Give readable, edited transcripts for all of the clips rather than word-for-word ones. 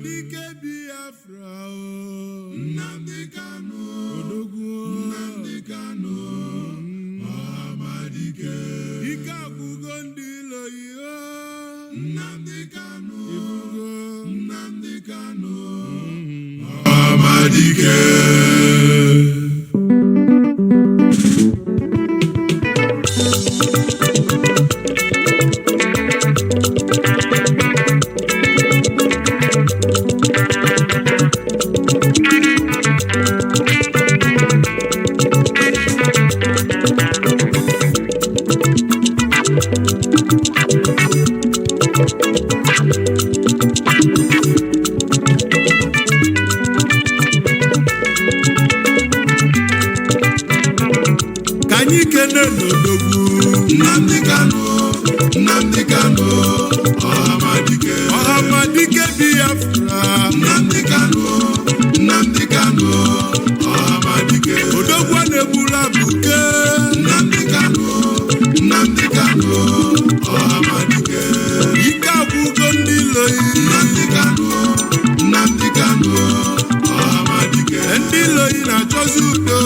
Ọhamadike Biafra Nnamdi Kanu Nnamdi Kanu Ọhamadike ike agwụgo ndị ilo ihe Nnamdi Kanu Nnamdi Kanu Ọhamadike Nnamdi Kanu Ọhamadike Biafra Nnamdi Kanu Ọhamadike odogwu na-egburu abụke Nnamdi Kanu Ọhamadike ike agwụgo ndị iloyi Nnamdi Kanu Ọhamadike ndị iloyi na-achọzi udo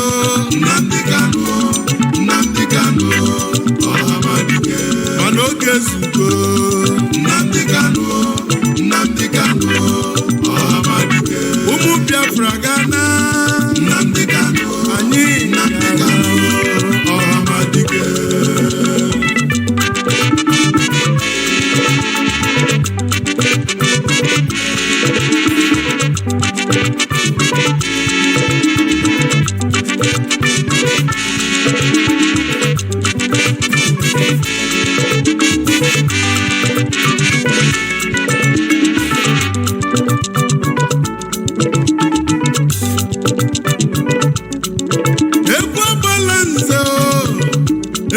Nnamdi Kanu Ọhamadike mana oge zugo Nnamdi Kanu Ọhamadike ụmụ Biafra gana Nnamdi Kanu anyị Nnamdi Kanu Ọhamadike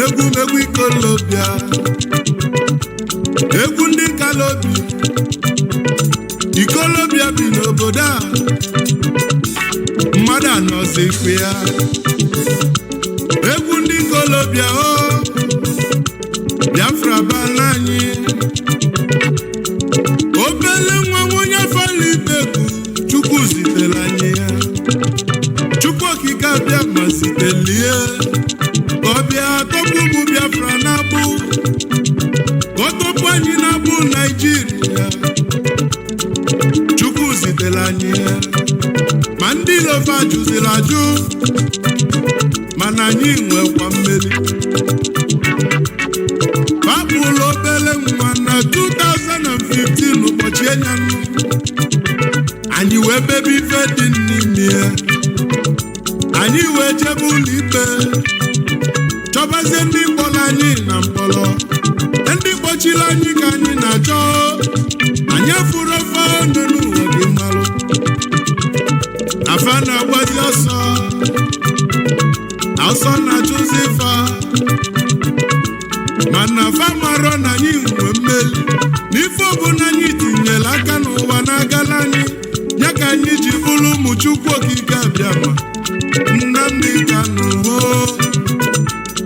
egwu ikolobịa egwu ndị kalobi ikolobịa bi n'obodo a mmadụ anọzi ikpe ya egwu ndị ikolobịa Biafra bala anyị obele nwa onye fala ibekwu Chukwu zitere anyị ya Chukwu okike abịa ma zitelie ọbịa tọpụ ụmụ Biafra na-abụ ọtọpụ anyị na-abụ Naịjirịa Chukwu zitere anyị ya ma ndị lova jụziri ajụ mana anyị nwekwa mmeri babụlụ obere nwa na 2015 ụbọchị enyanụ anyị wee bebe ife dị n'ime ya anyị wee jebe ụlọ ikpe chọbazie ndị mkpọrọ anyị na mkpọrọ ndị kpọchiri anyị ka anyị na-achọ anyị afụrụ ofe ọnụ n'ụwa gị mmalụ afa na-agbazi ọsọ na-achụzi ife mana afa marọ na anyị nwe mmeri n'ife ọbụla anyị tinyere aka n'ụwa na-agala anyị ya ka anyị ji bụrụ ụmụ Chukwu okike abịama Nnamdi Kanu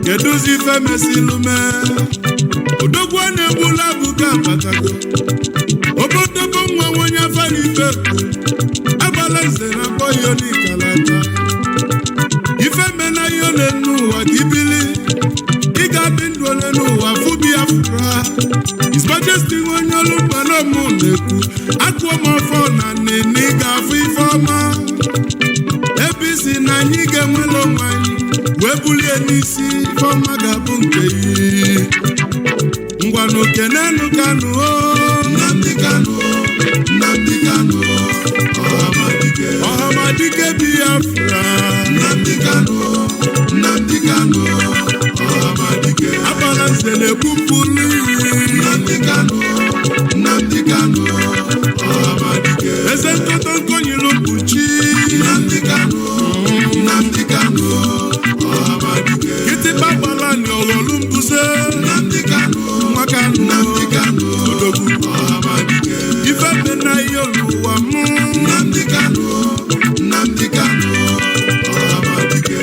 keduzi ife mesilume odogwu na-egbula abụga abatago obodobo nwa onye afara ife agbala nze na boyo n'ikalata ife mena ihe ole n'ụwa ka ibili ị ga-adị ndụ ole n'ụwa fụ Biafra His Majesty onye olu mmanụ na-ekwu akụọ m ọfọ na nene ị ga-afụ ife ọma ebe isi na anyị ga-enwere onwe anyị wee bulie n'isi ifeọma ga-abụ nke iyi ngwanụ kenenu Kanu Nnamdi Kanu Ọhamadike Biafra Nnamdi Kanu Ọhamadike agbala nze na-egbupụlụ Nnamdi Kanu Ọhamadike eze nkọtọ nkonyelu mkpuchi Nnamdi Kanu Ọhamadike kịtịkpa gbala ni ọghọlụ mbuze Nnamdi Kanu odogwu Ọhamadike ife dị na ihe n'ụwa mụ Nnamdi Kanu Ọhamadike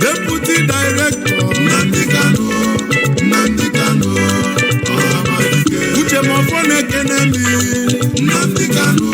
Deputy Director Nnamdi Kanu Ọhamadike uche mọfọ na-ekene mi Nnamdi Kanu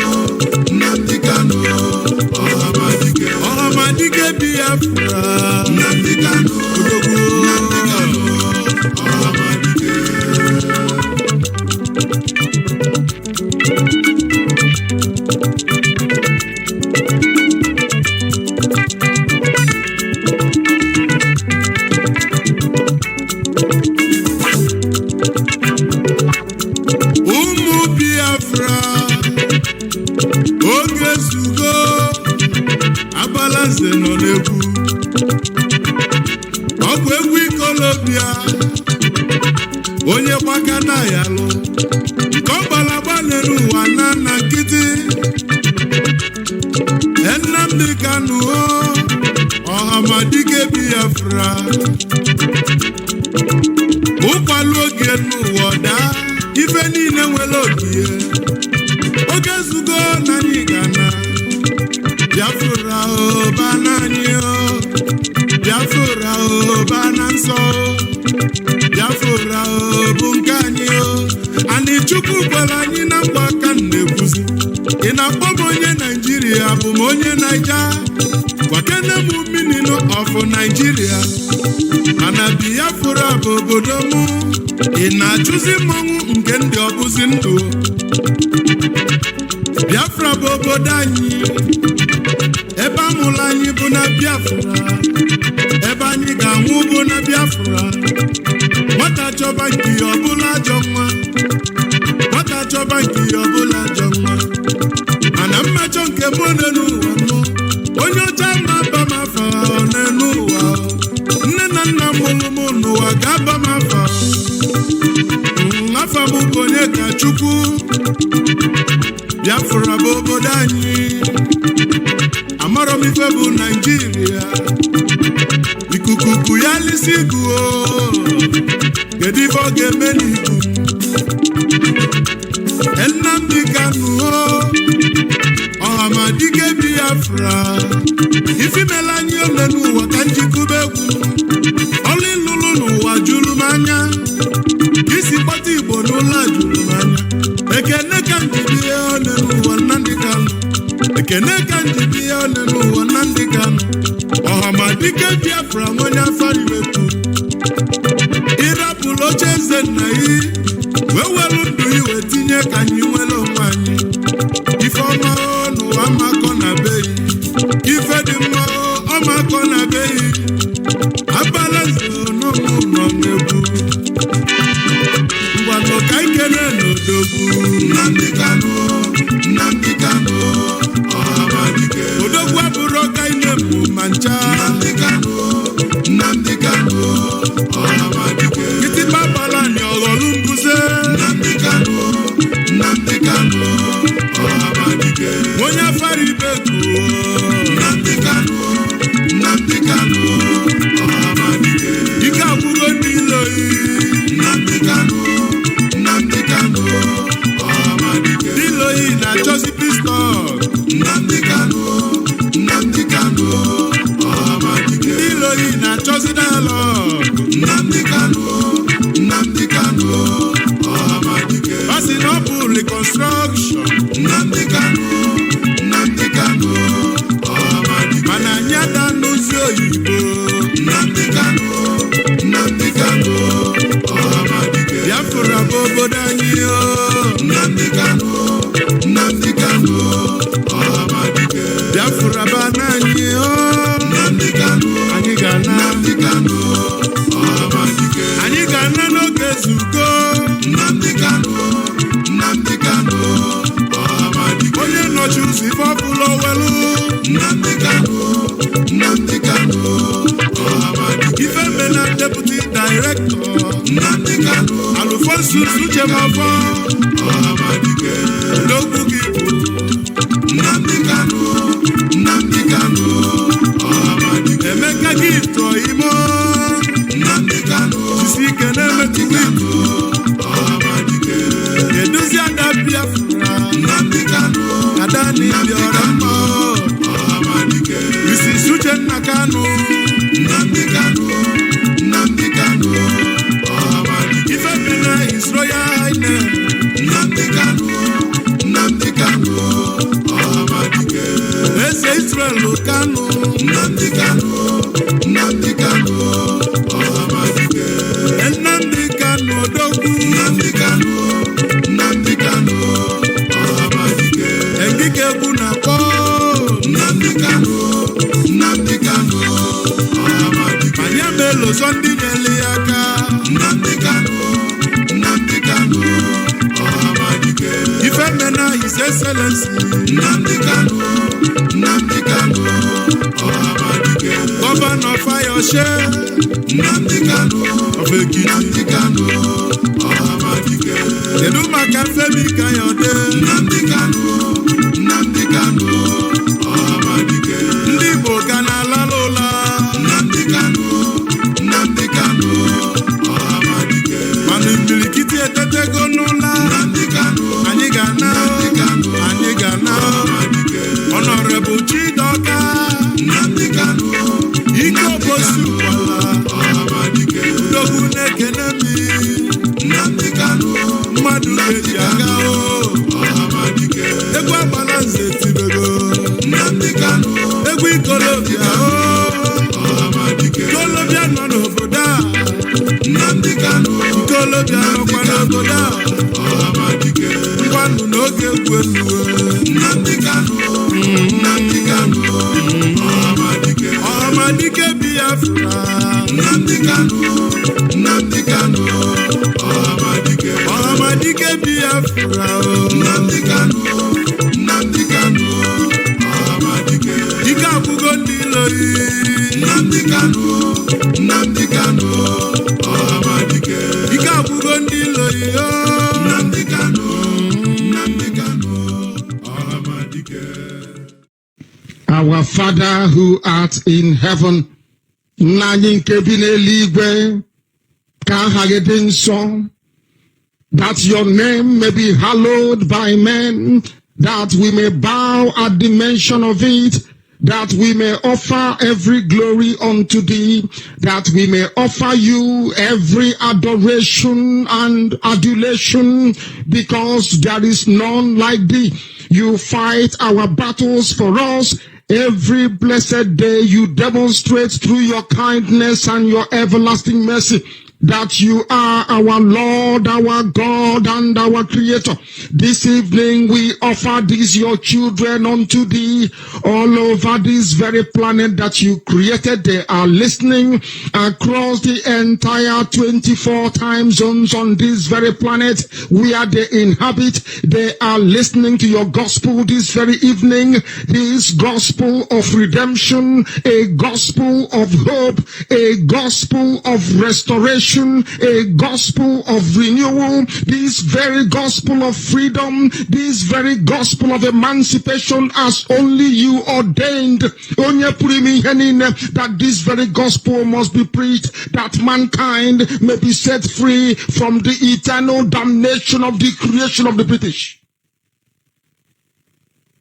Biafra oge zugo abalanze nọ n'egwu ọgwụ egwu ikolobịa onye gbaka na ya lụ ka ọ gbalagba n'ụwa na nkịtị Nnamdi Kanu ọhamadike Biafra ụkwalụ oge n'ụwa daa ife niile nwere ogie oge zugo na anyị gana Biafra bana anyị Biafra bana nsọ Biafra bụ nke anyị anyị Chukwu gwara anyị na nkwa aka na-ekwuzi ị na-akpọ m onye Naijiria bụ m onye Naija gwakene m minino of Naijiria mana Biafra bụ obodo m ị na-achụzi mmọnwụ nke ndị ọbụzi ndụ Biafra bụ obodo anyị ebe amụrụ anyị bụ na Biafra ebe anyị ga-anwụ bụ na Biafra nwata chọba nke ya ọbụla ajọ nwa nwata chọba nke ya ọbụla ajọ nwa mana mmejọ nke mụ n'ụwa nọ onye ọcha na-aba m afa n'ụwa nne na nna mụrụ m n'ụwa ga-aba m afa afa m bụ onye ka Chukwu Biafra bụ obodo anyị amarọ m ife bụ Naijiria ikuku ya lisi guo kedu ife ọ ga-eme n'iku Nnamdi Kanu ọhamadike Biafra ifimela anyị ole n'ụwa ka njikube egwu ọlụ ịlụlụ n'ụwa juru m anya isi kpọta Igbo n'ụlọ juru m anya ekene ka njibi ya ole n'ụwa Nnamdi Kanu ekene ka njibi ya ole n'ụwa Nnamdi Kanu ọhamadike Biafra onye afọ iwepu ịrapụrụ oche eze nna yi wee were ndụ yi wee tinye ka anyị nwere onwe anyị ife ọma n'ụwa makọ na be yi ife dị mma ọmakọ na be yi abalanze n'ụmụ nọ n'egwu ngwanụ ka ikele n'odogwu Nnamdi Kanu ọhamadike odogwu abụrụ ọka ine mụ ma ncha Nnamdi Kanu ọhamadike kịtịkpa gbara anyị ọghọlụ mbuze Nnamdi Kanu ọhamadike onye afara ibe kwuo Nnamdi Kanu ọhamadike ike agwụgo ndị iloyi Nnamdi Kanu ọhamadike ndị iloyi na-achọzi pistọl Nnamdi Kanu ọhamadike ndị iloyi na-achọzi dialọg Nnamdi Kanu ọhamadike ọ sị na ọ bụ reconstruction Nnamdi Kanu ọhamadike mana anyị ada n'ụzọ oyibo Nnamdi Kanu ọhamadike Biafra bụ obodo anyị Nnamdi Kanu ọhamadike Biafra bụ ana anyị Nnamdi Kanu anyị ga-ana ọhamadike anyị ga-ana n'oge zugo Nnamdi Kanu ọhamadike onye nọchi ụzọ ife ọbụla owelu Nnamdi Kanu ọhamadike ife mena deputy director Nnamdi Kanu Alfonsus Uchemafọ ọhamadike n'okwu gị bụ Nnamdi Kanu ọhamadike Emeka gift imo Nnamdi Kanu jisi ike na-emetụta Igbo ọhamadike edozi ada Biafra Nnamdi Kanu adani dị ọra mma ọhamadike isi Uchenna Kanu Nnamdi Kanu ọhamadike ife dị na His Royal Highness Nnamdi Kanu Excellency Nnamdi Kanu, Nnamdi Kanu, Ọhamadike. Governor Fayose Nnamdi Kanu, of Ekiti. Nnamdi Kanu, Ọhamadike. Kedu maka Femi Kayode Nnamdi Kanu, Nnamdi Kanu, Ọhamadike. Ndị Igbo ga na-alala ụla Nnamdi Kanu, Nnamdi Kanu, Ọhamadike. Mana imirikiti etetego n'ụla Nnamdi Kanu, anyị ga-ana, anyị ga-ana. Honorable Chidoka Nnamdi Kanu, ike obosi ụkwala Ọhamadike. Ndogwu na-ekene mi Nnamdi Kanu, mmadụ ga-eji aga Ọhamadike. Egwu agbala nze tibego Nnamdi Kanu, egwu ikolobịa Ọhamadike. Ikolobịa nọ n'obodo a Nnamdi Kanu, ikolobịa nọkwa n'obodo a Ọhamadike. Ngwanụ n'oge egwu eluwe Nnamdi Kanu, Nnamdi Kanu, Ọhamadike. Ọhamadike Biafra Nnamdi Kanu, Nnamdi Kanu, Ọhamadike. Ọhamadike Biafra Nnamdi Kanu, Nnamdi Kanu, Ọhamadike. Ike agwụgo ndị iloyi Nnamdi Kanu, Nnamdi Kanu, Ọhamadike. Ike agwụgo ndị iloyi Nnamdi Kanu, Nnamdi Kanu, Ọhamadike. Our Father who art in heaven, nna anyị nke bi n'eluigwe, ka aha gị dị nsọ, that your name may be hallowed by men, that we may bow at the mention of it, that we may offer every glory unto thee, that we may offer you every adoration and adulation, because there is none like thee. You fight our battles for us. Every blessed day you demonstrate through your kindness and your everlasting mercy that you are our Lord, our God, and our Creator. This evening we offer these your children unto thee all over this very planet that you created. They are listening across the entire 24 time zones on this very planet where they inhabit. They are listening to your gospel this very evening, this gospel of redemption, a gospel of hope, a gospel of restoration, a gospel of renewal, this very gospel of freedom, this very gospel of emancipation as only you ordained. That this very gospel must be preached, that mankind may be set free from the eternal damnation of the creation of the British.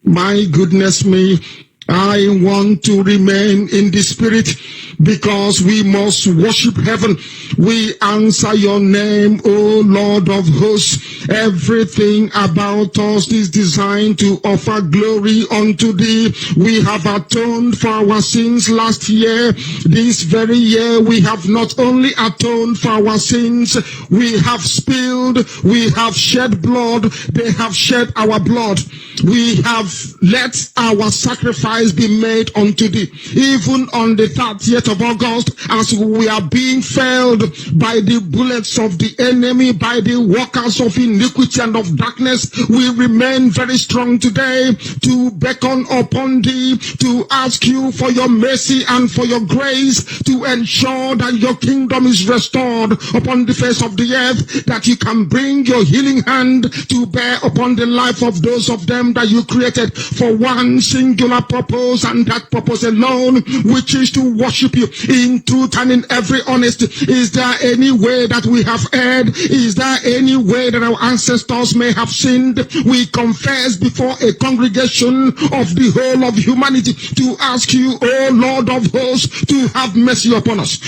My goodness me, I want to remain in the spirit because we must worship heaven. We answer your name, O Lord of hosts. Everything about us is designed to offer glory unto thee. We have atoned for our sins last year. This very year we have not only atoned for our sins, we have spilled, we have shed blood, they have shed our blood. We have let our sacrifice be made unto thee. Even on the 30th of August, as we are being felled by the bullets of the enemy, by the workers of iniquity and of darkness, we remain very strong today to beckon upon thee, to ask you for your mercy and for your grace, to ensure that your kingdom is restored upon the face of the earth, that you can bring your healing hand to bear upon the life of those of them that you created for one singular purpose, and that purpose alone, which is to worship you in truth and in every honesty. Is there any way that we have erred? Is there any way that our ancestors may have sinned? We confess before a congregation of the whole of humanity to ask you, O Lord of hosts, to have mercy upon us.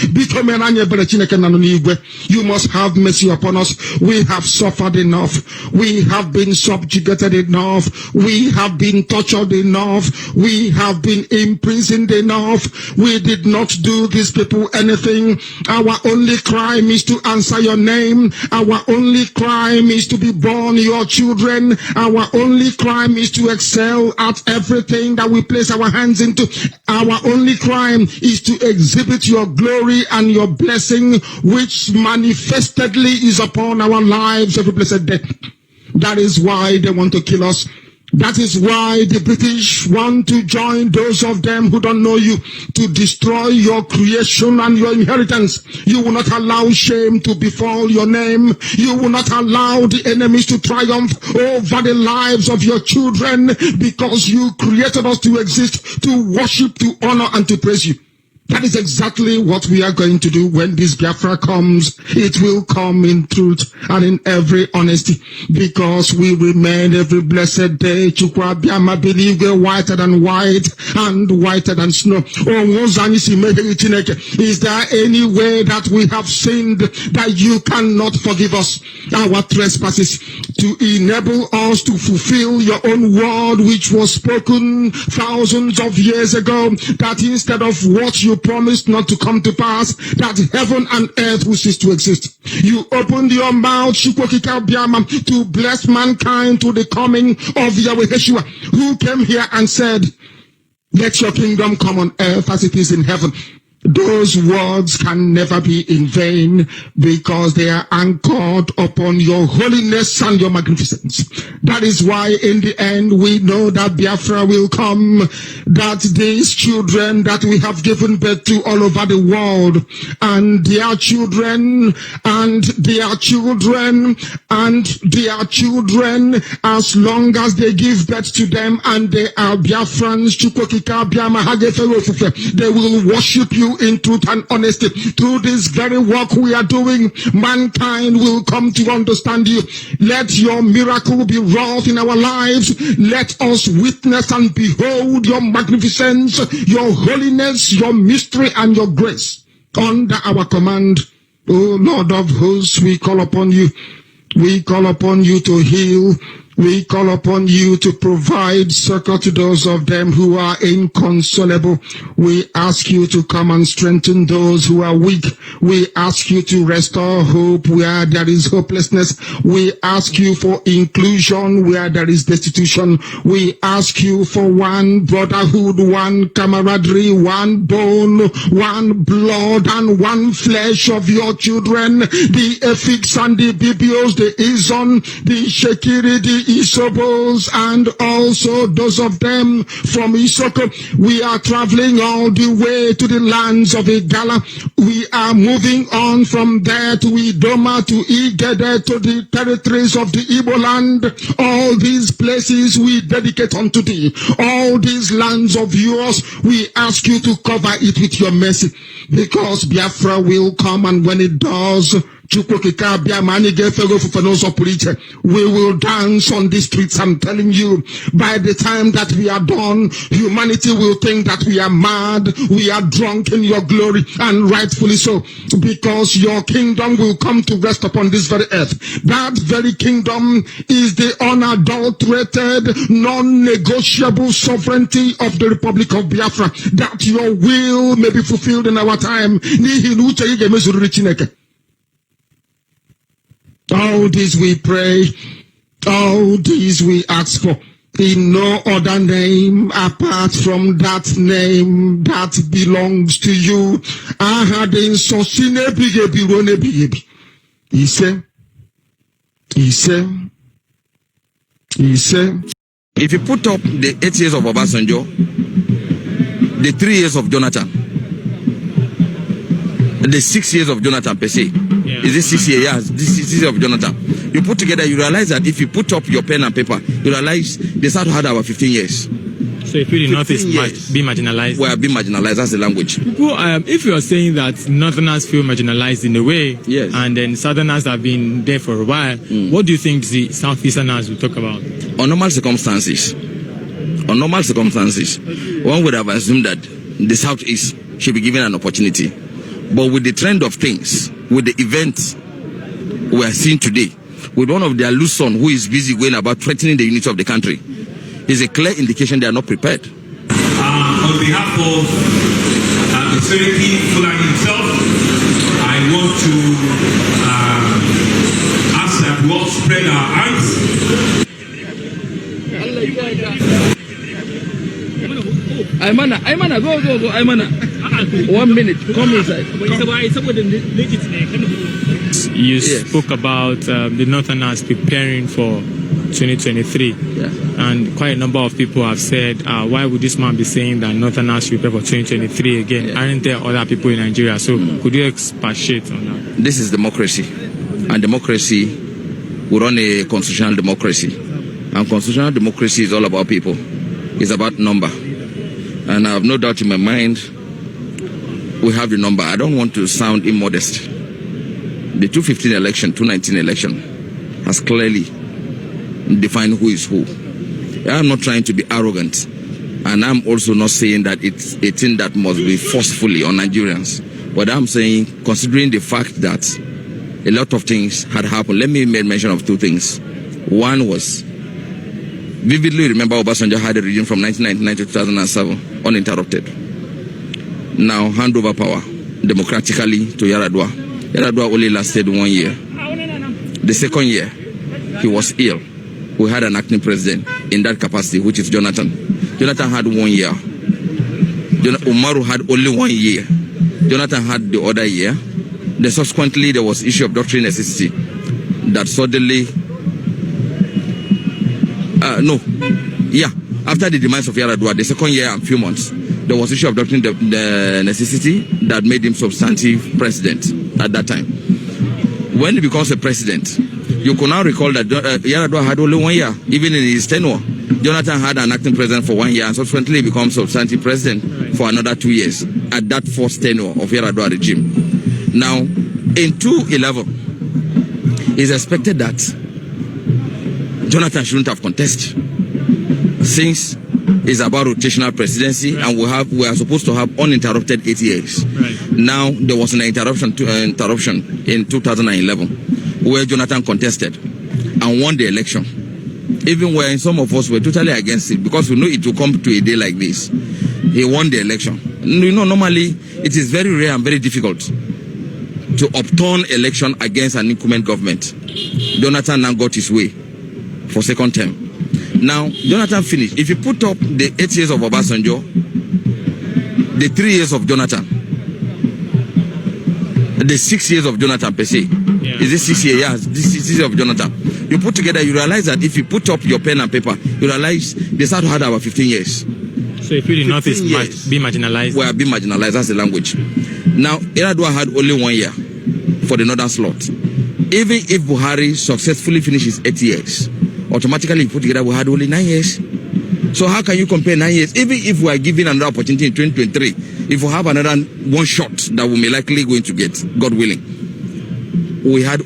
You must have mercy upon us. We have suffered enough. We have been subjugated enough. We have been tortured enough. We have been imprisoned enough. We did not do these people anything. Our only crime is to answer your name. Our only crime is to be born your children. Our only crime is to excel at everything that we place our hands into. Our only crime is to exhibit your glory and your blessing, which manifestedly is upon our lives every blessed day. That is why they want to kill us. That is why the British want to join those of them who don't know you to destroy your creation and your inheritance. You will not allow shame to befall your name. You will not allow the enemies to triumph over the lives of your children, because you created us to exist, to worship, to honor, and to praise you. That is exactly what we are going to do when this Biafra comes. It will come in truth and in every honesty, because we remain every blessed day Chukwa Biama Beligwe whiter than white and whiter than snow. Is there any way that we have sinned that you cannot forgive us our trespasses, to enable us to fulfill your own word which was spoken thousands of years ago, that instead of what you promised not to come to pass, that heaven and earth will cease to exist? You opened your mouth to bless mankind to the coming of Yahweh Yeshua, who came here and said, let your kingdom come on earth as it is in heaven. Those words can never be in vain, because they are anchored upon your holiness and your magnificence. That is why in the end we know that Biafra will come, that these children that we have given birth to all over the world, and their children, and their children, and their children, as long as they give birth to them and they are Biafrans, they will worship you in truth and honesty. Through this very work we are doing, mankind will come to understand you. Let your miracle be wrought in our lives. Let us witness and behold your magnificence, your holiness, your mystery, and your grace under our command. O Lord of hosts, we call upon you. We call upon you to heal. We call upon you to provide succor to those of them who are inconsolable. We ask you to come and strengthen those who are weak. We ask you to restore hope where there is hopelessness. We ask you for inclusion where there is destitution. We ask you for one brotherhood, one camaraderie, one bone, one blood, and one flesh of your children. The Efiks and the Bibios, the Izon, the Shekiri, the Isobos, and also those of them from Isoko. We are traveling all the way to the lands of Igala. We are moving on from there to Idoma, to Igede, to the territories of the Igbo land. All these places we dedicate unto thee. All these lands of yours, we ask you to cover it with your mercy, because Biafra will come, and when it does, we will dance on the streets. I'm telling you, by the time that we are done, humanity will think that we are mad, we are drunk in your glory, and rightfully so, because your kingdom will come to rest upon this very earth. That very kingdom is the unadulterated, non-negotiable sovereignty of the Republic of Biafra, that your will may be fulfilled in our time. All this we pray, all this we ask for, in no other name apart from that name that belongs to you. He said, if you put up the 8 years of Obasanjo, the 3 years of Jonathan, the 6 years of Jonathan per se, is this 6 years? Yes, this 6 years of Jonathan. You put together, you realize that if you put up your pen and paper, you realize the South had about 15 years. So if the North is being marginalized? We are being marginalized, that's the language. People, if you are saying that Northerners feel marginalized in a way, yes, and then Southerners have been there for a while, what do you think the Southeasterners will talk about? On normal circumstances, one would have assumed that the Southeast should be given an opportunity. But with the trend of things, with the events we are seeing today, with one of their loose son who is busy going about threatening the unity of the country, is a clear indication they are not prepared. On behalf of the Seriki Fulani himself, I want to ask that we all spread our hands. Aymana, go, Aymana. 1 minute. Come inside. You spoke about the Northerners preparing for 2023. Yeah. And quite a number of people have said, why would this man be saying that Northerners should prepare for 2023 again? Yeah. Aren't there other people in Nigeria? So could you expatiate on that? This is democracy. And democracy, we run a constitutional democracy. And constitutional democracy is all about people. It's about number. And I have no doubt in my mind, we have the number. I don't want to sound immodest. The 2015 election, 2019 election has clearly defined who is who. I'm not trying to be arrogant. And I'm also not saying that it's a thing that must be forcefully on Nigerians. But I'm saying, considering the fact that a lot of things had happened, let me make mention of two things. One was, vividly remember Obasanjo had a regime from 1999 to 2007, uninterrupted. Now hand over power democratically to Yar'Adua. Yar'Adua only lasted 1 year. The second year, he was ill. We had an acting president in that capacity, which is Jonathan. Jonathan had 1 year. Umaru had only 1 year. Jonathan had the other year. Then subsequently, there was issue of doctrine necessity that suddenly, after the demise of Yar'Adua, the second year and few months, there was issue of doctrine the necessity that made him substantive president at that time. When he becomes a president, you can now recall that Yar'Adua had only 1 year, even in his tenure. Jonathan had an acting president for 1 year and subsequently becomes substantive president for another 2 years at that first tenure of Yar'Adua regime. Now, in 2011, it's expected that Jonathan shouldn't have contested, since it's about rotational presidency, and we are supposed to have uninterrupted 8 years. Right. Now, there was an interruption in 2011 where Jonathan contested and won the election. Even when some of us were totally against it, because we knew it would come to a day like this. He won the election. You know, normally it is very rare and very difficult to upturn election against an incumbent government. Jonathan now got his way for second term. Now, Jonathan finished. If you put up the 8 years of Obasanjo, the 3 years of Jonathan, the 6 years of Jonathan per se, is this 6 years? Yes, this 6 years of Jonathan. You put together, you realize that if you put up your pen and paper, you realize the South had about 15 years. So if the North is be marginalized? Well, be marginalized, that's the language. Now, Yar'Adua had only 1 year for the northern slot. Even if Buhari successfully finishes 8 years, automatically you put together, we had only 9 years. So how can you compare 9 years? Even if we are given another opportunity in 2023, if we have another one shot that we may likely going to get, God willing, we have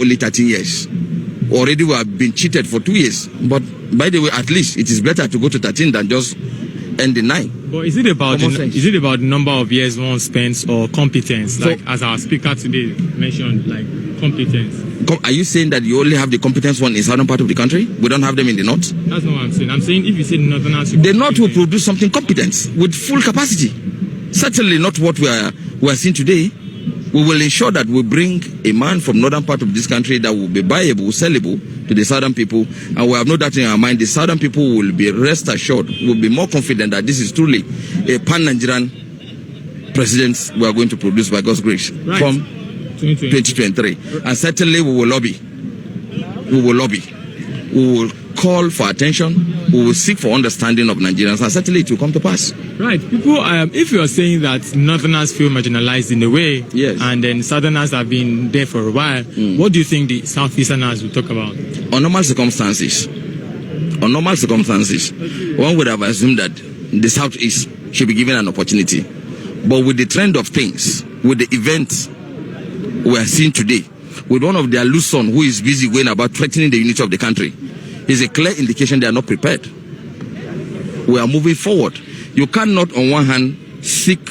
only 13 years. Already we have been cheated for 2 years. But by the way, at least it is better to go to 13 than just end the 9. But is it about the number of years one spends or competence? So, like as our speaker today mentioned, like competence. Are you saying that you only have the competence one in southern part of the country? We don't have them in the north? That's not what I'm saying. I'm saying if you say northerners, the north will produce something competent with full capacity. Certainly not what we are seeing today. We will ensure that we bring a man from northern part of this country that will be buyable, sellable to the southern people. And we have no doubt in our mind the southern people will be rest assured, will be more confident that this is truly a pan-Nigerian president we are going to produce by God's grace from 2023. And certainly we will lobby. We will call for attention. We will seek for understanding of Nigerians, and certainly it will come to pass. Right. People, if you are saying that northerners feel marginalized in a way, yes, and then southerners have been there for a while, what do you think the southeasterners will talk about? On normal circumstances, one would have assumed that the southeast should be given an opportunity. But with the trend of things, with the events we are seeing today, with one of their loose son who is busy going about threatening the unity of the country, is a clear indication they are not prepared. We are moving forward. You cannot on one hand seek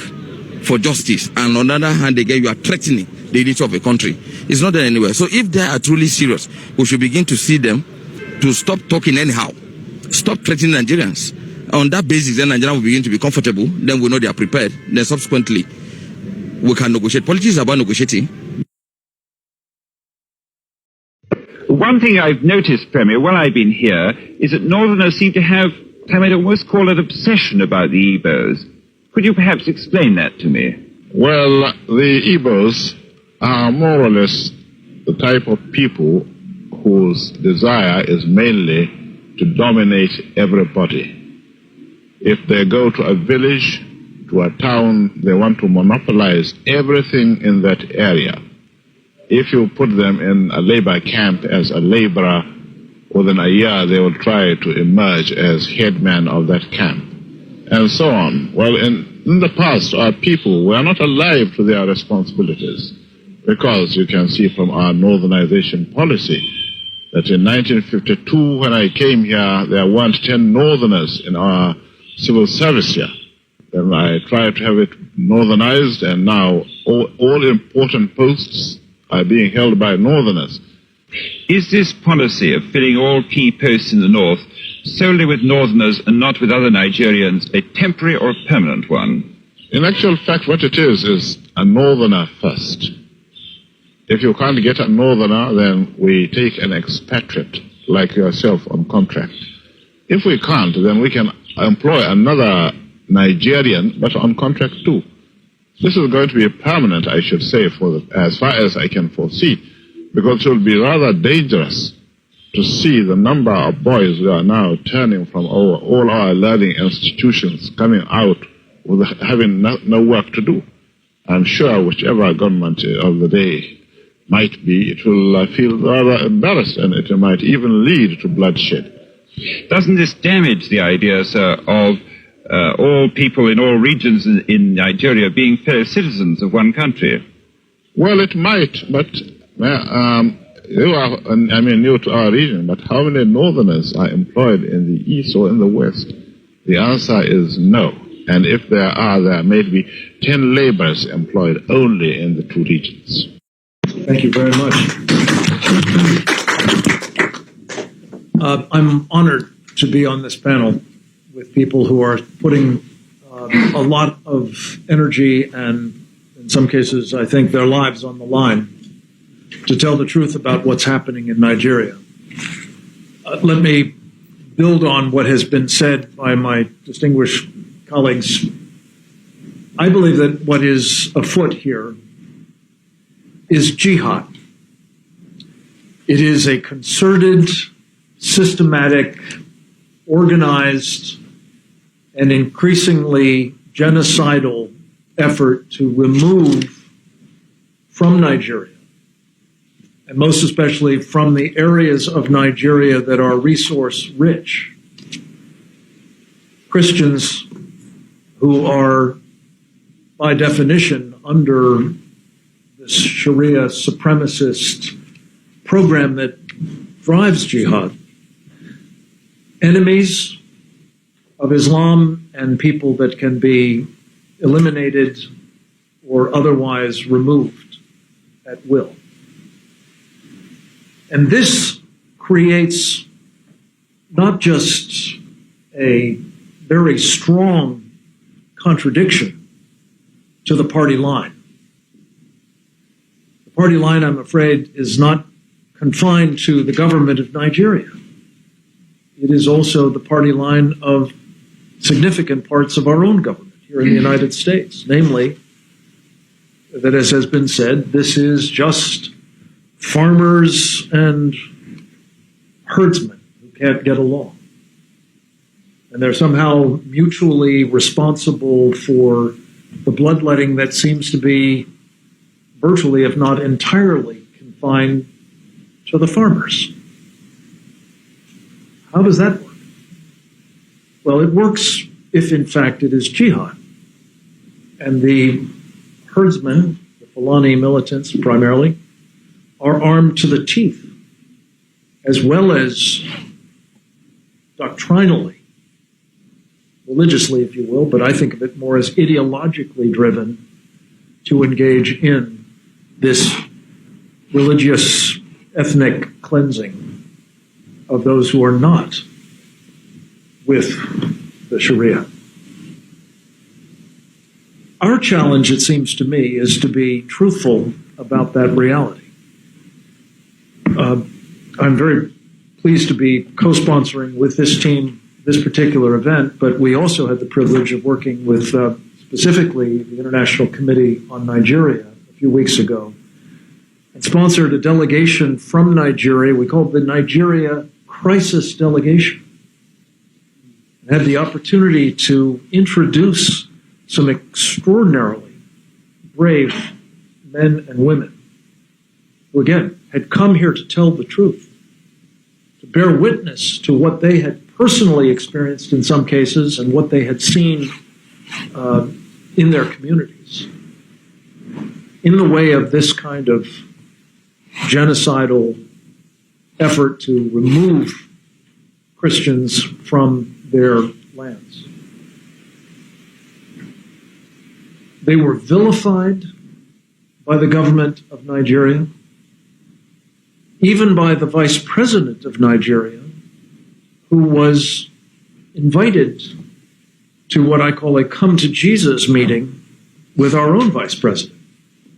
for justice and on the other hand again you are threatening the unity of a country. It's not there anywhere. So if they are truly serious, we should begin to see them to stop talking anyhow. Stop threatening Nigerians. On that basis, then Nigerians will begin to be comfortable. Then we know they are prepared. Then subsequently, we can negotiate. Politics is about negotiating. One thing I've noticed, Premier, while I've been here, is that Northerners seem to have, I might almost call it, obsession about the Igbos. Could you perhaps explain that to me? Well, the Igbos are more or less the type of people whose desire is mainly to dominate everybody. If they go to a village, to a town, they want to monopolize everything in that area. If you put them in a labor camp as a laborer, within a year they will try to emerge as headman of that camp, and so on. Well, in the past, our people were not alive to their responsibilities, because you can see from our northernization policy that in 1952, when I came here, there weren't 10 northerners in our civil service here. Then I tried to have it northernized, and now all important posts are being held by northerners. Is this policy of filling all key posts in the north solely with northerners and not with other Nigerians a temporary or a permanent one? In actual fact, what it is a northerner first. If you can't get a northerner, then we take an expatriate like yourself on contract. If we can't, then we can employ another Nigerian, but on contract too. This is going to be permanent, I should say, as far as I can foresee, because it will be rather dangerous to see the number of boys who are now turning from all our learning institutions coming out with having no work to do. I'm sure whichever government of the day might be, it will feel rather embarrassed, and it might even lead to bloodshed. Doesn't this damage the idea, sir, of all people in all regions in Nigeria being fellow citizens of one country? Well, it might, but you are, new to our region, but how many northerners are employed in the east or in the west? The answer is no. And if there are, there may be 10 laborers employed only in the two regions. Thank you very much. I'm honored to be on this panel with people who are putting a lot of energy and, in some cases, I think their lives on the line to tell the truth about what's happening in Nigeria. Let me build on what has been said by my distinguished colleagues. I believe that what is afoot here is jihad. It is a concerted, systematic, organized, and increasingly genocidal effort to remove from Nigeria, and most especially from the areas of Nigeria that are resource rich, Christians who are, by definition, under this Sharia supremacist program that drives jihad, enemies of Islam and people that can be eliminated or otherwise removed at will. And this creates not just a very strong contradiction to the party line. The party line, I'm afraid, is not confined to the government of Nigeria. It is also the party line of significant parts of our own government here in the United States, namely, that as has been said, this is just farmers and herdsmen who can't get along. And they're somehow mutually responsible for the bloodletting that seems to be virtually, if not entirely, confined to the farmers. How does that work? Well, it works if, in fact, it is jihad. And the herdsmen, the Fulani militants primarily, are armed to the teeth, as well as doctrinally, religiously, if you will, but I think of it more as ideologically driven to engage in this religious ethnic cleansing of those who are not with the Sharia. Our challenge, it seems to me, is to be truthful about that reality. I'm very pleased to be co-sponsoring with this team this particular event, but we also had the privilege of working with specifically the International Committee on Nigeria, a few weeks ago, and sponsored a delegation from Nigeria. We called the Nigeria Crisis Delegation. And had the opportunity to introduce some extraordinarily brave men and women who, again, had come here to tell the truth, to bear witness to what they had personally experienced in some cases and what they had seen in their communities in the way of this kind of genocidal effort to remove Christians from their lands. They were vilified by the government of Nigeria, even by the vice president of Nigeria, who was invited to what I call a come to Jesus meeting with our own vice president,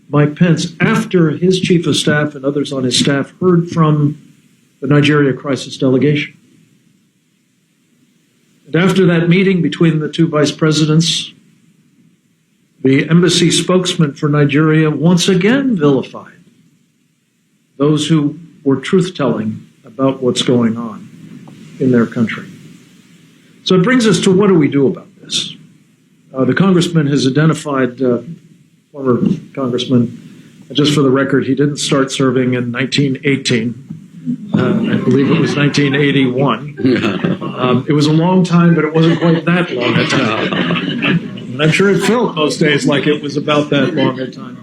Mike Pence, after his chief of staff and others on his staff heard from the Nigeria Crisis Delegation. And after that meeting between the two vice presidents, the embassy spokesman for Nigeria once again vilified those who were truth-telling about what's going on in their country. So it brings us to what do we do about this? The congressman has identified, former congressman, just for the record, he didn't start serving in 1918. I believe it was 1981. It was a long time, but it wasn't quite that long a time. And I'm sure it felt most days like it was about that long a time.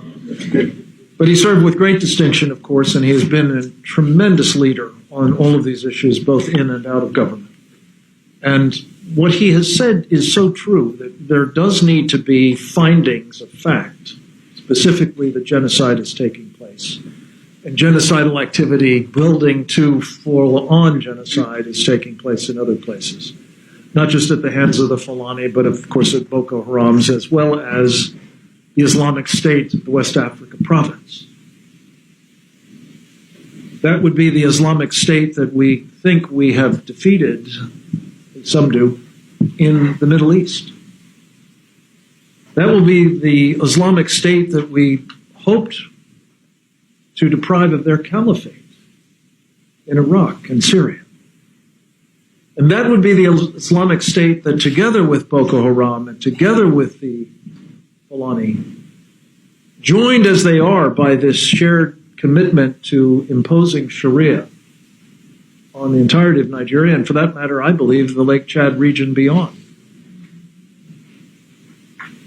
But he served with great distinction, of course, and he has been a tremendous leader on all of these issues, both in and out of government. And what he has said is so true, that there does need to be findings of fact, specifically that genocide is taking place. And genocidal activity building to full-on genocide is taking place in other places, not just at the hands of the Fulani, but of course at Boko Haram's, as well as the Islamic State of the West Africa province. That would be the Islamic State that we think we have defeated, some do, in the Middle East. That will be the Islamic State that we hoped to deprive of their caliphate in Iraq and Syria. And that would be the Islamic State that, together with Boko Haram and together with the Fulani, joined as they are by this shared commitment to imposing Sharia on the entirety of Nigeria, and for that matter, I believe the Lake Chad region beyond.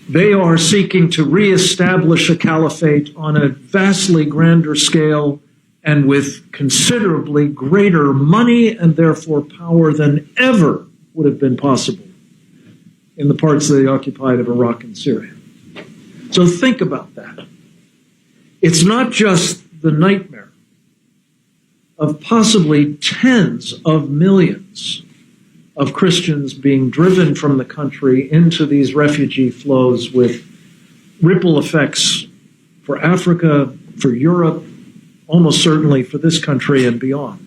They are seeking to reestablish a caliphate on a vastly grander scale and with considerably greater money and therefore power than ever would have been possible in the parts they occupied of Iraq and Syria. So think about that. It's not just the nightmare of possibly tens of millions of Christians being driven from the country into these refugee flows with ripple effects for Africa, for Europe, almost certainly for this country and beyond.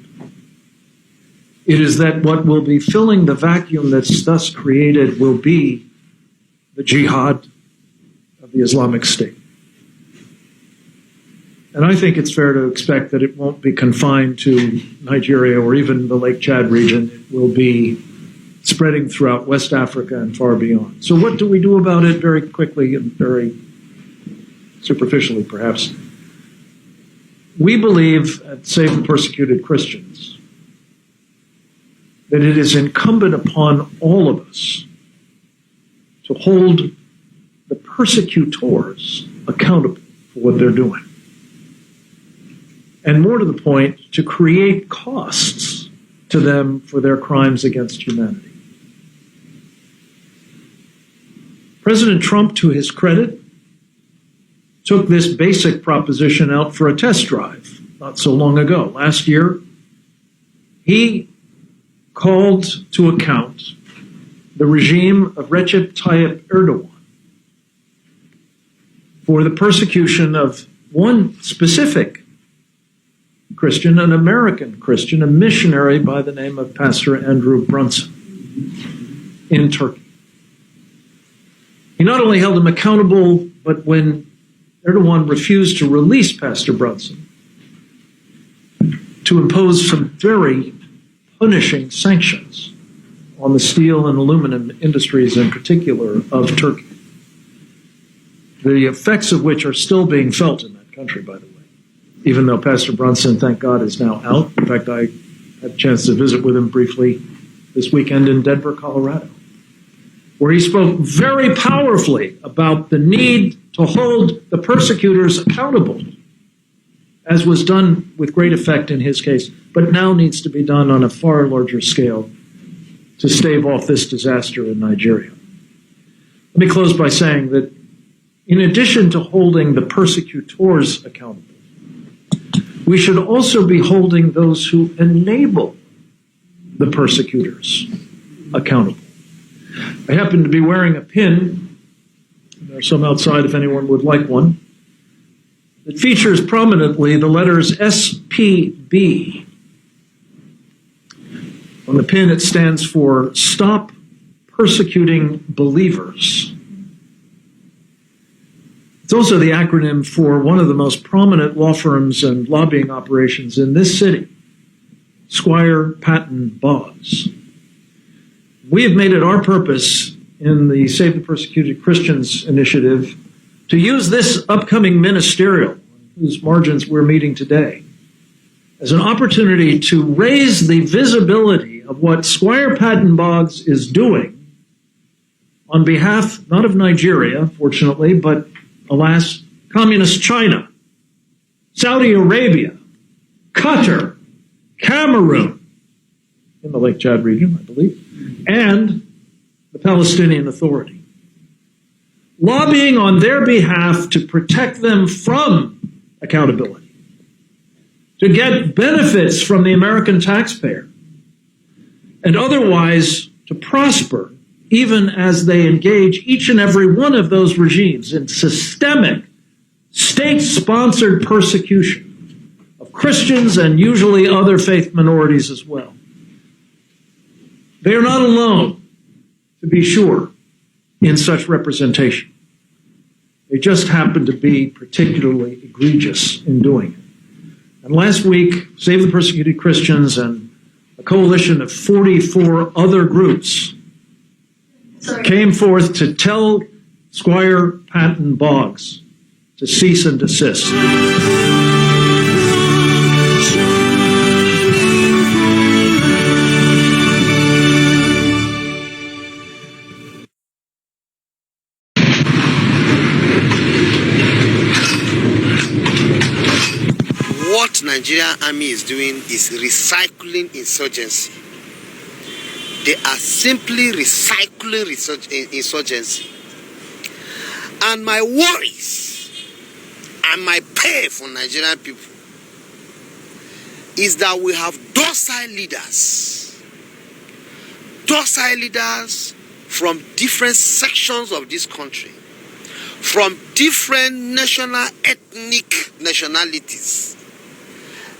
It is that what will be filling the vacuum that's thus created will be the jihad of the Islamic State. And I think it's fair to expect that it won't be confined to Nigeria or even the Lake Chad region. It will be spreading throughout West Africa and far beyond. So what do we do about it? Very quickly and very superficially, perhaps. We believe at Save the Persecuted Christians that it is incumbent upon all of us to hold the persecutors accountable for what they're doing. And more to the point, to create costs to them for their crimes against humanity. President Trump, to his credit, took this basic proposition out for a test drive not so long ago. Last year, he called to account the regime of Recep Tayyip Erdogan for the persecution of one specific Christian, an American Christian, a missionary by the name of Pastor Andrew Brunson in Turkey. He not only held him accountable, but when Erdogan refused to release Pastor Brunson, to impose some very punishing sanctions on the steel and aluminum industries in particular of Turkey, the effects of which are still being felt in that country, by the way, even though Pastor Brunson, thank God, is now out. In fact, I had a chance to visit with him briefly this weekend in Denver, Colorado, where he spoke very powerfully about the need to hold the persecutors accountable, as was done with great effect in his case, but now needs to be done on a far larger scale to stave off this disaster in Nigeria. Let me close by saying that in addition to holding the persecutors accountable, we should also be holding those who enable the persecutors accountable. I happen to be wearing a pin, there are some outside if anyone would like one, that features prominently the letters SPB. On the pin it stands for Stop Persecuting Believers. It's also the acronym for one of the most prominent law firms and lobbying operations in this city, Squire Patton Boggs. We have made it our purpose in the Save the Persecuted Christians initiative to use this upcoming ministerial, whose margins we're meeting today, as an opportunity to raise the visibility of what Squire Patton Boggs is doing on behalf, not of Nigeria, fortunately, but alas, Communist China, Saudi Arabia, Qatar, Cameroon, in the Lake Chad region, I believe, and the Palestinian Authority, lobbying on their behalf to protect them from accountability, to get benefits from the American taxpayer, and otherwise to prosper even as they engage each and every one of those regimes in systemic, state-sponsored persecution of Christians and usually other faith minorities as well. They are not alone, to be sure, in such representation. They just happen to be particularly egregious in doing it. And last week, Save the Persecuted Christians and a coalition of 44 other groups came forth to tell Squire Patton Boggs to cease and desist. What Nigerian army is doing is recycling insurgency. They are simply recycling insurgency. And my worries and my pain for Nigerian people is that we have docile leaders from different sections of this country, from different national, ethnic nationalities.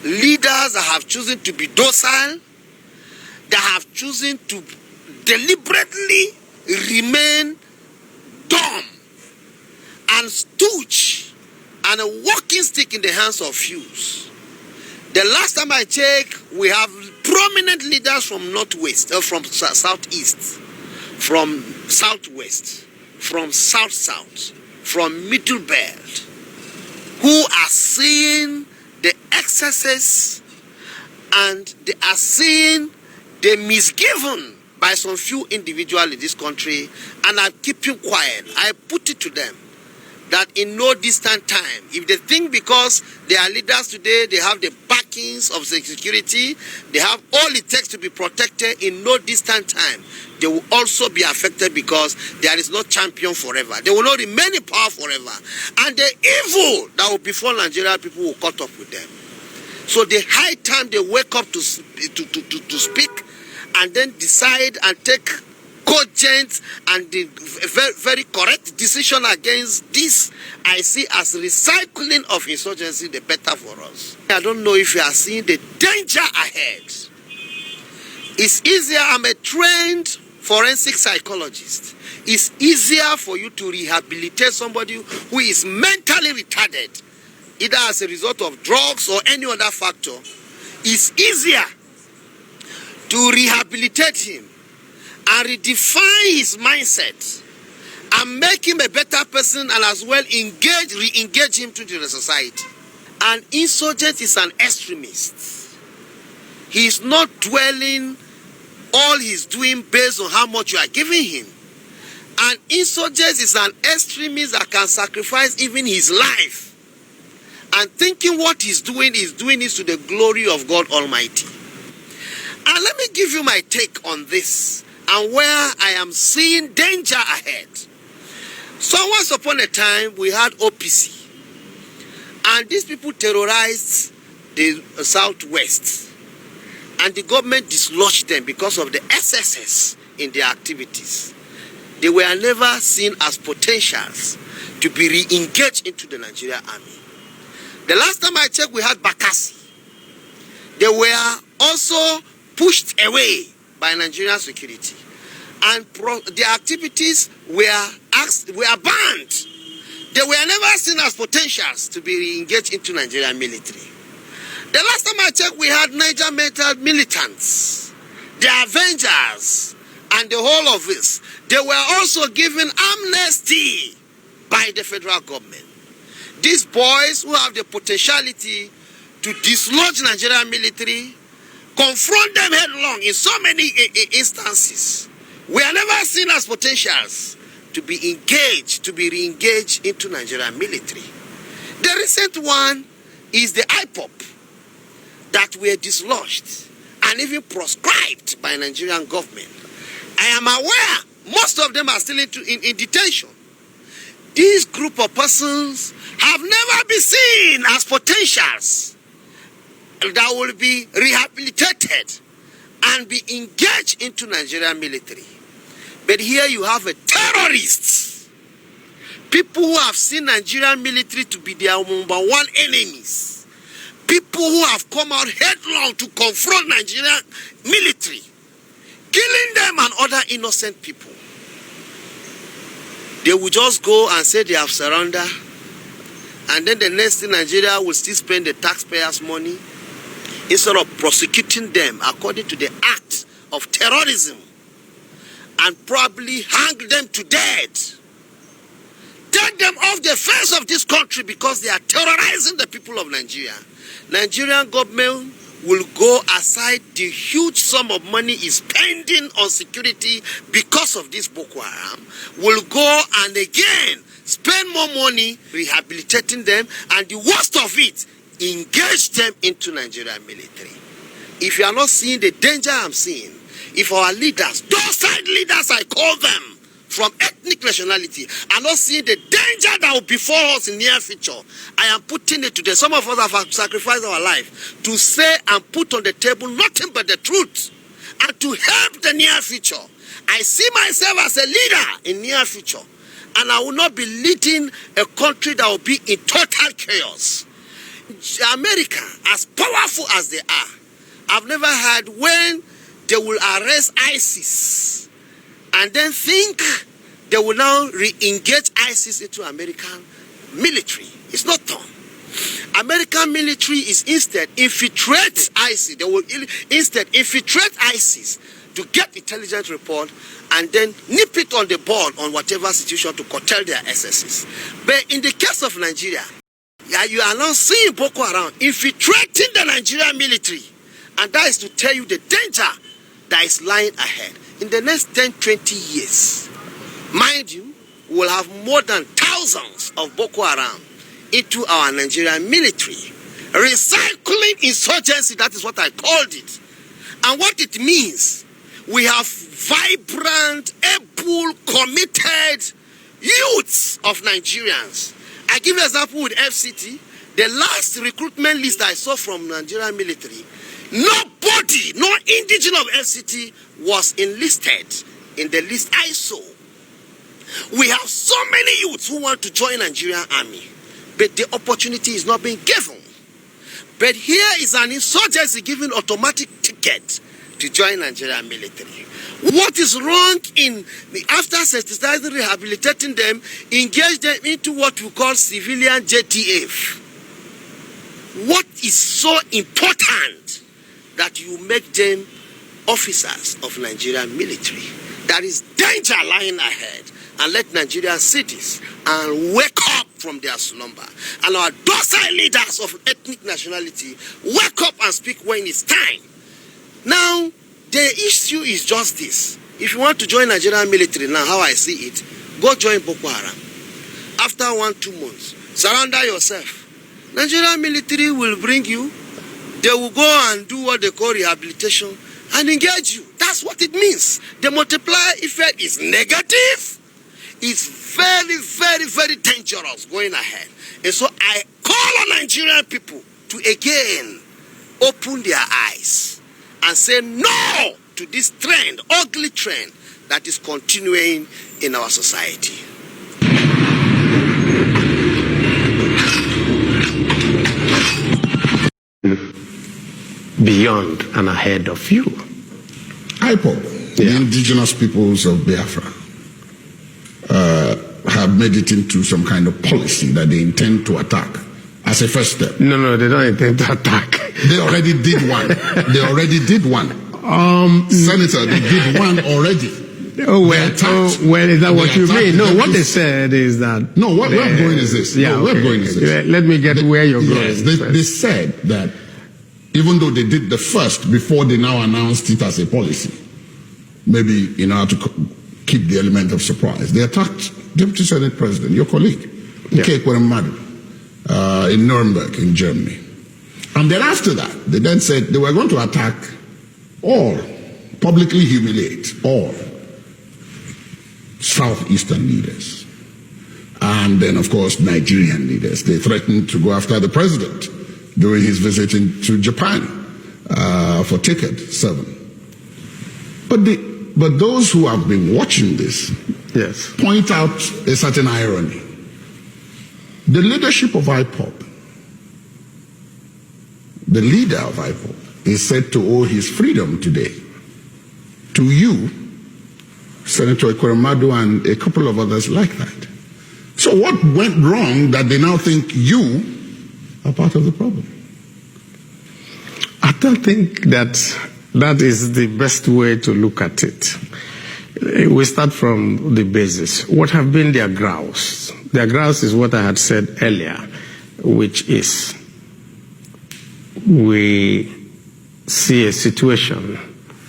Leaders that have chosen to be docile, that have chosen to deliberately remain dumb and stooge and a walking stick in the hands of fews. The last time I checked, we have prominent leaders from northwest, from southeast, from southwest, from south-south, from middle belt, who are seeing the excesses and they are seeing the misgiven by some few individuals in this country and are keeping quiet. I put it to them that in no distant time, if they think because they are leaders today, they have the backings of security, they have all it takes to be protected, in no distant time, they will also be affected because there is no champion forever. They will not remain in power forever. And the evil that will befall Nigeria, people will cut up with them. So the high time they wake up to speak and then decide and take cogent and the very, very correct decision against this, I see as recycling of insurgency, the better for us. I don't know if you are seeing the danger ahead. It's easier. I'm a trained forensic psychologist. It's easier for you to rehabilitate somebody who is mentally retarded, either as a result of drugs or any other factor. It's easier to rehabilitate him and redefine his mindset and make him a better person, and as well re-engage him to the society. An insurgent is an extremist. He is not dwelling all he's doing based on how much you are giving him. An insurgent is an extremist that can sacrifice even his life, and thinking what he's doing is doing it to the glory of God Almighty. And let me give you my take on this and where I am seeing danger ahead. So once upon a time, we had OPC. And these people terrorized the Southwest. And the government dislodged them because of the SSS in their activities. They were never seen as potentials to be re-engaged into the Nigerian army. The last time I checked, we had Bakassi. They were also pushed away by Nigerian security. And their activities were banned. They were never seen as potentials to be re-engaged into Nigerian military. The last time I checked, we had Niger Metal militants, the Avengers, and the whole of this. They were also given amnesty by the federal government. These boys who have the potentiality to dislodge Nigerian military, confront them headlong in so many instances, we are never seen as potentials to be engaged, to be re-engaged into Nigerian military. The recent one is the IPOP that were dislodged and even proscribed by Nigerian government. I am aware most of them are still in detention. This group of persons have never been seen as potentials that will be rehabilitated and be engaged into Nigerian military. But here you have a terrorist. People who have seen Nigerian military to be their number one enemies. People who have come out headlong to confront Nigerian military, killing them and other innocent people. They will just go and say they have surrendered, and then the next thing, Nigeria will still spend the taxpayers' money instead of prosecuting them according to the act of terrorism and probably hang them to death. Take them off the face of this country because they are terrorizing the people of Nigeria. Nigerian government will go aside the huge sum of money is spending on security because of this Boko Haram, will go and again spend more money rehabilitating them, and the worst of it, engage them into Nigerian military. If you are not seeing the danger I'm seeing, if our leaders, those side leaders I call them, from ethnic nationality, are not seeing the danger that will befall us in near future, I am putting it to them. Some of us have sacrificed our life to say and put on the table nothing but the truth and to help the near future. I see myself as a leader in near future, and I will not be leading a country that will be in total chaos. America, as powerful as they are, I've never heard when they will arrest ISIS and then think they will now re-engage ISIS into American military. It's not done. American military is instead infiltrate ISIS. They will instead infiltrate ISIS to get intelligence report and then nip it on the board on whatever situation to curtail their excesses. But in the case of Nigeria, you are now seeing Boko Haram infiltrating the Nigerian military. And that is to tell you the danger that is lying ahead. In the next 10, 20 years, mind you, we will have more than thousands of Boko Haram into our Nigerian military. Recycling insurgency, that is what I called it. And what it means, we have vibrant, able, committed youths of Nigerians. I give you an example with FCT. The last recruitment list I saw from Nigerian military, nobody, no indigenous of FCT was enlisted in the list I saw. We have so many youths who want to join Nigerian army, but the opportunity is not being given. But here is an insurgency giving automatic ticket to join Nigerian military? What is wrong in after sensitizing, rehabilitating them, engage them into what we call civilian JTF? What is so important that you make them officers of Nigerian military? There is danger lying ahead, and let Nigerian cities and wake up from their slumber. And our docile leaders of ethnic nationality wake up and speak when it's time. Now, the issue is just this. If you want to join Nigerian military now, how I see it, go join Boko Haram. After 1-2 months, surrender yourself. Nigerian military will bring you. They will go and do what they call rehabilitation and engage you. That's what it means. The multiplier effect is negative. It's very, very, very dangerous going ahead. And so I call on Nigerian people to again open their eyes and say no to this trend, ugly trend that is continuing in our society. Beyond and ahead of you. IPOB, the indigenous peoples of Biafra, have made it into some kind of policy that they intend to attack as a first step. No, they don't intend to attack. They already did one. Senator, they did one already. Well, is that what you mean? No, what they said is that... No, where I'm going is this. Yeah, where I'm going is this. Let me get where you're going. Yes, they said that even though they did the first before they now announced it as a policy, maybe in order to keep the element of surprise, they attacked Deputy Senate President, your colleague, Ike Ekweremadu, in Nuremberg, in Germany. And then after that, they then said they were going to attack all, publicly humiliate all Southeastern leaders. And then, of course, Nigerian leaders. They threatened to go after the president during his visit to Japan for Ticket 7. But those who have been watching this point out a certain irony. The leadership of IPOB, the leader of IPOB, is said to owe his freedom today to you, Senator Ekweremadu, and a couple of others like that. So what went wrong that they now think you are part of the problem? I don't think that is the best way to look at it. We start from the basis. What have been their grouse? Their grouse is what I had said earlier, which is we see a situation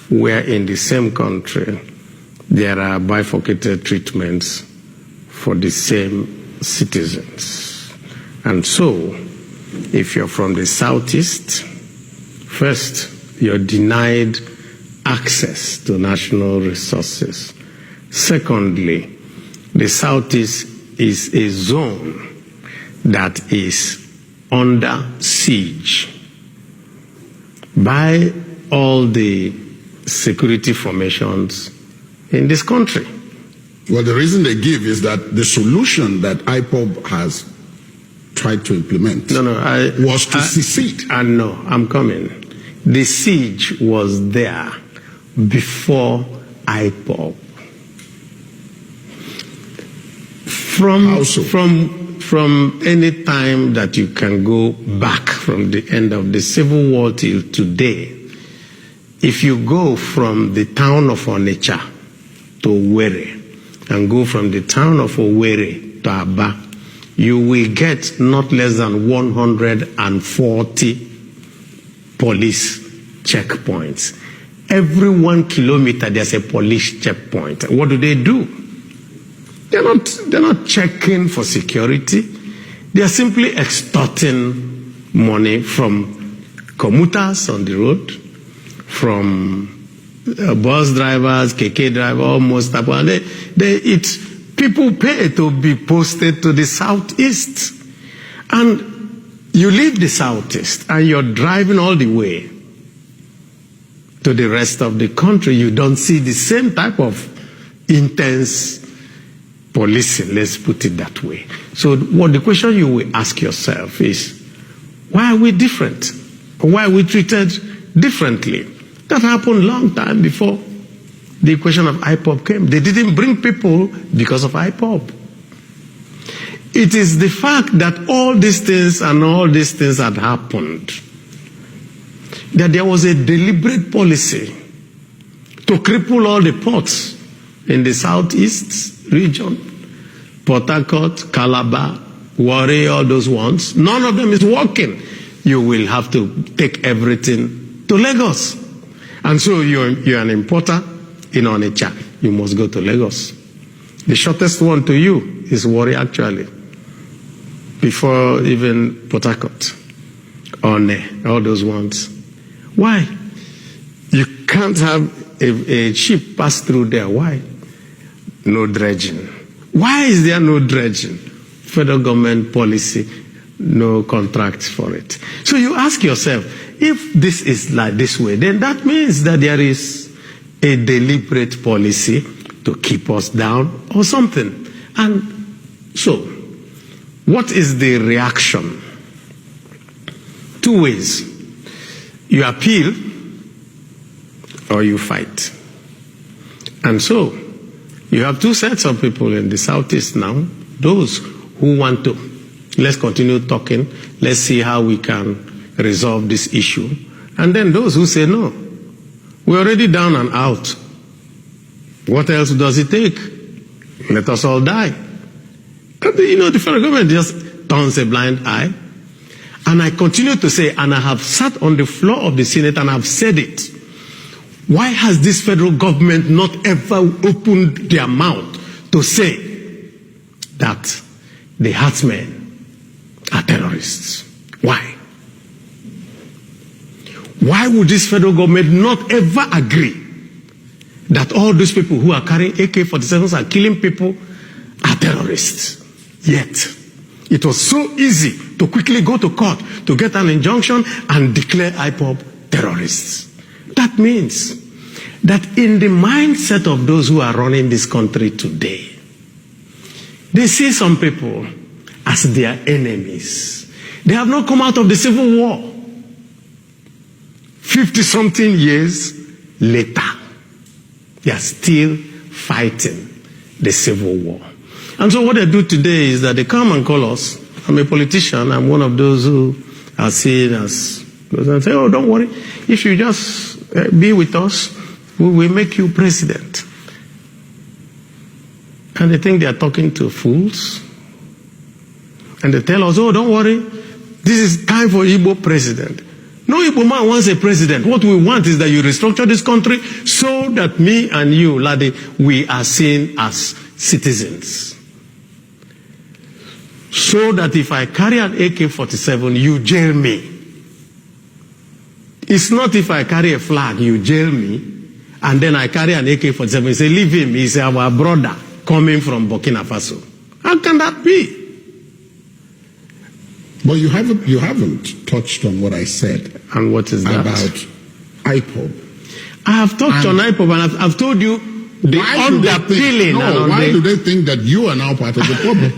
where in the same country there are bifurcated treatments for the same citizens. And so, if you're from the southeast, first, you're denied access to national resources. Secondly, the southeast is a zone that is under siege by all the security formations in this country. Well, the reason they give is that the solution that IPOB has tried to implement was to secede. And no, I'm coming. The siege was there before IPOB. From any time that you can go back from the end of the Civil War till today, if you go from the town of Onitsha to Owerri and go from the town of Owerri to Aba, you will get not less than 140 police checkpoints. Every 1 kilometer there's a police checkpoint. What do? They're not checking for security. They are simply extorting money from commuters on the road, from bus drivers, KK drivers, almost. People pay to be posted to the southeast. And you leave the southeast and you're driving all the way to the rest of the country. You don't see the same type of intense policing, let's put it that way. So what the question you will ask yourself is, why are we different? Why are we treated differently? That happened long time before the question of IPOB came. They didn't bring people because of IPOB. It is the fact that all these things had happened, that there was a deliberate policy to cripple all the ports in the southeast region, Port Harcourt, Calabar, Warri, all those ones. None of them is working. You will have to take everything to Lagos. And so you're an importer in Onitsha. You must go to Lagos. The shortest one to you is Warri, actually, before even Port Harcourt, One, all those ones. Why? You can't have a ship pass through there. Why? No dredging. Why is there no dredging? Federal government policy, no contracts for it. So you ask yourself, if this is like this way, then that means that there is a deliberate policy to keep us down or something. And so, what is the reaction? Two ways. You appeal or you fight. And so, you have two sets of people in the Southeast now. Those who want to, let's continue talking, let's see how we can resolve this issue. And then those who say, no, we're already down and out. What else does it take? Let us all die. And the federal government just turns a blind eye. And I continue to say, and I have sat on the floor of the Senate and I've said it, why has this federal government not ever opened their mouth to say that the herdsmen are terrorists? Why? Why would this federal government not ever agree that all those people who are carrying AK-47s are killing people are terrorists? Yet, it was so easy to quickly go to court to get an injunction and declare IPOB terrorists. That means that in the mindset of those who are running this country today, they see some people as their enemies. They have not come out of the Civil War. 50-something years later, they are still fighting the Civil War. And so what they do today is that they come and call us. I'm a politician. I'm one of those who are seen as, and say, oh, don't worry. If you just be with us, we will make you president. And they think they are talking to fools. And they tell us, oh, don't worry. This is time for Igbo president. No Igbo man wants a president. What we want is that you restructure this country so that me and you, Ladi, we are seen as citizens. So that if I carry an AK-47, you jail me. It's not if I carry a flag, you jail me, and then I carry an AK-47, you say, leave him, he's our brother coming from Burkina Faso. How can that be? But you haven't touched on what I said. And what is that? About IPOB. I have touched on IPOB, and I've told you the underpilling. Why do they think that you are now part of the problem?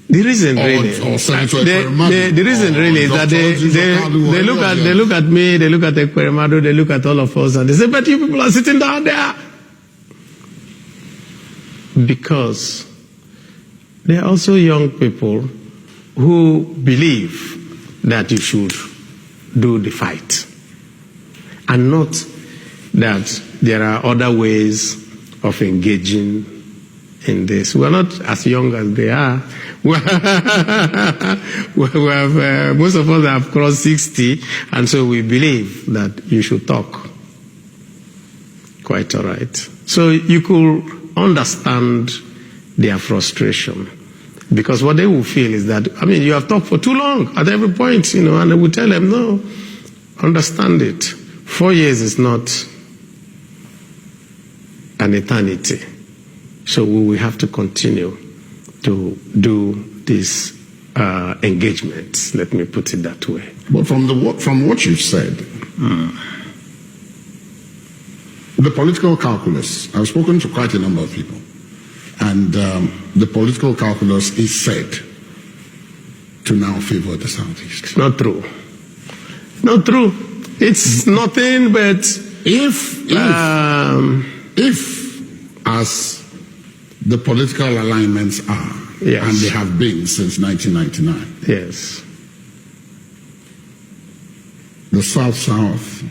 The reason really, the reason really is that they look at me, they look at Ekweremadu, they look at all of us, and they say, but you people are sitting down there. Because there are also young people who believe that you should do the fight, and not that there are other ways of engaging in this. We're not as young as they are. Most of us have crossed 60, and so we believe that you should talk. Quite all right. So you could understand their frustration, because what they will feel is that, you have talked for too long at every point, and they will tell them, no, understand it. 4 years is not an eternity. So we will have to continue to do these engagements. Let me put it that way. But from what you've said, the political calculus, I've spoken to quite a number of people, and the political calculus is said to now favor the Southeast. Not true. Not true. It's nothing but if as the political alignments are, yes, and they have been since 1999, yes, the South-South,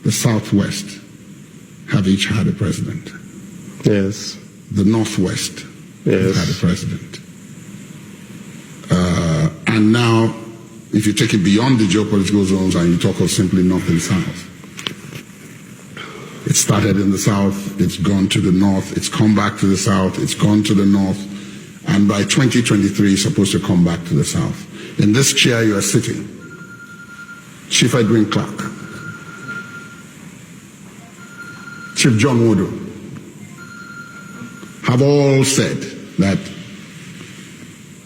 the Southwest have each had a president. yes, The Northwest yes, has had a president. And now, if you take it beyond the geopolitical zones and you talk of simply North and South, it started in the South, it's gone to the North, it's come back to the South, it's gone to the North, and by 2023 it's supposed to come back to the South. In this chair you are sitting, Chief Edwin Clark, Chief John Wodo, have all said that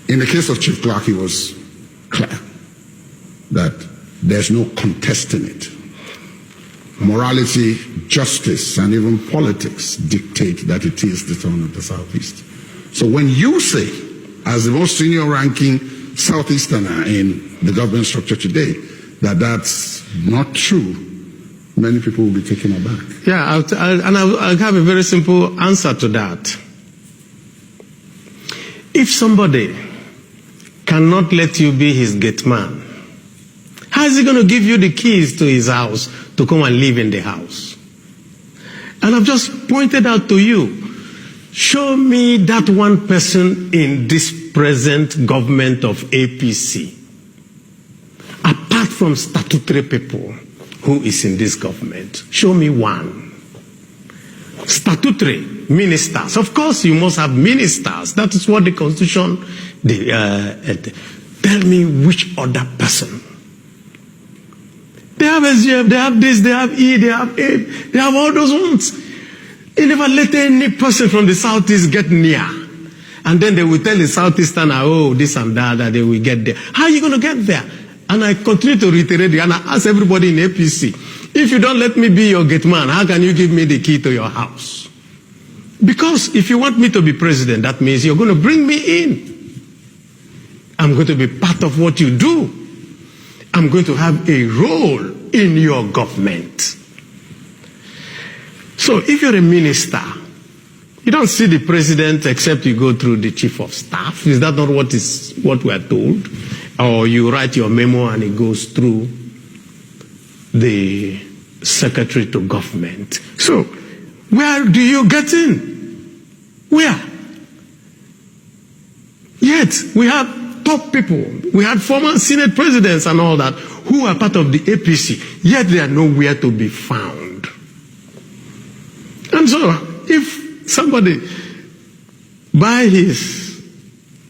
in the case of Chief Clark, he was clear that there's no contesting it. Morality, justice, and even politics dictate that it is the turn of the Southeast. So when you say, as the most senior ranking Southeasterner in the government structure today, that that's not true, many people will be taken aback. Yeah, I'll have a very simple answer to that. If somebody cannot let you be his gate man, how is he going to give you the keys to his house to come and live in the house? And I've just pointed out to you, show me that one person in this present government of APC, apart from statutory people, who is in this government. Show me one. Statutory ministers. Of course, you must have ministers. That is what the Constitution. Tell me which other person. They have SGF, they have this, they have E, they have A, they have all those ones. They never let any person from the Southeast get near. And then they will tell the Southeasterner, oh, this and that they will get there. How are you going to get there? And I continue to reiterate, and I ask everybody in APC, if you don't let me be your gate man, how can you give me the key to your house? Because if you want me to be president, that means you're going to bring me in. I'm going to be part of what you do. I'm going to have a role in your government. So if you're a minister, you don't see the president except you go through the chief of staff. Is that not what we are told? Or you write your memo and it goes through the secretary to government. So where do you get in? Where? Yet we have top people. We had former Senate presidents and all that who are part of the APC, yet they are nowhere to be found. And so if somebody by his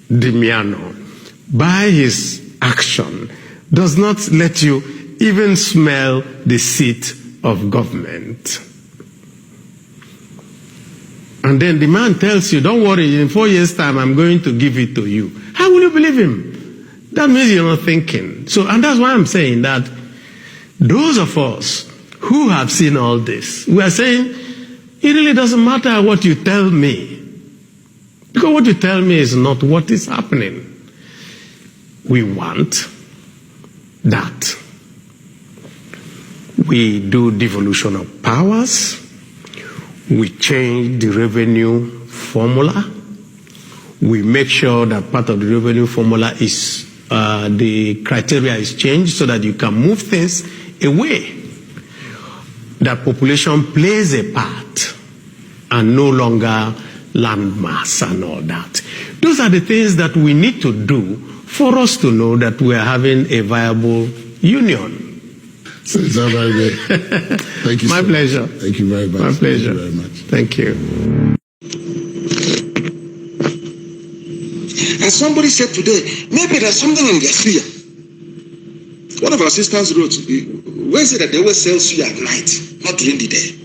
demeanor, by his action, does not let you even smell the seat of government, and then the man tells you, don't worry, in 4 years' time, I'm going to give it to you. How will you believe him? That means you're not thinking. So, and that's why I'm saying that those of us who have seen all this, we are saying, it really doesn't matter what you tell me. Because what you tell me is not what is happening. We want that we do devolution of powers. We change the revenue formula. We make sure that part of the revenue formula is the criteria is changed so that you can move things away. That population plays a part and no longer landmass and all that. Those are the things that we need to do for us to know that we are having a viable union. So it's all very good. Thank you. My pleasure. Thank you very much. My pleasure. Thank you very much. Thank you. And somebody said today, maybe there's something in their suya. One of our sisters wrote, where is it that they always sell suya at night, not during the day?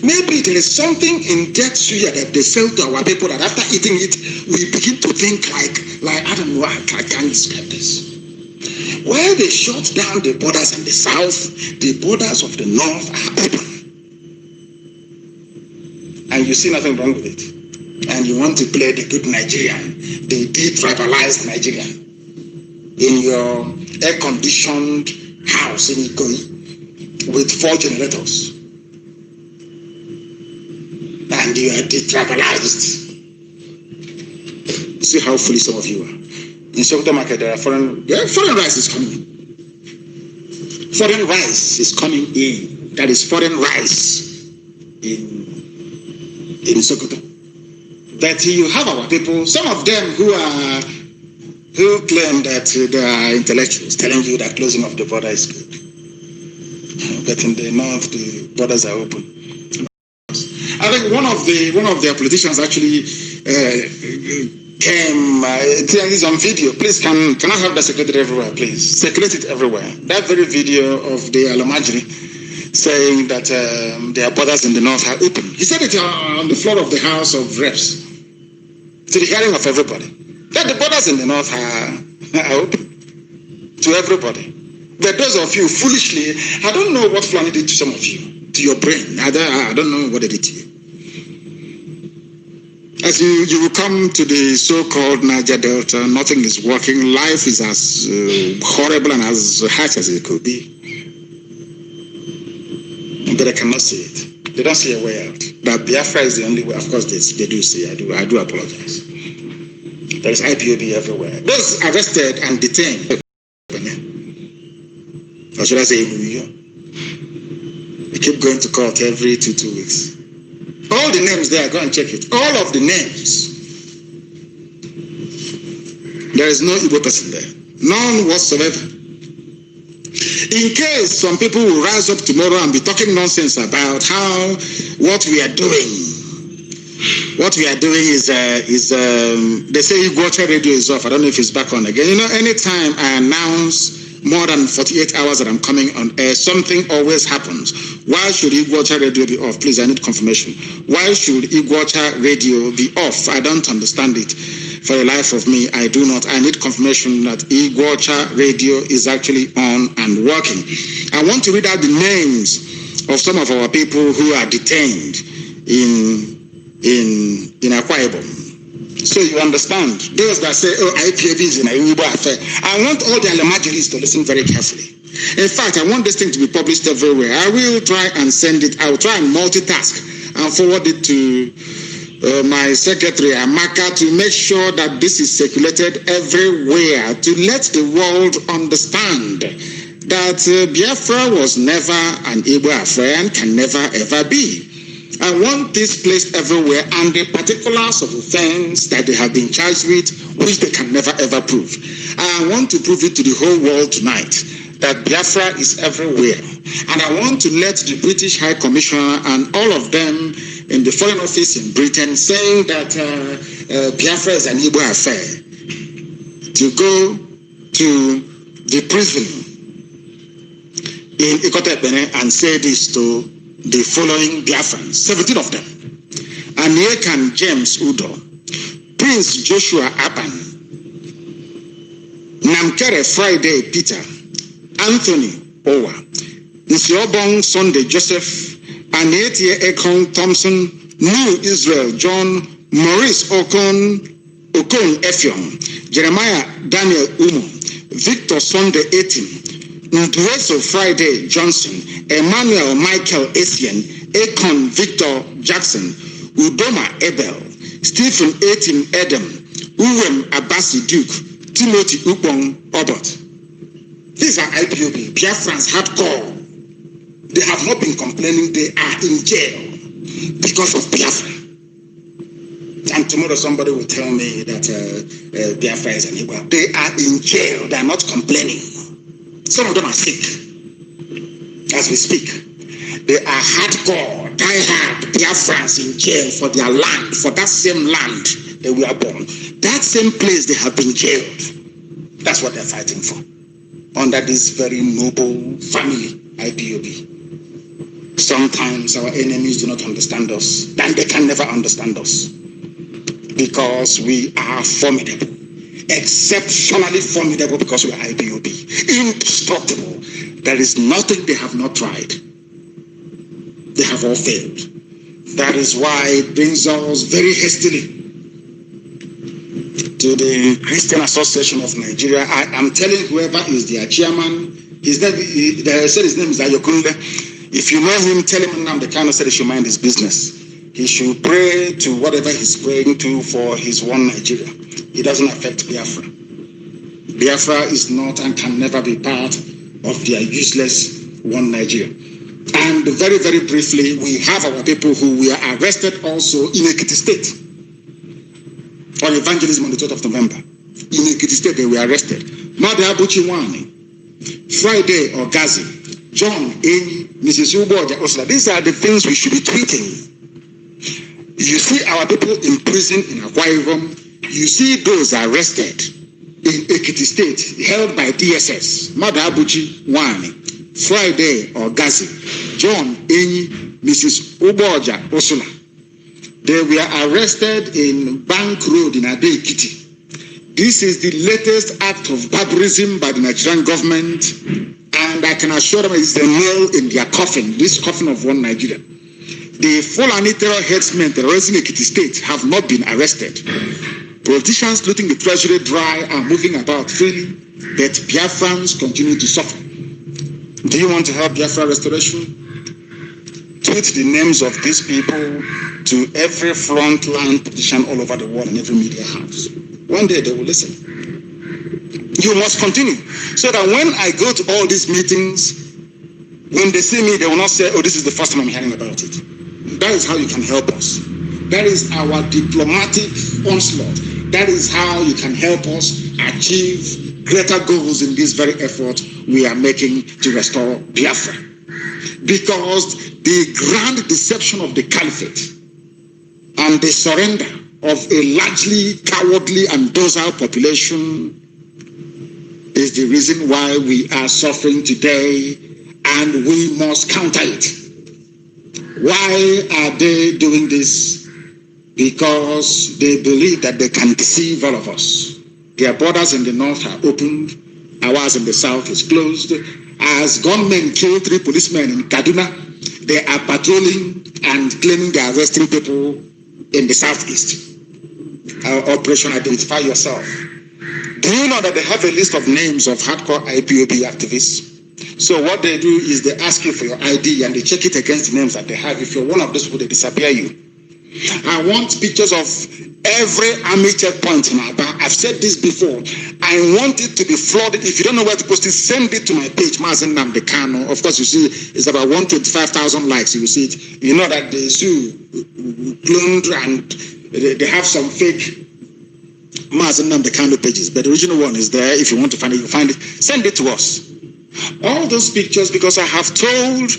Maybe there is something in that suya that they sell to our people that after eating it, we begin to think like I don't know, I can't describe this. Where they shut down the borders in the south, the borders of the north are open. And you see nothing wrong with it. And you want to play the good Nigerian, the detribalized Nigerian, in your air-conditioned house in Ikoyi. with 4 generators. And you are detribalized. See how foolish some of you are. In Sokoto market, there are foreign rice is coming in. Foreign rice is coming in. That is foreign rice in Sokoto. But you have our people, some of them who claim that they are intellectuals, telling you that closing of the border is good. But in the north, the borders are open. I think one of their politicians actually came. It's on video. Please, can I have that circulated everywhere? Please circulate it everywhere. That very video of the Alamajri saying that their borders in the north are open. He said it on the floor of the House of Reps, to the hearing of everybody, that the borders in the north are open to everybody. But those of you foolishly, I don't know what Fulani did to some of you, to your brain. I don't know what they did to you. As you will come to the so-called Niger Delta, nothing is working. Life is as horrible and as harsh as it could be. But I cannot see it. They don't see a way out. That Biafra is the only way. Of course, they do see. I do apologize. There is IPOB everywhere. Those arrested and detained, or should I say, they keep going to court every two weeks. All the names there, go and check it. All of the names. There is no Igbo person there. None whatsoever. In case some people will rise up tomorrow and be talking nonsense about how what we are doing is they say Igbo radio is off. I don't know if it's back on again. You know, anytime I announce more than 48 hours that I'm coming on air, something always happens. Why should Igbo radio be off? Please, I need confirmation. Why should Igbo radio be off? I don't understand it. For the life of me, I do not. I need confirmation that Igbo radio is actually on and working. I want to read out the names of some of our people who are detained in Akwa Ibom. So you understand, those that say, oh, IPOB is in a Igbo affair. I want all the Alamajiris to listen very carefully. In fact, I want this thing to be published everywhere. I will try and send it. I will try and multitask and forward it to my secretary, Amaka, to make sure that this is circulated everywhere, to let the world understand that Biafra was never an Igbo affair and can never ever be. I want this placed everywhere, and the particulars of offense that they have been charged with, which they can never ever prove. I want to prove it to the whole world tonight that Biafra is everywhere. And I want to let the British High Commissioner and all of them in the Foreign Office in Britain saying that Biafra is an Igbo affair to go to the prison in Ikotepene and say this to the following Biafrans, 17 of them: Aniekan James Udo, Prince Joshua Aban, Namkere Friday Peter, Anthony Owa, Nsiobong Sunday Joseph, Anietie Ekon Thompson, New Israel John, Maurice Okon Effiong, Jeremiah Daniel Umo, Victor Sunday 18, Ndueso Friday Johnson, Emmanuel Michael Essien, Akon Victor Jackson, Udoma Ebel, Stephen 18 Edem, Uwem Abasi Duke, Timothy Upong Obot. These are IPOB, Biafrans hardcore. They have not been complaining, they are in jail because of Biafra. And tomorrow somebody will tell me that Biafra is an Igbo. They are in jail, they are not complaining. Some of them are sick as we speak. They are hardcore, diehard Biafrans in jail for their land, for that same land they were born. That same place they have been jailed. That's what they're fighting for. Under this very noble family, IPOB. Sometimes our enemies do not understand us, and they can never understand us. Because we are formidable. Exceptionally formidable because we are IPOB. Indestructible. There is nothing they have not tried. They have all failed. That is why it brings us very hastily to the Christian Association of Nigeria. I am telling whoever is their chairman, His name, they said his name is Ayokunle. If you know him, tell him Nnamdi Kanu said he should mind his business. He should pray to whatever he's praying to for his one Nigeria. It doesn't affect Biafra. Biafra is not and can never be part of their useless one Nigeria. And very, very briefly, we have our people who were arrested also in Ekiti State on evangelism on the 12th of November. In Ekiti State, they were arrested. Mother Abuchi Wani, Friday Ogazi, John Eni, Mrs. Uboja Osla. These are the things we should be tweeting. You see our people in prison in Akwa Ibom. You see those arrested in Ekiti State, held by DSS. Mother Abuchi Wani, Friday Ogazi, John Eni, Mrs. Uboja Osla. They were arrested in Bank Road in Ade Ekiti. This is the latest act of barbarism by the Nigerian government, and I can assure them it's the nail in their coffin, this coffin of one Nigeria. The Fulani terror headsmen terrorizing Ekiti State have not been arrested. Politicians looting the treasury dry are moving about freely, but Biafrans continue to suffer. Do you want to help Biafra restoration? Tweet the names of these people to every frontline politician all over the world and every media house. One day they will listen. You must continue. So that when I go to all these meetings, when they see me, they will not say, oh, this is the first time I'm hearing about it. That is how you can help us. That is our diplomatic onslaught. That is how you can help us achieve greater goals in this very effort we are making to restore Biafra. Because the grand deception of the caliphate and the surrender of a largely cowardly and docile population is the reason why we are suffering today, and we must counter it. Why are they doing this? Because they believe that they can deceive all of us. Their borders in the north are opened, ours in the south is closed. As gunmen kill 3 policemen in Kaduna, they are patrolling and claiming they are arresting people in the southeast. Operation Identify Yourself. Do you know that they have a list of names of hardcore IPOB activists? So what they do is they ask you for your ID and they check it against the names that they have. If you're one of those people, they disappear you. I want pictures of every army checkpoint in Aba. I've said this before. I want it to be flooded. If you don't know where to post it, send it to my page, Mazen Nnamdi Kanu. Of course, you see, it's about 125,000 likes. You will see it. You know that the zoo cloned and they have some fake Mazen Nnamdi Kanu pages, but the original one is there. If you want to find it, you find it. Send it to us. All those pictures, because I have told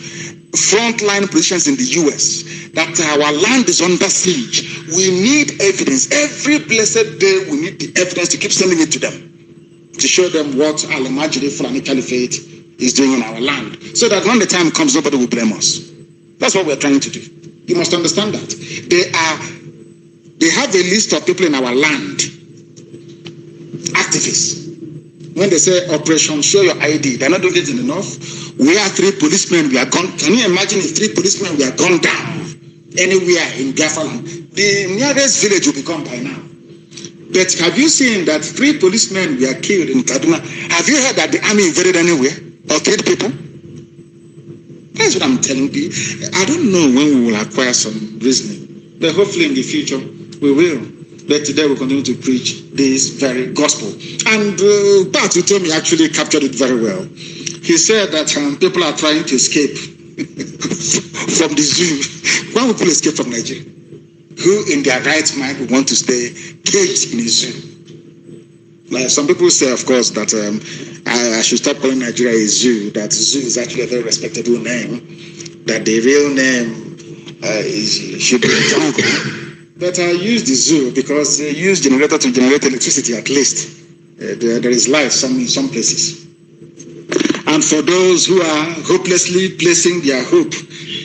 frontline politicians in the US that our land is under siege. We need evidence. Every blessed day, we need the evidence to keep sending it to them, to show them what Al-Majiri Fulani Caliphate is doing in our land, so that when the time comes, nobody will blame us. That's what we're trying to do. You must understand that. They have a list of people in our land, activists. When they say operation, show your ID, they're not doing it in the north. We are 3 policemen, we are gone. Can you imagine if 3 policemen were gone down anywhere in Biafra land? The nearest village will be gone by now. But have you seen that 3 policemen were killed in Kaduna? Have you heard that the army invaded anywhere or killed people? That's what I'm telling you. I don't know when we will acquire some reasoning, but hopefully in the future we will. But today we continue to preach this very gospel. And Pat, who told me, actually captured it very well. He said that people are trying to escape from the zoo. Why would people escape from Nigeria? Who in their right mind would want to stay caged in a zoo? Like some people say, of course, that I should stop calling Nigeria a zoo, that zoo is actually a very respectable name, that the real name should be jungle. But I use the zoo because they use generator to generate electricity at least. There is life in some places. And for those who are hopelessly placing their hope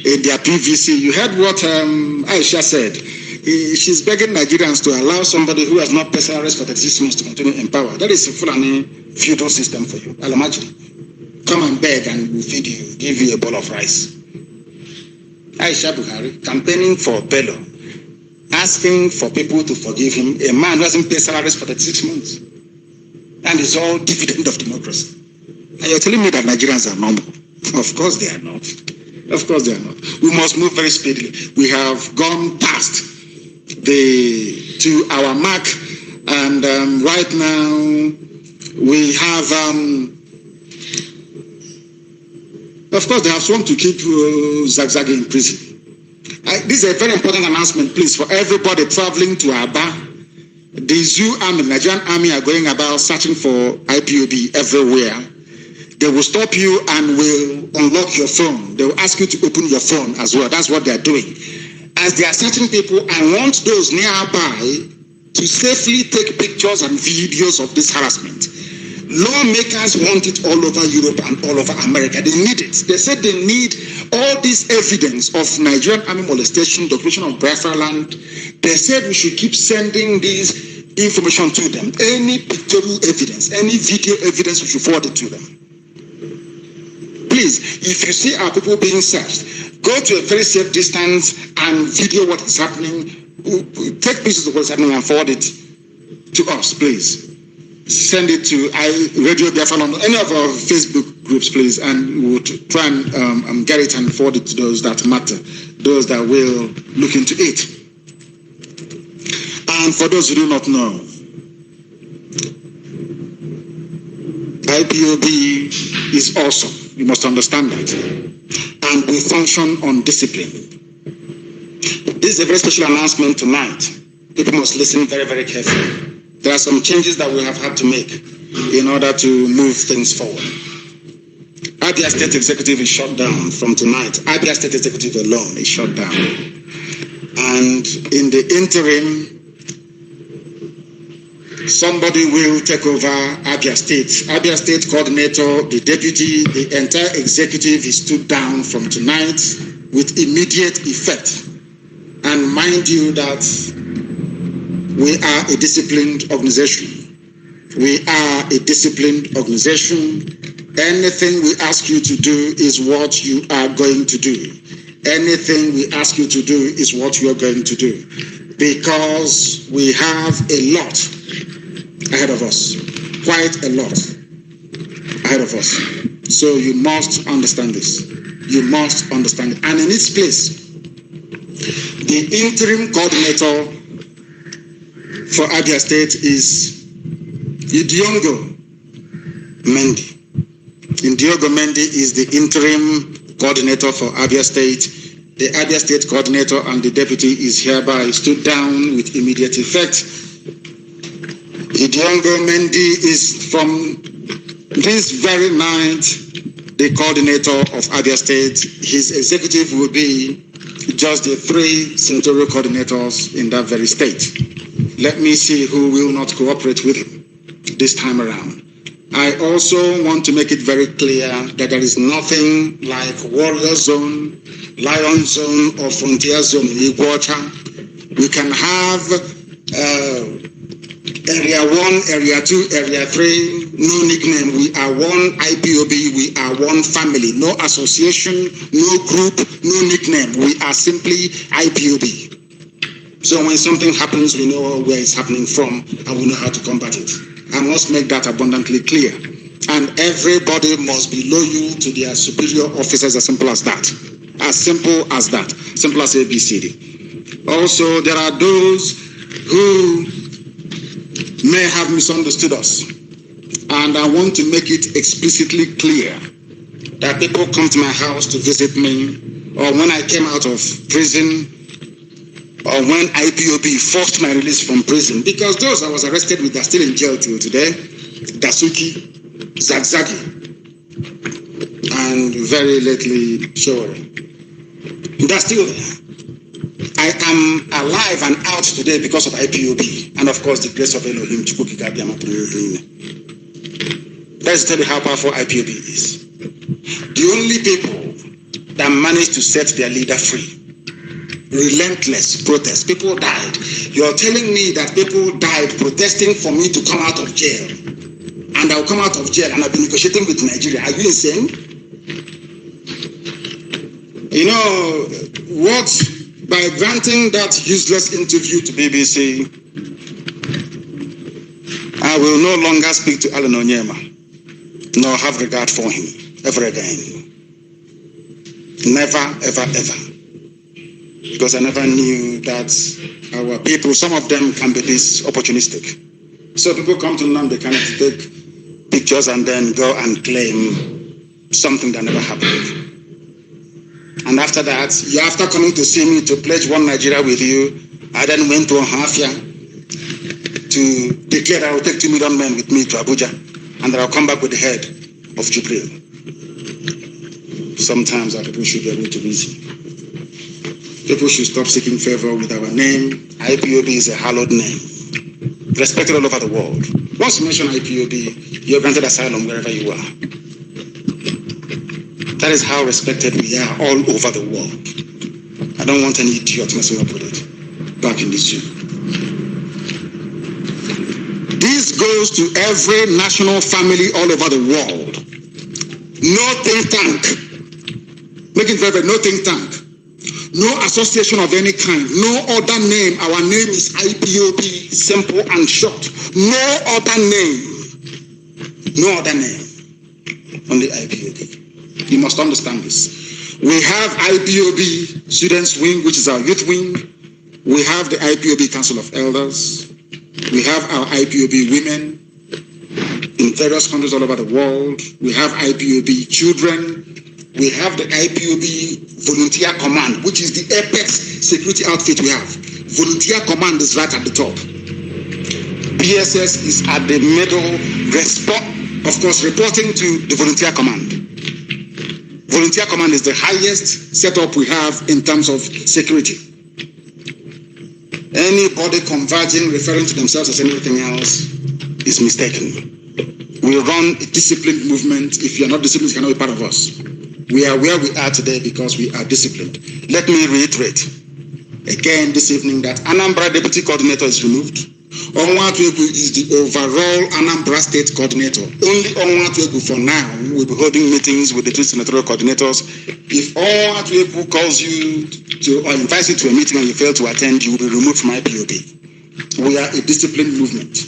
in their PVC, you heard what Aisha said. She's begging Nigerians to allow somebody who has not paid salary for 36 months to continue in power. That is a Fulani feudal system for you. Al-Majri. Come and beg and we'll feed you, give you a bowl of rice. Aisha Buhari campaigning for Bello, asking for people to forgive him, a man who hasn't paid salaries for 36 months. And it's all dividend of democracy. And you're telling me that Nigerians are normal. Of course they are not. Of course they are not. We must move very speedily. We have gone past to our mark, and right now we have of course they have sworn to keep Zagzagi in prison. This is a very important announcement, please, for everybody traveling to Aba. The ZU Army, Nigerian Army, are going about searching for IPOB everywhere. They will stop you and will unlock your phone. They will ask you to open your phone as well. That's what they are doing. As they are searching people, I want those nearby to safely take pictures and videos of this harassment. Lawmakers want it all over Europe and all over America. They need it. They said they need all this evidence of Nigerian army molestation, documentation of Biafra land. They said we should keep sending this information to them. Any pictorial evidence, any video evidence, we should forward it to them. Please, if you see our people being searched, go to a very safe distance and video what is happening. Take pictures of what is happening and forward it to us, please. Send it to Radio Biafra on any of our Facebook groups, please, and we'll try and get it and forward it to those that matter, those that will look into it. And for those who do not know, IPOB is awesome. You must understand that. And we function on discipline. This is a very special announcement tonight. People must listen very, very carefully. There are some changes that we have had to make in order to move things forward. Abia State Executive is shut down from tonight. Abia State Executive alone is shut down. And in the interim, somebody will take over Abia State. Abia State coordinator, the deputy, the entire executive is stood down from tonight with immediate effect. And mind you that we are a disciplined organization. We are a disciplined organization. Anything we ask you to do is what you are going to do. Anything we ask you to do is what you are going to do. Because we have a lot ahead of us. Quite a lot ahead of us. So you must understand this. You must understand it. And in its place, the interim coordinator for Abia State is Idiongo Mendy. Indiogo Mendy is the interim coordinator for Abia State. The Abia State coordinator and the deputy is hereby stood down with immediate effect. Idiongo Mendy is from this very night the coordinator of Abia State. His executive will be just the 3 senatorial coordinators in that very state. Let me see who will not cooperate with him this time around. I also want to make it very clear that there is nothing like warrior zone, lion zone, or frontier zone in Iguacha. We can have area 1, area 2, area 3, no nickname. We are one IPOB, we are one family, no association, no group, no nickname. We are simply IPOB. So when something happens, we know where it's happening from and we know how to combat it. I must make that abundantly clear. And everybody must be loyal to their superior officers, as simple as that. As simple as that. Simple as ABCD. Also, there are those who may have misunderstood us. And I want to make it explicitly clear that people come to my house to visit me, or when I came out of prison, or when IPOB forced my release from prison, because those I was arrested with are still in jail till today, Dasuki, Zagzagi, and very lately Shore. They're still there. I am alive and out today because of IPOB, and of course the grace of Elohim. Let's tell you how powerful IPOB is. The only people that managed to set their leader free. Relentless protest. People died. You're telling me that people died protesting for me to come out of jail. And I'll come out of jail and I'll be negotiating with Nigeria. Are you insane? You know, what, by granting that useless interview to BBC, I will no longer speak to Alan Onyema. nor have regard for him ever again. Never, ever, ever. Because I never knew that our people, some of them can be this opportunistic. So people come to Nnamdi Kanu to take pictures and then go and claim something that never happened. And after that, after coming to see me to pledge one Nigeria with you, I then went to Ohafia to declare that I will take 2 million men with me to Abuja and that I'll come back with the head of Jubilee. Sometimes our people should be able to reason. People should stop seeking favor with our name. IPOB is a hallowed name, respected all over the world. Once you mention IPOB, you're granted asylum wherever you are. That is how respected we are all over the world. I don't want any idiot messing up with it. Back in the zoo. This goes to every national family all over the world. No think tank. Make it very, no think tank. No association of any kind. No other name. Our name is IPOB. Simple and short. No other name. No other name. Only IPOB. You must understand this. We have IPOB Students Wing, which is our youth wing. We have the IPOB Council of Elders. We have our IPOB women in various countries all over the world. We have IPOB children. We have the IPOB Volunteer Command, which is the apex security outfit we have. Volunteer Command is right at the top. PSS is at the middle, of course, reporting to the Volunteer Command. Volunteer Command is the highest setup we have in terms of security. Anybody converging, referring to themselves as anything else, is mistaken. We run a disciplined movement. If you are not disciplined, you cannot be part of us. We are where we are today because we are disciplined. Let me reiterate again this evening that Anambra Deputy Coordinator is removed. Onwatuegu is the overall Anambra State Coordinator. Only Onwatuegu for now will be holding meetings with the 2 senatorial coordinators. If Onwatuegu calls you to or invites you to a meeting and you fail to attend, you will be removed from IPOB. We are a disciplined movement.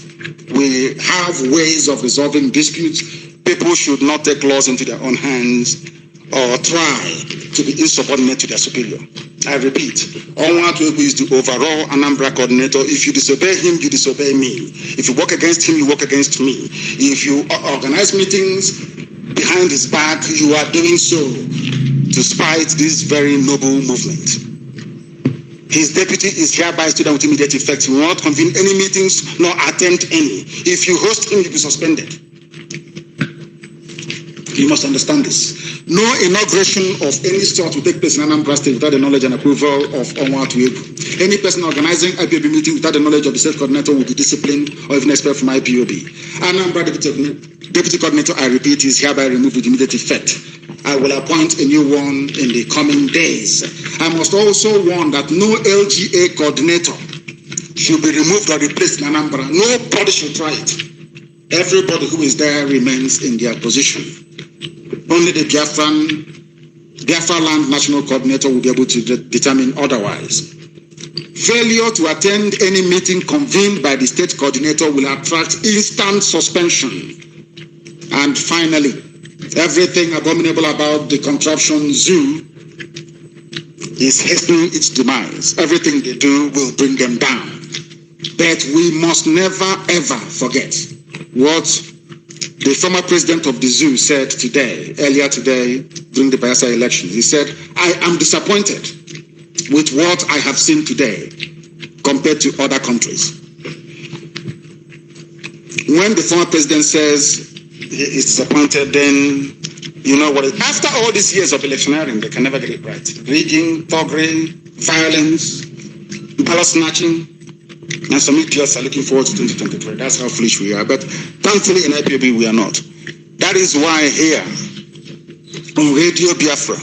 We have ways of resolving disputes. People should not take laws into their own hands or try to be insubordinate to their superior. I repeat, Onwatuegu is the overall Anambra coordinator. If you disobey him, you disobey me. If you work against him, you work against me. If you organize meetings behind his back, you are doing so to spite this very noble movement. His deputy is hereby stood down with immediate effect. He will not convene any meetings nor attend any. If you host him, you'll be suspended. You must understand this. No inauguration of any sort will take place in Anambra State without the knowledge and approval of Onwatuegu. Any person organizing IPOB meeting without the knowledge of the state coordinator will be disciplined or even expelled from IPOB. Anambra Deputy Coordinator, I repeat, is hereby removed with immediate effect. I will appoint a new one in the coming days. I must also warn that no LGA coordinator should be removed or replaced in Anambra. Nobody should try it. Everybody who is there remains in their position. Only the Biafra Land National Coordinator will be able to determine otherwise. Failure to attend any meeting convened by the state coordinator will attract instant suspension. And finally, everything abominable about the contraption zoo is hastening its demise. Everything they do will bring them down. But we must never ever forget what the former president of the zoo said earlier today, during the Biafra election. He said, I am disappointed with what I have seen today compared to other countries. When the former president says he is disappointed, then you know what? After all these years of electioneering, they can never get it right. Rigging, thuggery, violence, ballot snatching. And some idiots are looking forward to 2023. That's how foolish we are. But thankfully in IPOB we are not. That is why here on Radio Biafra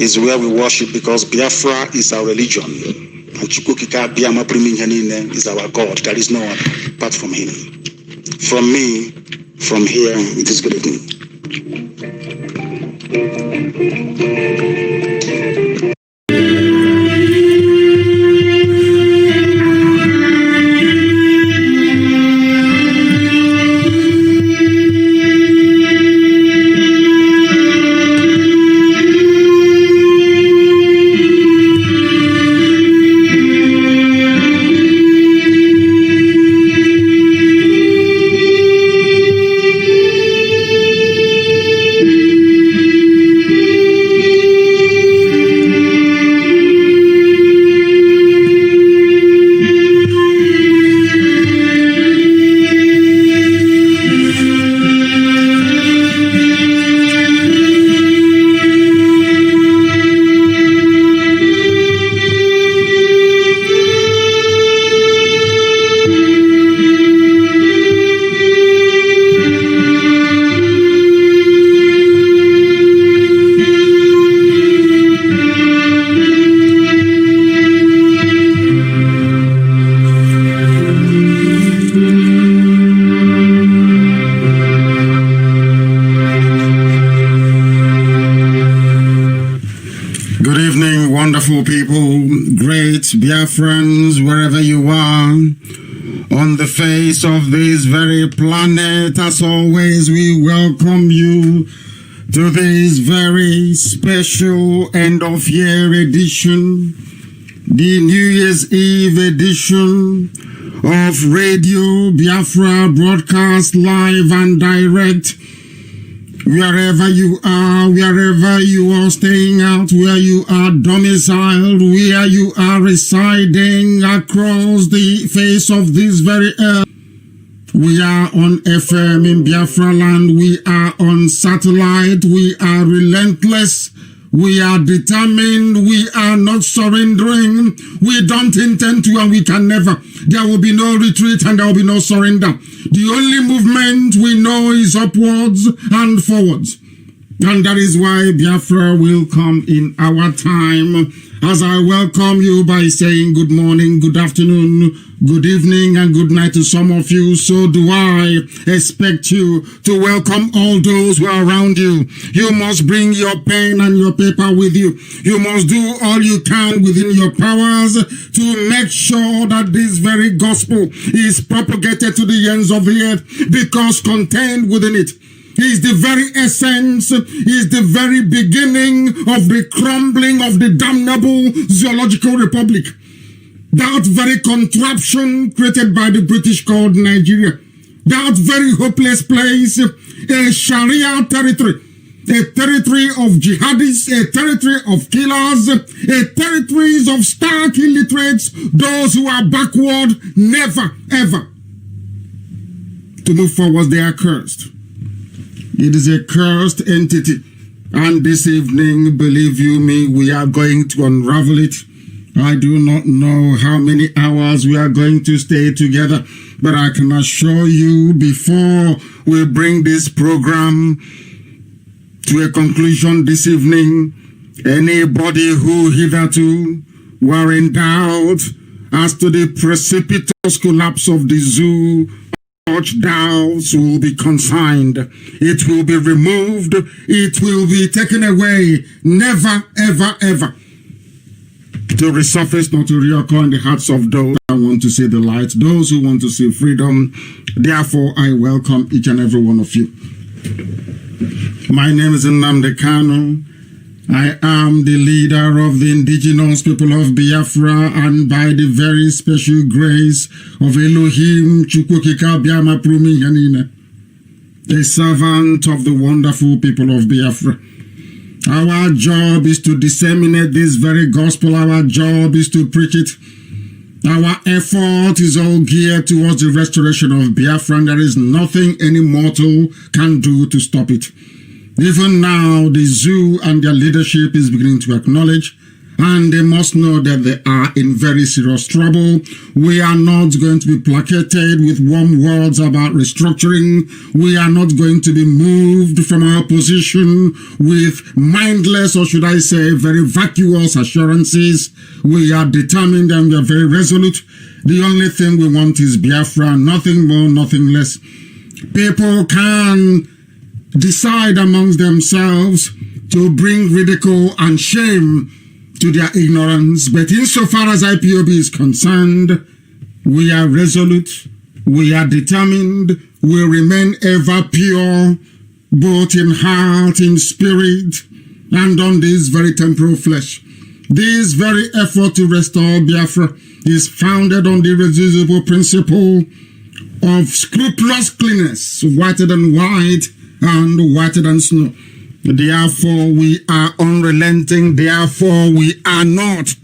is where we worship, because Biafra is our religion. And Chukwukika Biama Priminyanine is our God. There is no other apart from him. From me, from here, it is good evening. Wonderful people, great Biafrans, wherever you are, on the face of this very planet, as always, we welcome you to this very special end-of-year edition, the New Year's Eve edition of Radio Biafra, broadcast live and direct. Wherever you are staying out, where you are domiciled, where you are residing across the face of this very earth. We are on FM in Biafra land, we are on satellite, we are relentless, we are determined, we are not surrendering, we don't intend to and we can never. There will be no retreat and there will be no surrender. The only movement we know is upwards and forwards. And that is why Biafra will come in our time. As I welcome you by saying good morning, good afternoon, good evening, and good night to some of you, so do I expect you to welcome all those who are around you. You must bring your pen and your paper with you. You must do all you can within your powers to make sure that this very gospel is propagated to the ends of the earth, because contained within it is the very essence, is the very beginning of the crumbling of the damnable zoological republic. That very contraption created by the British called Nigeria. That very hopeless place, a Sharia territory. A territory of jihadists, a territory of killers, a territory of stark illiterates, those who are backward, never, ever. To move forward, they are cursed. It is a cursed entity. And this evening, believe you me, we are going to unravel it. I do not know how many hours we are going to stay together, but I can assure you, before we bring this program to a conclusion this evening, anybody who hitherto were in doubt as to the precipitous collapse of the zoo, such doubts will be consigned. It will be removed. It will be taken away. Never, ever, ever to resurface, not to reoccur in the hearts of those who want to see the light, those who want to see freedom. Therefore, I welcome each and every one of you. My name is Nnamdi Kanu. I am the leader of the indigenous people of Biafra, and by the very special grace of Elohim Chukwukika Biama Prumi Yanine, a servant of the wonderful people of Biafra. Our job is to disseminate this very gospel. Our job is to preach it. Our effort is all geared towards the restoration of Biafra, and there is nothing any mortal can do to stop it. Even now, the zoo and their leadership is beginning to acknowledge, and they must know that they are in very serious trouble. We are not going to be placated with warm words about restructuring. We are not going to be moved from our position with mindless, or should I say, very vacuous assurances. We are determined and we are very resolute. The only thing we want is Biafra, nothing more, nothing less. People can decide amongst themselves to bring ridicule and shame to their ignorance, but insofar as IPOB is concerned, we are resolute, we are determined, we remain ever pure, both in heart, in spirit, and on this very temporal flesh. This very effort to restore Biafra is founded on the irresistible principle of scrupulous cleanness, whiter than white, and whiter than snow. Therefore, we are unrelenting. Therefore, we are not,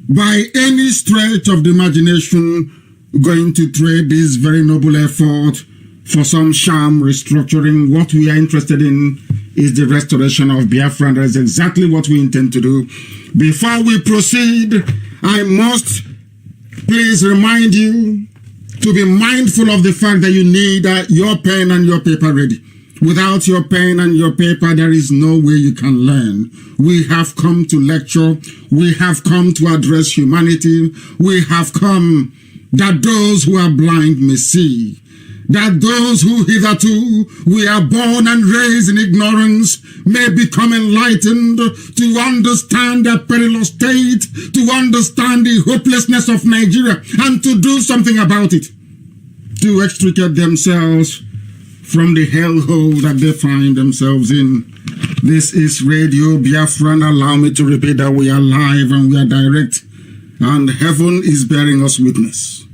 by any stretch of the imagination, going to trade this very noble effort for some sham restructuring. What we are interested in is the restoration of Biafra, and that is exactly what we intend to do. Before we proceed, I must please remind you to be mindful of the fact that you need your pen and your paper ready. Without your pen and your paper, there is no way you can learn. We have come to lecture. We have come to address humanity. We have come that those who are blind may see. that those who hitherto we are born and raised in ignorance may become enlightened to understand their perilous state, to understand the hopelessness of Nigeria, and to do something about it, to extricate themselves from the hellhole that they find themselves in. This is Radio Biafra, and allow me to repeat that we are live and we are direct, and heaven is bearing us witness.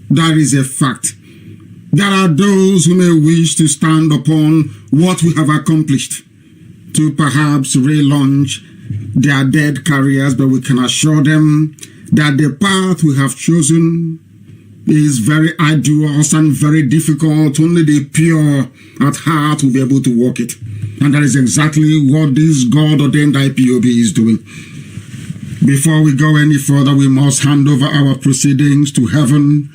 That is a fact. There are those who may wish to stand upon what we have accomplished to perhaps relaunch their dead careers, but we can assure them that the path we have chosen is very arduous and very difficult. Only the pure at heart will be able to walk it. And that is exactly what this God-ordained IPOB is doing. Before we go any further, we must hand over our proceedings to heaven,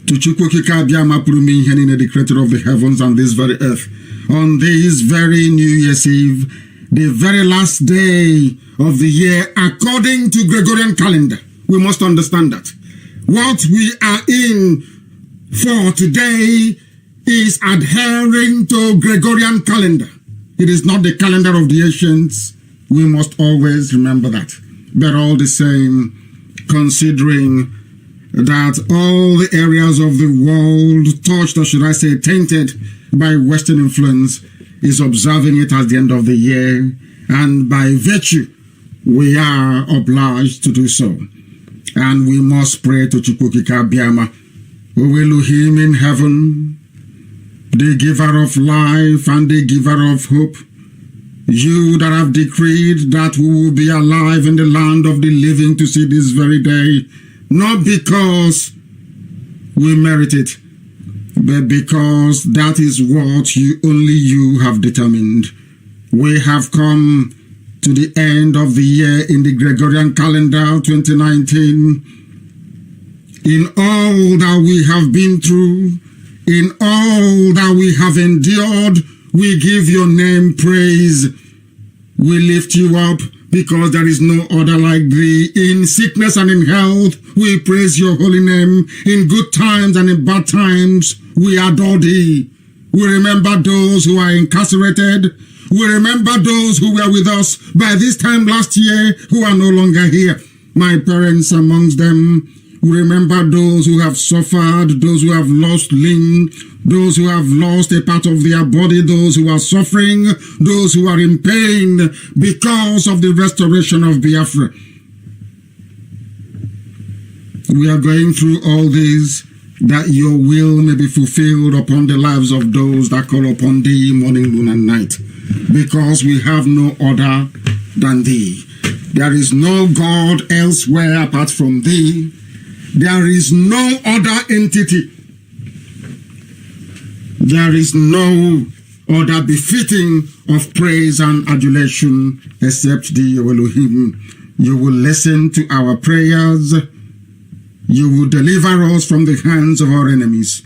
to Chukwukika Biama Purumi Henine, the creator of the heavens and this very earth. On this very New Year's Eve, the very last day of the year, according to Gregorian calendar, we must understand that what we are in for today is adhering to Gregorian calendar. It is not the calendar of the ancients. We must always remember that. But all the same, considering that all the areas of the world touched, or should I say tainted, by Western influence, is observing it at the end of the year, and by virtue, we are obliged to do so. And we must pray to Chukwukika Biama, who will him in heaven, the giver of life and the giver of hope. You that have decreed that we will be alive in the land of the living to see this very day, not because we merit it, but because that is what only you have determined. We have come to the end of the year in the Gregorian calendar 2019. In all that we have been through, in all that we have endured, we give your name praise. We lift you up because there is no other like thee. In sickness and in health, we praise your holy name. In good times and in bad times, we adore thee. We remember those who are incarcerated. We remember those who were with us by this time last year who are no longer here. My parents amongst them. We remember those who have suffered, those who have lost limb, those who have lost a part of their body, those who are suffering, those who are in pain because of the restoration of Biafra. We are going through all this that your will may be fulfilled upon the lives of those that call upon thee morning, noon, and night, because we have no other than thee. There is no God elsewhere apart from thee. There is no other entity. There is no other befitting of praise and adulation except thee, O Elohim. You will listen to our prayers. You will deliver us from the hands of our enemies.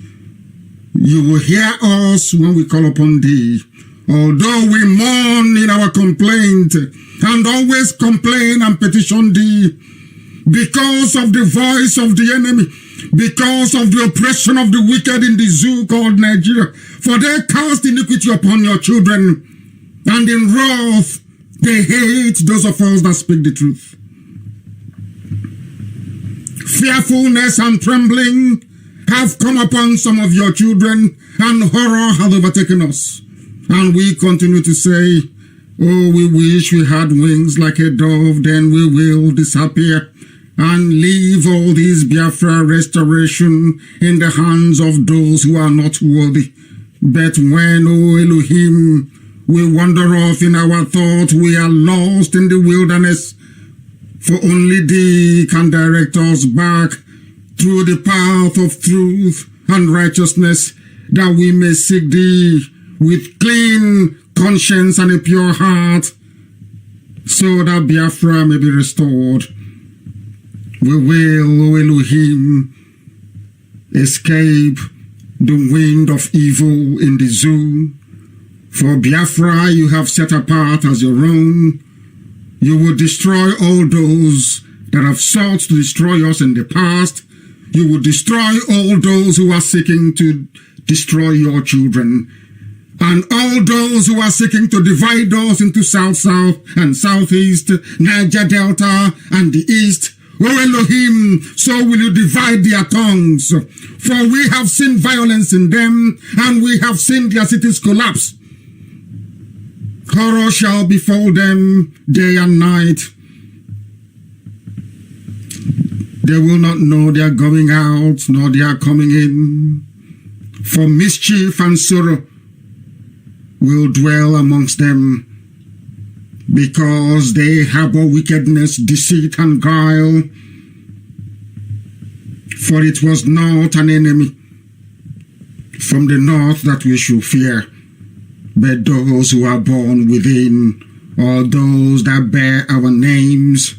You will hear us when we call upon thee. Although we mourn in our complaint and always complain and petition thee, because of the voice of the enemy, because of the oppression of the wicked in the zoo called Nigeria, for they cast iniquity upon your children, and in wrath they hate those of us that speak the truth. Fearfulness and trembling have come upon some of your children, and horror has overtaken us. And we continue to say, oh, we wish we had wings like a dove, then we will disappear and leave all this Biafra restoration in the hands of those who are not worthy. But when, O Elohim, we wander off in our thought, we are lost in the wilderness, for only thee can direct us back through the path of truth and righteousness, that we may seek thee with clean conscience and a pure heart, so that Biafra may be restored. We will, O Elohim, escape the wind of evil in the zoo. For Biafra you have set apart as your own. You will destroy all those that have sought to destroy us in the past. You will destroy all those who are seeking to destroy your children. And all those who are seeking to divide us into South-South and Southeast, Niger Delta and the East, O Elohim, so will you divide their tongues. For we have seen violence in them, and we have seen their cities collapse. Horror shall befall them day and night. They will not know they are going out, nor they are coming in. For mischief and sorrow will dwell amongst them, because they harbor wickedness, deceit, and guile. For it was not an enemy from the north that we should fear, but those who are born within, or those that bear our names,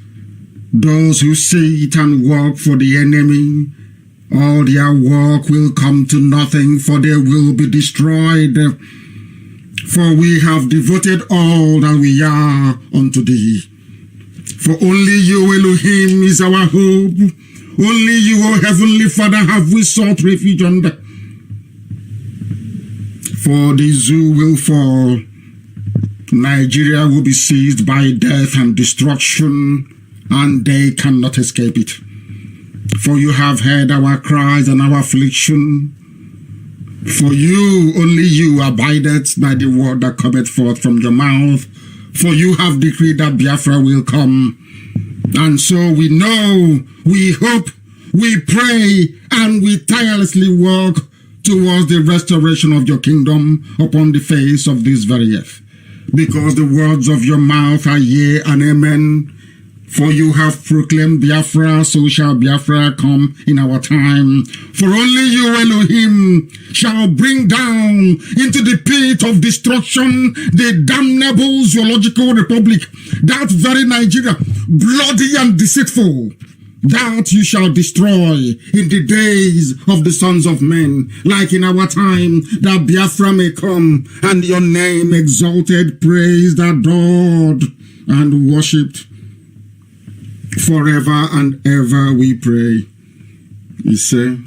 those who sit and work for the enemy. All their work will come to nothing, for they will be destroyed. For we have devoted all that we are unto thee. For only you, Elohim, is our hope. Only you, O Heavenly Father, have we sought refuge under. For the zoo will fall. Nigeria will be seized by death and destruction, and they cannot escape it. For you have heard our cries and our affliction. For you, only you, abideth by the word that cometh forth from your mouth. For you have decreed that Biafra will come. And so we know, we hope, we pray, and we tirelessly work towards the restoration of your kingdom upon the face of this very earth. Because the words of your mouth are yea and amen. For you have proclaimed Biafra, so shall Biafra come in our time. For only you, Elohim, shall bring down into the pit of destruction the damnable zoological republic, that very Nigeria, bloody and deceitful, that you shall destroy in the days of the sons of men, like in our time, that Biafra may come, and your name exalted, praised, adored, and worshipped. Forever and ever we pray. He said,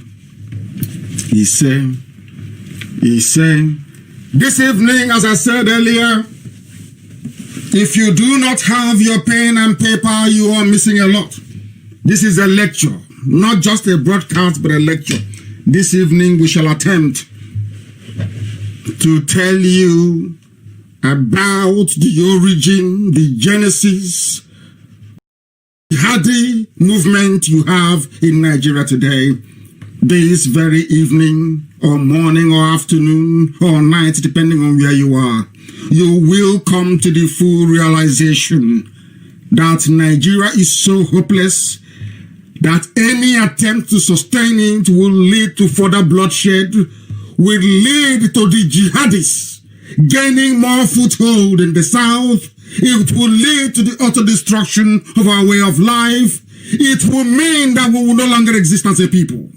this evening, as I said earlier, if you do not have your pen and paper, you are missing a lot. This is a lecture, not just a broadcast, but a lecture. This evening we shall attempt to tell you about the origin, the genesis, jihadi movement you have in Nigeria today, this very evening or morning or afternoon or night, depending on where you are. You will come to the full realization that Nigeria is so hopeless that any attempt to sustain it will lead to further bloodshed, will lead to the jihadists gaining more foothold in the south. It will lead to the utter destruction of our way of life. It will mean that we will no longer exist as a people.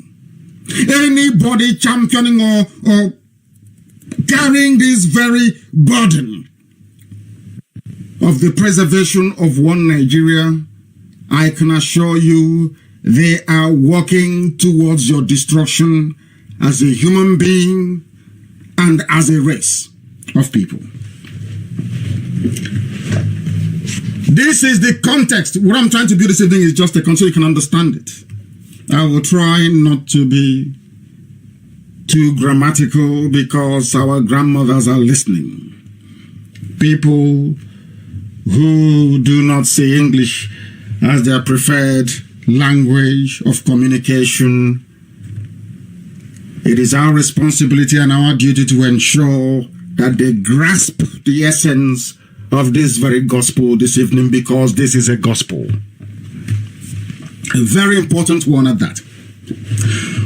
Anybody championing or carrying this very burden of the preservation of one Nigeria, I can assure you they are working towards your destruction as a human being and as a race of people. This is the context. What I'm trying to do this evening is just a context so you can understand it. I will try not to be too grammatical because our grandmothers are listening. People who do not say English as their preferred language of communication. It is our responsibility and our duty to ensure that they grasp the essence of this very gospel this evening, because this is a gospel. A very important one at that.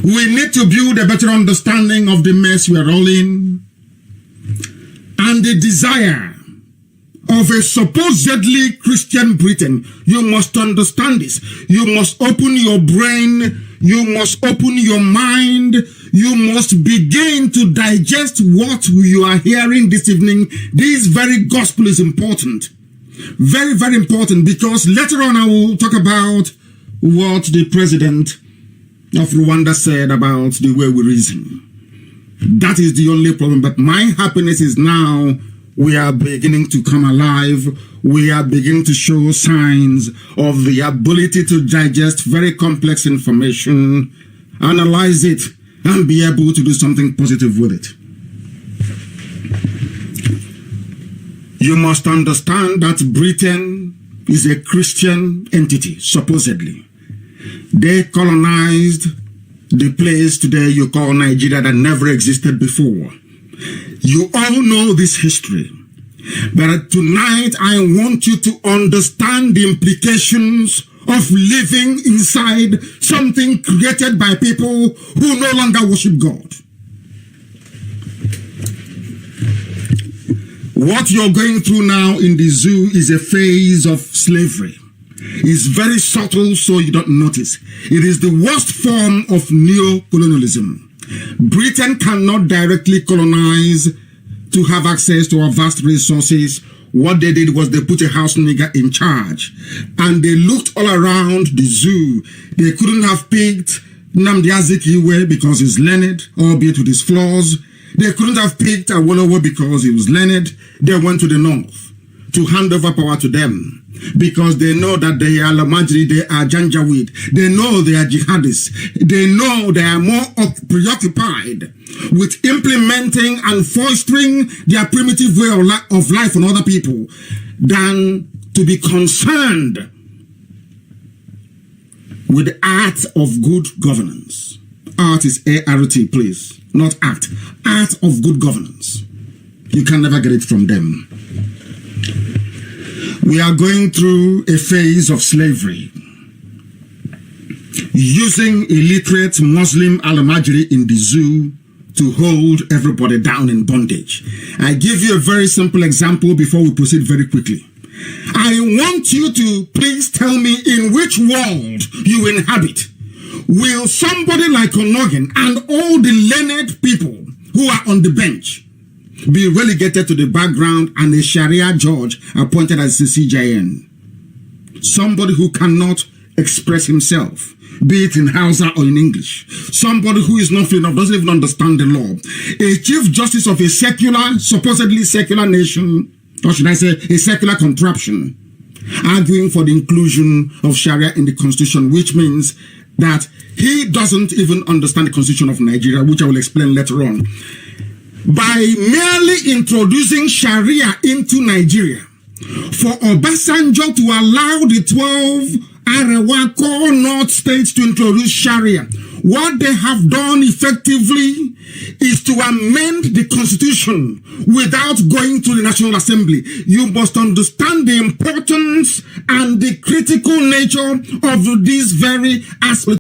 We need to build a better understanding of the mess we are all in and the desire of a supposedly Christian Britain. You must understand this. You must open your brain. You must open your mind. You must begin to digest what you are hearing this evening. This very gospel is important. Very, very important, because later on I will talk about what the president of Rwanda said about the way we reason. That is the only problem. But my happiness is now we are beginning to come alive. We are beginning to show signs of the ability to digest very complex information, analyze it, and be able to do something positive with it. You must understand that Britain is a Christian entity, supposedly. They colonized the place today you call Nigeria that never existed before. You all know this history. But tonight I want you to understand the implications of living inside something created by people who no longer worship God. What you're going through now in the zoo is a phase of slavery. It's very subtle, so you don't notice. It is the worst form of neo-colonialism. Britain cannot directly colonize to have access to our vast resources. What they did was they put a house nigger in charge, and they looked all around the zoo. They couldn't have picked Nnamdi Azikiwe because he's learned, albeit with his flaws. They couldn't have picked Awolowo because he was learned. They went to the north to hand over power to them because they know that they are Lamajri, they are Janjaweed. They know they are jihadists. They know they are more preoccupied with implementing and fostering their primitive way of life on other people than to be concerned with the art of good governance. Art is A-R-T, please, not act. Art of good governance. You can never get it from them. We are going through a phase of slavery, using illiterate Muslim al-Majri in the zoo to hold everybody down in bondage. I give you a very simple example before we proceed very quickly. I want you to please tell me in which world you inhabit. Will somebody like Onogin and all the learned people who are on the bench be relegated to the background and a Sharia judge appointed as the CJN? Somebody who cannot express himself, be it in Hausa or in English. Somebody who is not free enough, doesn't even understand the law. A chief justice of a secular, supposedly secular nation, or should I say a secular contraption, arguing for the inclusion of Sharia in the constitution, which means that he doesn't even understand the constitution of Nigeria, which I will explain later on. By merely introducing Sharia into Nigeria, for Obasanjo to allow the 12 Arewa core North states to introduce Sharia, what they have done effectively is to amend the constitution without going to the National Assembly. You must understand the importance and the critical nature of this very aspect.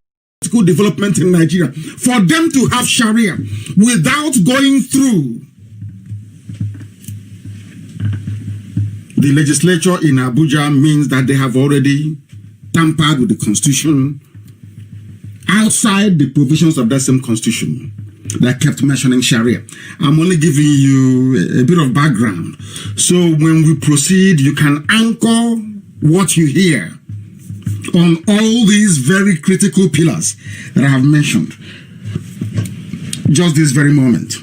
Development in Nigeria, for them to have Sharia without going through the legislature in Abuja means that they have already tampered with the constitution outside the provisions of that same constitution that kept mentioning Sharia. I'm only giving you a bit of background, so when we proceed you can anchor what you hear on all these very critical pillars that I have mentioned just this very moment.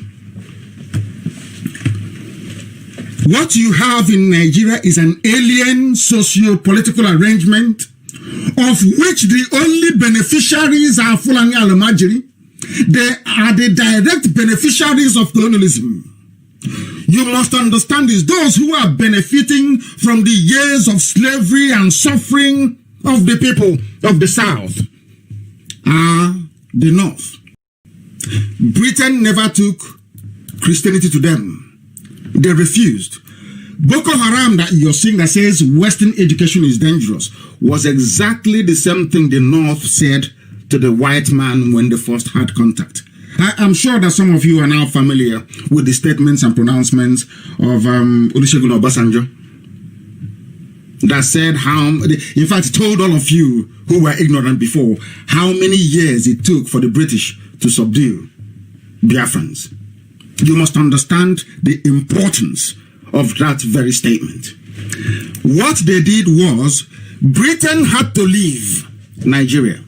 What you have in Nigeria is an alien socio-political arrangement of which the only beneficiaries are Fulani al-Majri. They are the direct beneficiaries of colonialism. You must understand this. Those who are benefiting from the years of slavery and suffering of the people of the South are the North. Britain never took Christianity to them. They refused. Boko Haram that you're seeing that says Western education is dangerous was exactly the same thing the North said to the white man when they first had contact. I'm sure that some of you are now familiar with the statements and pronouncements of Olusegun Obasanjo that said how, in fact, told all of you who were ignorant before how many years it took for the British to subdue Biafrans. You must understand the importance of that very statement. What they did was Britain had to leave Nigeria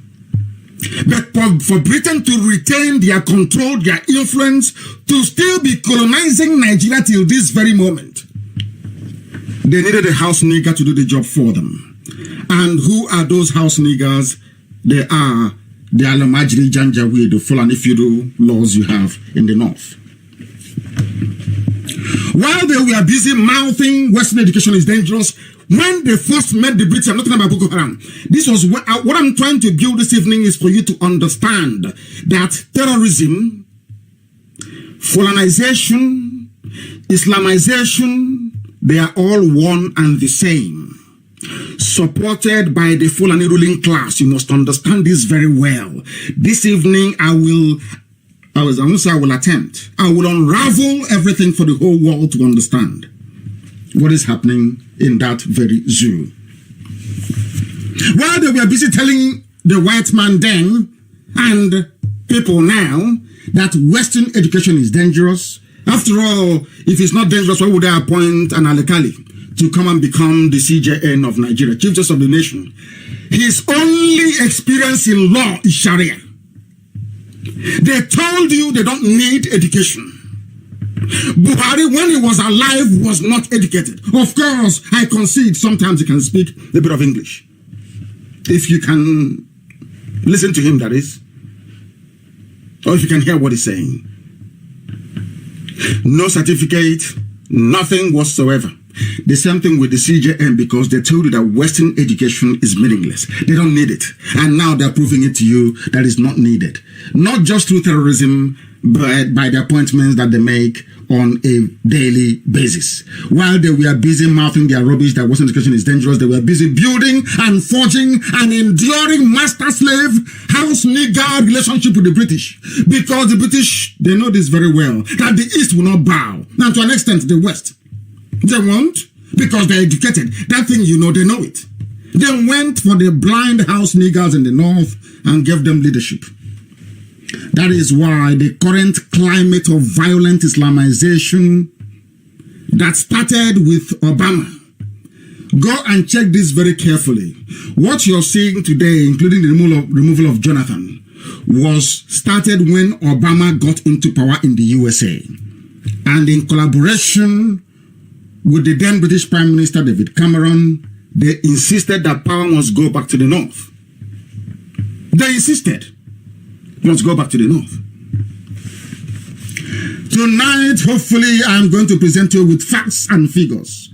But for Britain to retain their control, their influence, to still be colonizing Nigeria till this very moment, they needed a house nigger to do the job for them. And who are those house niggers? They are the Alamajiri Janjaweed, the Fulani feudal laws you have in the north. While they were busy mouthing Western education is dangerous, when they first met the British, I'm not talking about Boko Haram. This was what I'm trying to build this evening is for you to understand that terrorism, Fulanization, Islamization, they are all one and the same. Supported by the Fulani ruling class. You must understand this very well. This evening, I will attempt. I will unravel everything for the whole world to understand what is happening in that very zoo. While they were busy telling the white man then and people now that Western education is dangerous. After all, if it's not dangerous, why would they appoint an Alekali to come and become the CJN of Nigeria, Chief Justice of the Nation? His only experience in law is Sharia. They told you they don't need education. Buhari, when he was alive, was not educated. Of course, I concede sometimes he can speak a bit of English. If you can listen to him, that is. Or if you can hear what he's saying. No certificate, nothing whatsoever. The same thing with the CJN, because they told you that Western education is meaningless. They don't need it. And now they're proving it to you that it's not needed. Not just through terrorism, but by the appointments that they make on a daily basis. While they were busy mouthing their rubbish that Western education is dangerous, they were busy building and forging an enduring master-slave, house-nigger relationship with the British. Because the British, they know this very well, that the East will not bow. Now, to an extent, the West. They won't, because they're educated. That thing, you know, they know it. They went for the blind house niggers in the north and gave them leadership. That is why the current climate of violent Islamization that started with Obama. Go and check this very carefully. What you're seeing today, including the removal of Jonathan, was started when Obama got into power in the USA. And in collaboration with the then British Prime Minister David Cameron, they insisted that power must go back to the north. They insisted. Let's go back to the north. Tonight, hopefully, I'm going to present you with facts and figures.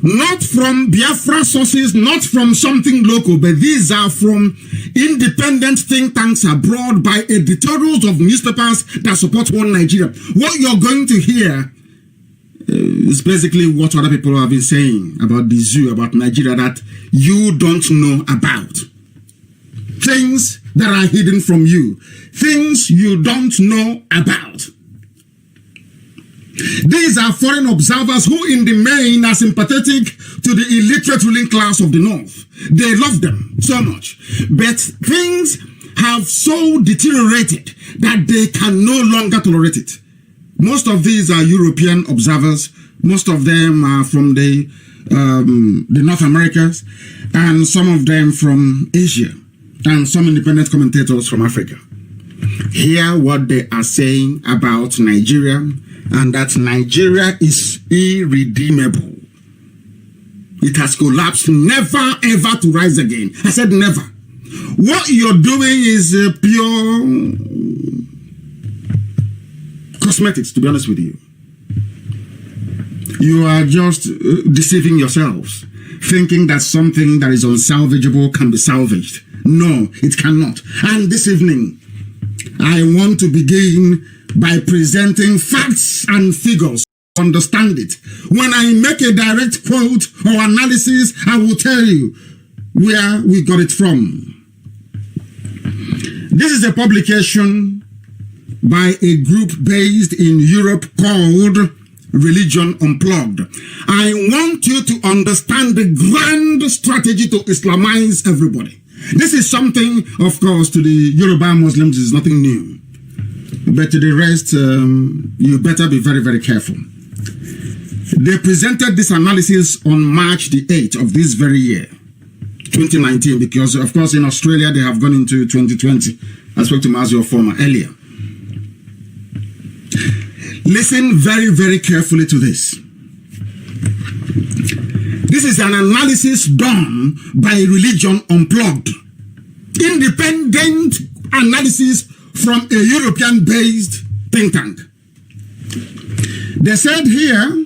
Not from Biafra sources, not from something local, but these are from independent think tanks abroad by editorials of newspapers that support one Nigeria. What you're going to hear is basically what other people have been saying about the zoo, about Nigeria, that you don't know about. Things that are hidden from you. Things you don't know about. These are foreign observers who in the main are sympathetic to the illiterate ruling class of the north. They love them so much. But things have so deteriorated that they can no longer tolerate it. Most of these are European observers. Most of them are from the North Americas, and some of them from Asia, and some independent commentators from Africa. Hear what they are saying about Nigeria, and that Nigeria is irredeemable. It has collapsed, never ever to rise again. I said never. What you're doing is pure cosmetics, to be honest with you. You are just deceiving yourselves, thinking that something that is unsalvageable can be salvaged. No, it cannot. And this evening, I want to begin by presenting facts and figures. Understand it. When I make a direct quote or analysis, I will tell you where we got it from. This is a publication by a group based in Europe called Religion Unplugged. I want you to understand the grand strategy to Islamize everybody. This is something, of course, to the Yoruba Muslims is nothing new. But to the rest, you better be very, very careful. They presented this analysis on March the 8th of this very year. 2019, because of course in Australia they have gone into 2020. I spoke to Mazio Former earlier. Listen very, very carefully to this. This is an analysis done by Religion Unplugged. Independent analysis from a European-based think tank. They said here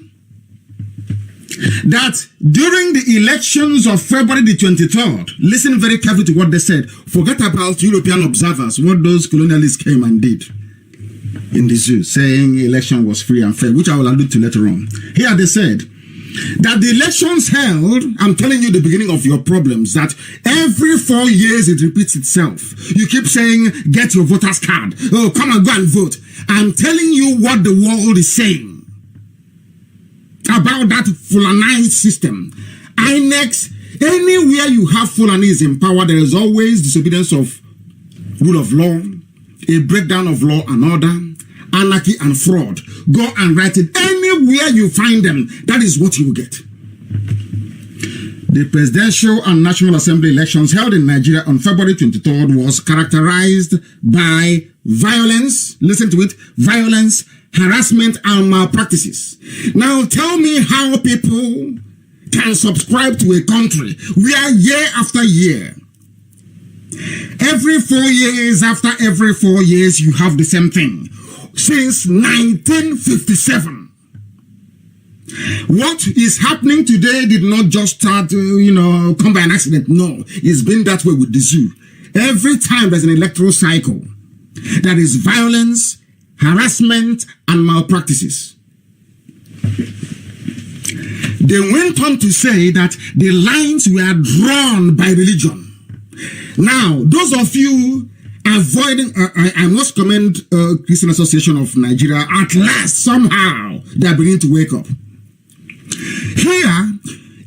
that during the elections of February the 23rd, listen very carefully to what they said. Forget about European observers, what those colonialists came and did in the zoo, saying election was free and fair, which I will allude to later on. Here they said that the elections held, I'm telling you the beginning of your problems, that every 4 years it repeats itself. You keep saying, get your voter's card. Oh, come and go and vote. I'm telling you what the world is saying about that Fulanized system. INEX, anywhere you have Fulanis in power, there is always disobedience of rule of law, a breakdown of law and order, anarchy and fraud. Go and write it anywhere you find them. That is what you will get. The presidential and national assembly elections held in Nigeria on February 23rd was characterized by violence, listen to it, violence, harassment and malpractices. Now tell me how people can subscribe to a country where year after year, every 4 years after every 4 years, you have the same thing. Since 1957. What is happening today did not just start, come by an accident. No, it's been that way with the zoo. Every time there's an electoral cycle, there is violence, harassment, and malpractices. They went on to say that the lines were drawn by religion. Now, those of you avoiding, I must commend Christian Association of Nigeria. At last, somehow, they are beginning to wake up. Here,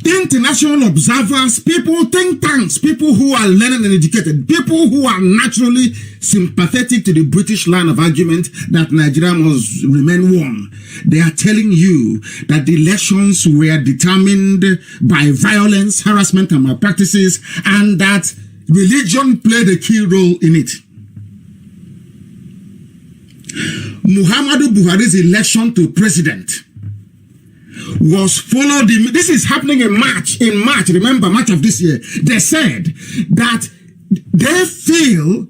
international observers, people, think tanks, people who are learned and educated, people who are naturally sympathetic to the British line of argument that Nigeria must remain one, they are telling you that the elections were determined by violence, harassment, and malpractices, and that religion played a key role in it. Muhammadu Buhari's election to president was followed. This is happening in March. Remember, March of this year. They said that they feel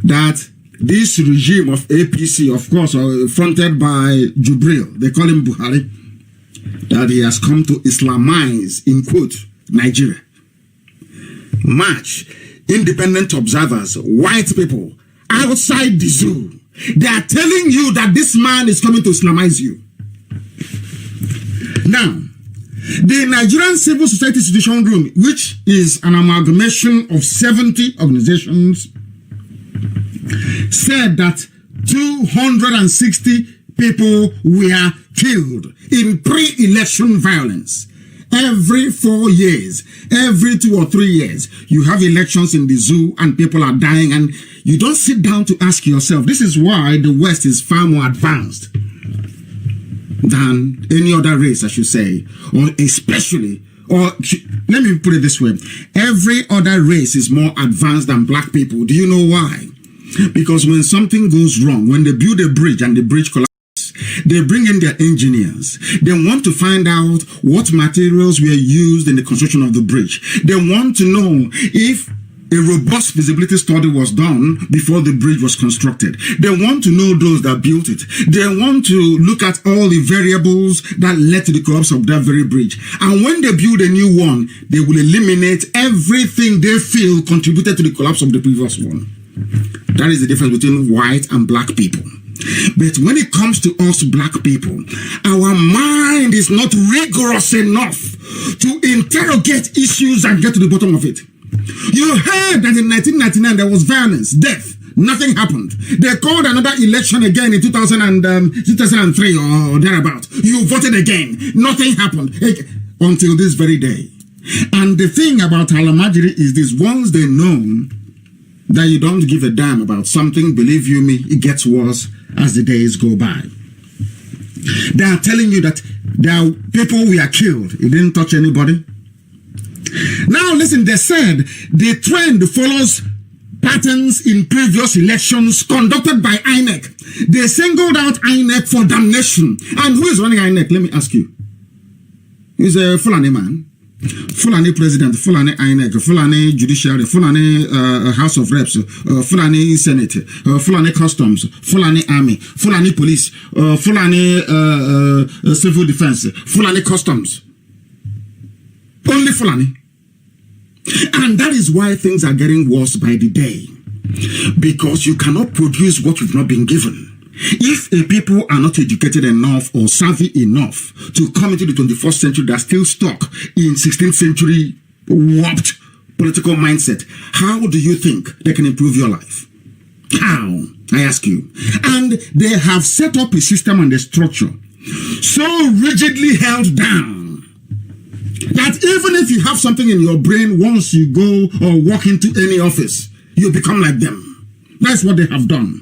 that this regime of APC, of course, fronted by Jubril, they call him Buhari, that he has come to Islamize, in quote, Nigeria. March, independent observers, white people, outside the zoo, they are telling you that this man is coming to Islamize you. Now, the Nigerian Civil Society Situation Room, which is an amalgamation of 70 organizations, said that 260 people were killed in pre-election violence. Every 4 years, every 2 or 3 years, you have elections in the zoo and people are dying, and you don't sit down to ask yourself. This is why the West is far more advanced than any other race, I should say, or especially, or let me put it this way, every other race is more advanced than black people. Do you know why? Because when something goes wrong, when they build a bridge and the bridge collapses, they bring in their engineers. They want to find out what materials were used in the construction of the bridge. They want to know if a robust feasibility study was done before the bridge was constructed. They want to know those that built it. They want to look at all the variables that led to the collapse of that very bridge. And when they build a new one, they will eliminate everything they feel contributed to the collapse of the previous one. That is the difference between white and black people. But when it comes to us black people, our mind is not rigorous enough to interrogate issues and get to the bottom of it. You heard that in 1999 there was violence, death. Nothing happened. They called another election again in 2003 or thereabout. You voted again. Nothing happened until this very day. And the thing about Alamajiri is this: once they know that you don't give a damn about something, believe you me, it gets worse as the days go by. They are telling you that there are people who are killed. It didn't touch anybody. Now listen, they said the trend follows patterns in previous elections conducted by INEC. They singled out INEC for damnation. And who is running INEC? Let me ask you. He's a Fulani man. Fulani president, Fulani INEC, Fulani judiciary, Fulani House of Reps, Fulani Senate, Fulani Customs, Fulani Army, Fulani Police, Fulani Civil Defense, Fulani Customs. Only Fulani. And that is why things are getting worse by the day. Because you cannot produce what you've not been given. If a people are not educated enough or savvy enough to come into the 21st century, they're still stuck in 16th century warped political mindset. How do you think they can improve your life? How? I ask you. And they have set up a system and a structure so rigidly held down that even if you have something in your brain, once you go or walk into any office, you become like them. That's what they have done.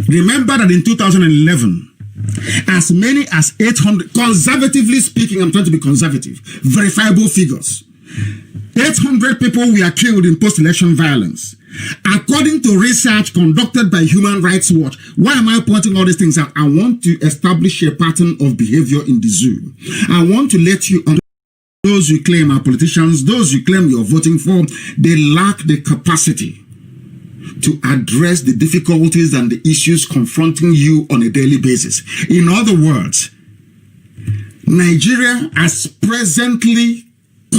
Remember that in 2011, as many as 800, conservatively speaking, I'm trying to be conservative, verifiable figures, 800 people were killed in post-election violence. According to research conducted by Human Rights Watch. Why am I pointing all these things out? I want to establish a pattern of behavior in the zoo. I want to let you understand. Those you claim are politicians, those you claim you're voting for, they lack the capacity to address the difficulties and the issues confronting you on a daily basis. In other words, Nigeria as presently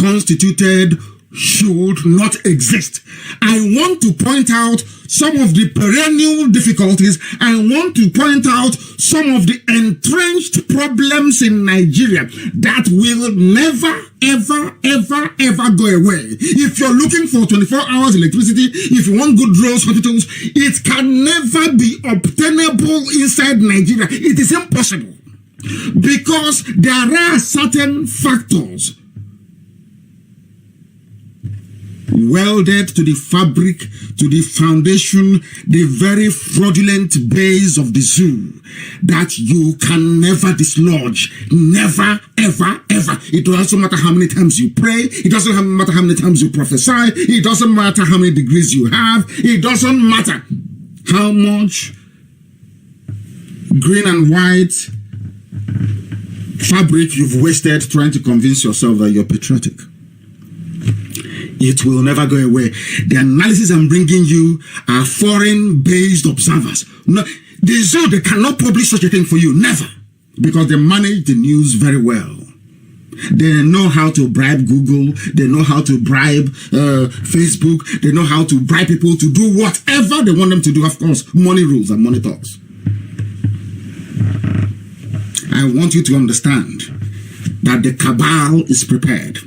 constituted should not exist. I want to point out some of the perennial difficulties. I want to point out some of the entrenched problems in Nigeria that will never, ever, ever, ever go away. If you're looking for 24 hours electricity, if you want good roads, hospitals, it can never be obtainable inside Nigeria. It is impossible because there are certain factors welded to the fabric, to the foundation, the very fraudulent base of the zoo that you can never dislodge. Never, ever, ever. It doesn't matter how many times you pray. It doesn't matter how many times you prophesy. It doesn't matter how many degrees you have. It doesn't matter how much green and white fabric you've wasted trying to convince yourself that you're patriotic. It will never go away. The analysis I'm bringing you are foreign-based observers. No, the zoo, they cannot publish such a thing for you. Never. Because they manage the news very well. They know how to bribe Google. They know how to bribe Facebook. They know how to bribe people to do whatever they want them to do. Of course, money rules and money talks. I want you to understand that the cabal is prepared.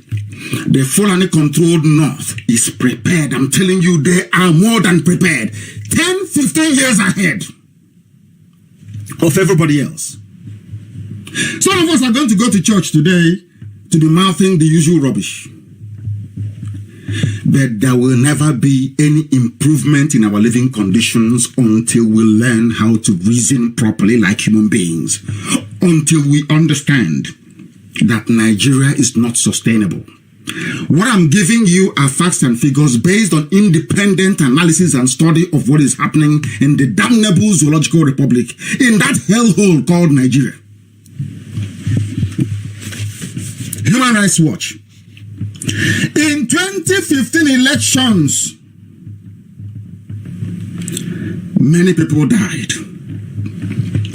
The Fulani-controlled North is prepared. I'm telling you, they are more than prepared. 10, 15 years ahead of everybody else. Some of us are going to go to church today to be mouthing the usual rubbish. But there will never be any improvement in our living conditions until we learn how to reason properly like human beings. Until we understand that Nigeria is not sustainable. What I'm giving you are facts and figures based on independent analysis and study of what is happening in the damnable zoological republic, in that hellhole called Nigeria. Human Rights Watch. In 2015 elections, many people died.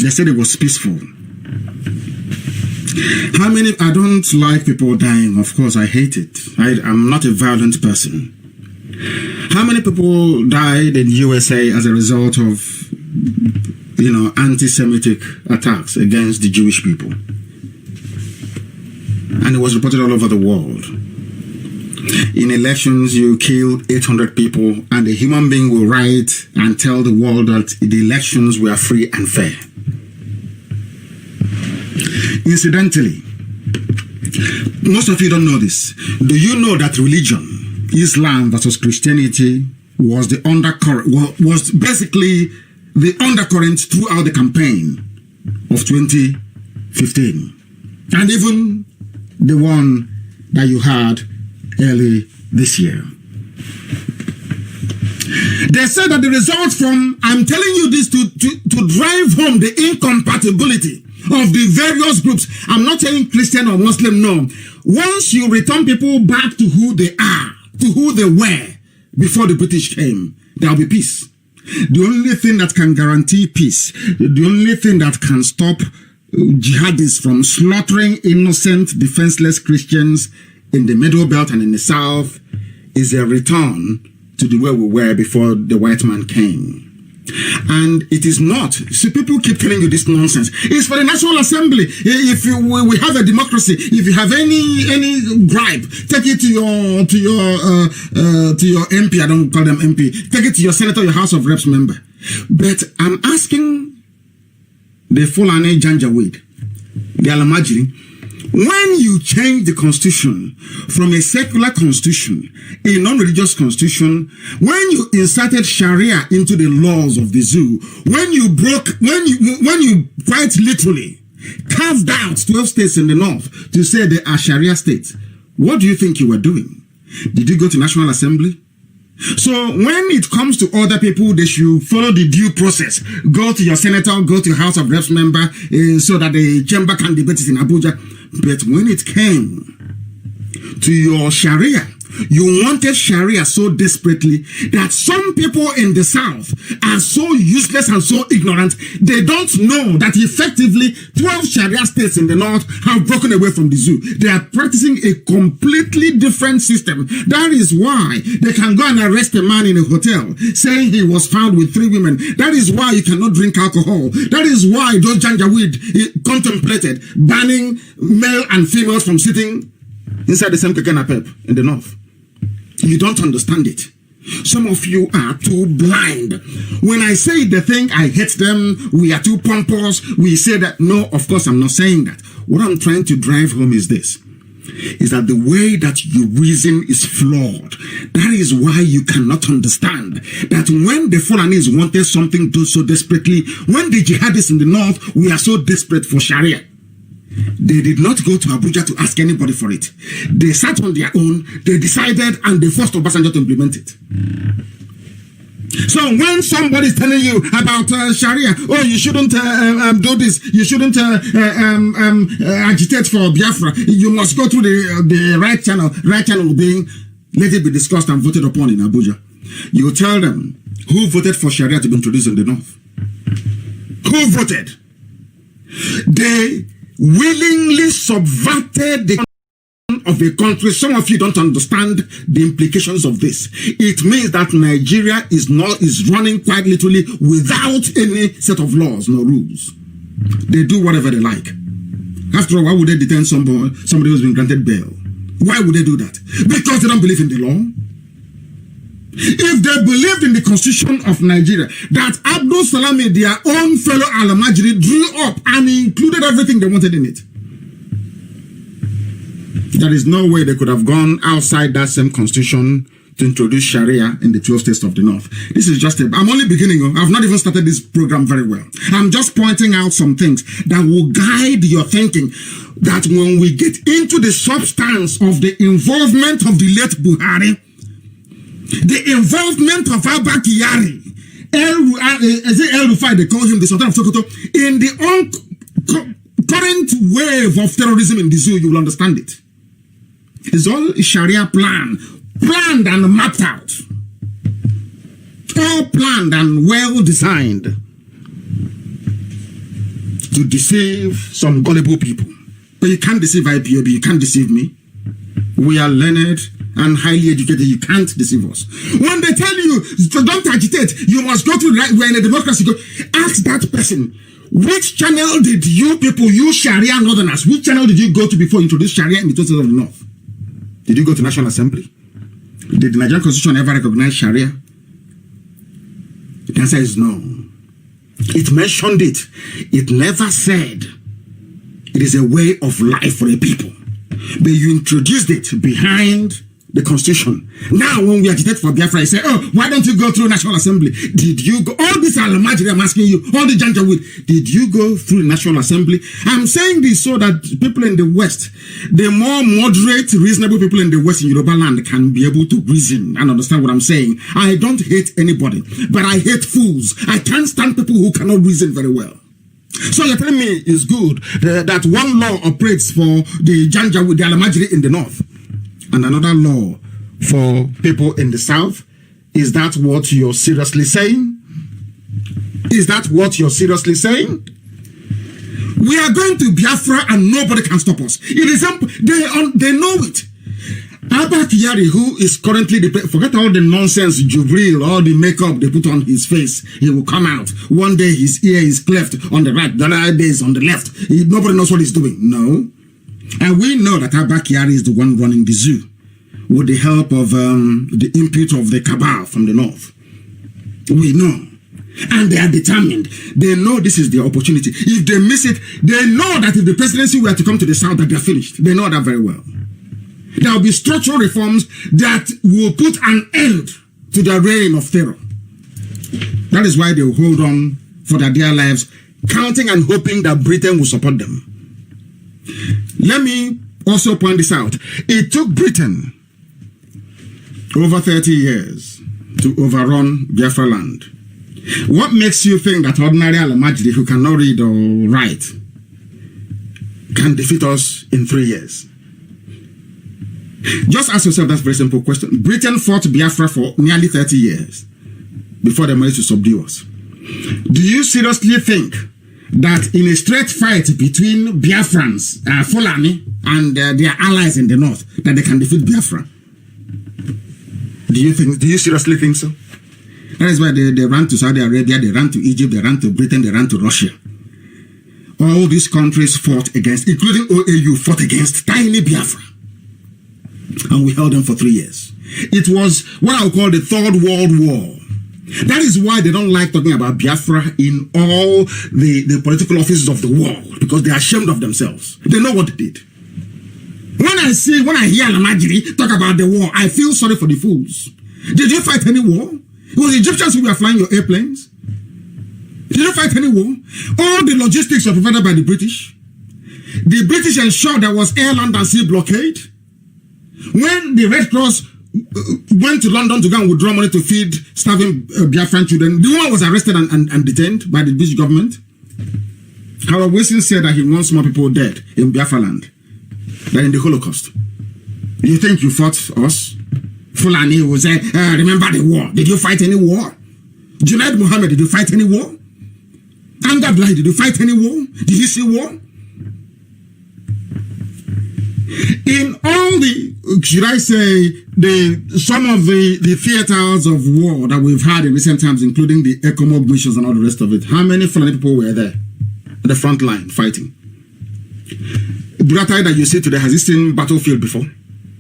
They said it was peaceful. How many? I don't like people dying. Of course, I hate it. I'm not a violent person. How many people died in USA as a result of, anti-Semitic attacks against the Jewish people? And it was reported all over the world. In elections, you killed 800 people, and a human being will write and tell the world that the elections were free and fair. Incidentally, most of you don't know this. Do you know that religion, Islam versus Christianity, was the undercurrent, was basically the undercurrent throughout the campaign of 2015, and even the one that you had early this year. They said that the results from, I'm telling you this to drive home the incompatibility of the various groups. I'm not saying Christian or Muslim, no. Once you return people back to who they are, to who they were before the British came, there will be peace. The only thing that can guarantee peace, the only thing that can stop jihadists from slaughtering innocent, defenseless Christians in the Middle Belt and in the South is a return to the way we were before the white man came. And it is not. So people keep telling you this nonsense. It's for the National Assembly. If we have a democracy, if you have any gripe, take it to your MP. I don't call them MP. Take it to your senator, your House of Reps member. But I'm asking the Fulani Janjaweed, the Alamajiri, when you change the constitution from a secular constitution, a non-religious constitution, when you inserted Sharia into the laws of the zoo, when you quite literally carved out 12 states in the north to say they are Sharia states, what do you think you were doing? Did you go to National Assembly? So when it comes to other people, they should follow the due process. Go to your senator, go to House of Reps member, so that the chamber can debate it in Abuja. But when it came to your Sharia, you wanted Sharia so desperately that some people in the South are so useless and so ignorant, they don't know that effectively 12 Sharia states in the North have broken away from the zoo. They are practicing a completely different system. That is why they can go and arrest a man in a hotel saying he was found with 3 women. That is why you cannot drink alcohol. That is why those Janjaweed contemplated banning male and females from sitting inside the same keke napep in the North. You don't understand it. Some of you are too blind. When I say the thing, I hate them, we are too pompous, we say that. No, of course, I'm not saying that. What I'm trying to drive home is this, is that the way that you reason is flawed. That is why you cannot understand that when the Fulanis wanted something so desperately, when the jihadists in the North, we are so desperate for Sharia, they did not go to Abuja to ask anybody for it. They sat on their own, they decided, and they forced Obasanjo to implement it. So when somebody is telling you about Sharia, oh, you shouldn't do this, you shouldn't agitate for Biafra, you must go through the right channel being, let it be discussed and voted upon in Abuja. You tell them who voted for Sharia to be introduced in the North. Who voted? They willingly subverted the of a country. Some of you don't understand the implications of this. It means that Nigeria is running quite literally without any set of laws, no rules. They do whatever they like. After all, why would they detain somebody who's been granted bail? Why would they do that? Because they don't believe in the law. If they believed in the constitution of Nigeria, that Abdul Salami, their own fellow Alamajiri, drew up and included everything they wanted in it, there is no way they could have gone outside that same constitution to introduce Sharia in the 12 states of the North. This is just I'm only beginning. I've not even started this program very well. I'm just pointing out some things that will guide your thinking, that when we get into the substance of the involvement of the late Buhari, the involvement of Abba Kyari, El Rufai, they call him the Sultan of Sokoto, in the current wave of terrorism in the zoo, you will understand it. It's all Sharia planned and mapped out. All planned and well designed to deceive some gullible people. But you can't deceive IPOB, you can't deceive me. We are learned and highly educated, you can't deceive us. When they tell you, don't agitate, you must go to, we're in a democracy, ask that person, which channel did you people, you Sharia Northerners, which channel did you go to before you introduced Sharia in the 2 states of the North? Did you go to National Assembly? Did the Nigerian Constitution ever recognize Sharia? The answer is no. It mentioned it. It never said it is a way of life for a people. But you introduced it behind the constitution. Now, when we agitate for Biafra, you say, oh, why don't you go through National Assembly? Did you go? All this Alamajiri, I'm asking you, all the Janjaweed, did you go through National Assembly? I'm saying this so that people in the West, the more moderate, reasonable people in the West in Yoruba land can be able to reason and understand what I'm saying. I don't hate anybody, but I hate fools. I can't stand people who cannot reason very well. So you're telling me it's good that one law operates for the Janjaweed, the Alamajiri in the North, and another law for people in the South? Is that what you're seriously saying? Is that what you're seriously saying? We are going to Biafra and nobody can stop us. It is they know it. Abba Kyari, who is currently forget all the nonsense, Jubril, all the makeup they put on his face. He will come out. One day his ear is cleft on the right, the other day is on the left. Nobody knows what he's doing. No. And we know that Abba Kyari is the one running the zoo with the help of the input of the cabal from the north. We know. And they are determined. They know this is their opportunity. If they miss it, they know that if the presidency were to come to the south, that they're finished. They know that very well. There will be structural reforms that will put an end to the reign of terror. That is why they will hold on for their dear lives, counting and hoping that Britain will support them. Let me also point this out. It took Britain over 30 years to overrun Biafra land. What makes you think that ordinary Alamajiri who cannot read or write can defeat us in 3 years? Just ask yourself that very simple question. Britain fought Biafra for nearly 30 years before they managed to subdue us. Do you seriously think that in a straight fight between Biafrans, Fulani, and their allies in the north, that they can defeat Biafra? Do you seriously think so? That is why they ran to Saudi Arabia, they ran to Egypt, they ran to Britain, they ran to Russia. All these countries fought against, including OAU, fought against tiny Biafra. And we held them for 3 years. It was what I would call the Third World War. That is why they don't like talking about Biafra in all the political offices of the world, because they are ashamed of themselves. They know what they did. When I hear Alamajiri talk about the war, I feel sorry for the fools. Did you fight any war? It was the Egyptians who were flying your airplanes. Did you fight any war? All the logistics were provided by the British. The British ensured there was air, land, and sea blockade. When the Red Cross went to London to go and withdraw money to feed starving Biafran children, the woman was arrested and detained by the British government. Harold Wilson said that he wants more people dead in Biafra land than in the Holocaust. You think you fought us? Fulani will say, remember the war. Did you fight any war? Junaid Mohammed, did you fight any war? Amd Abdullahi, did you fight any war? Did you see war? In all the, should I say, some of the theaters of war that we've had in recent times, including the ECOMOG missions and all the rest of it, how many Fulani people were there at the front line fighting? Buratai that you see today, has he seen battlefield before?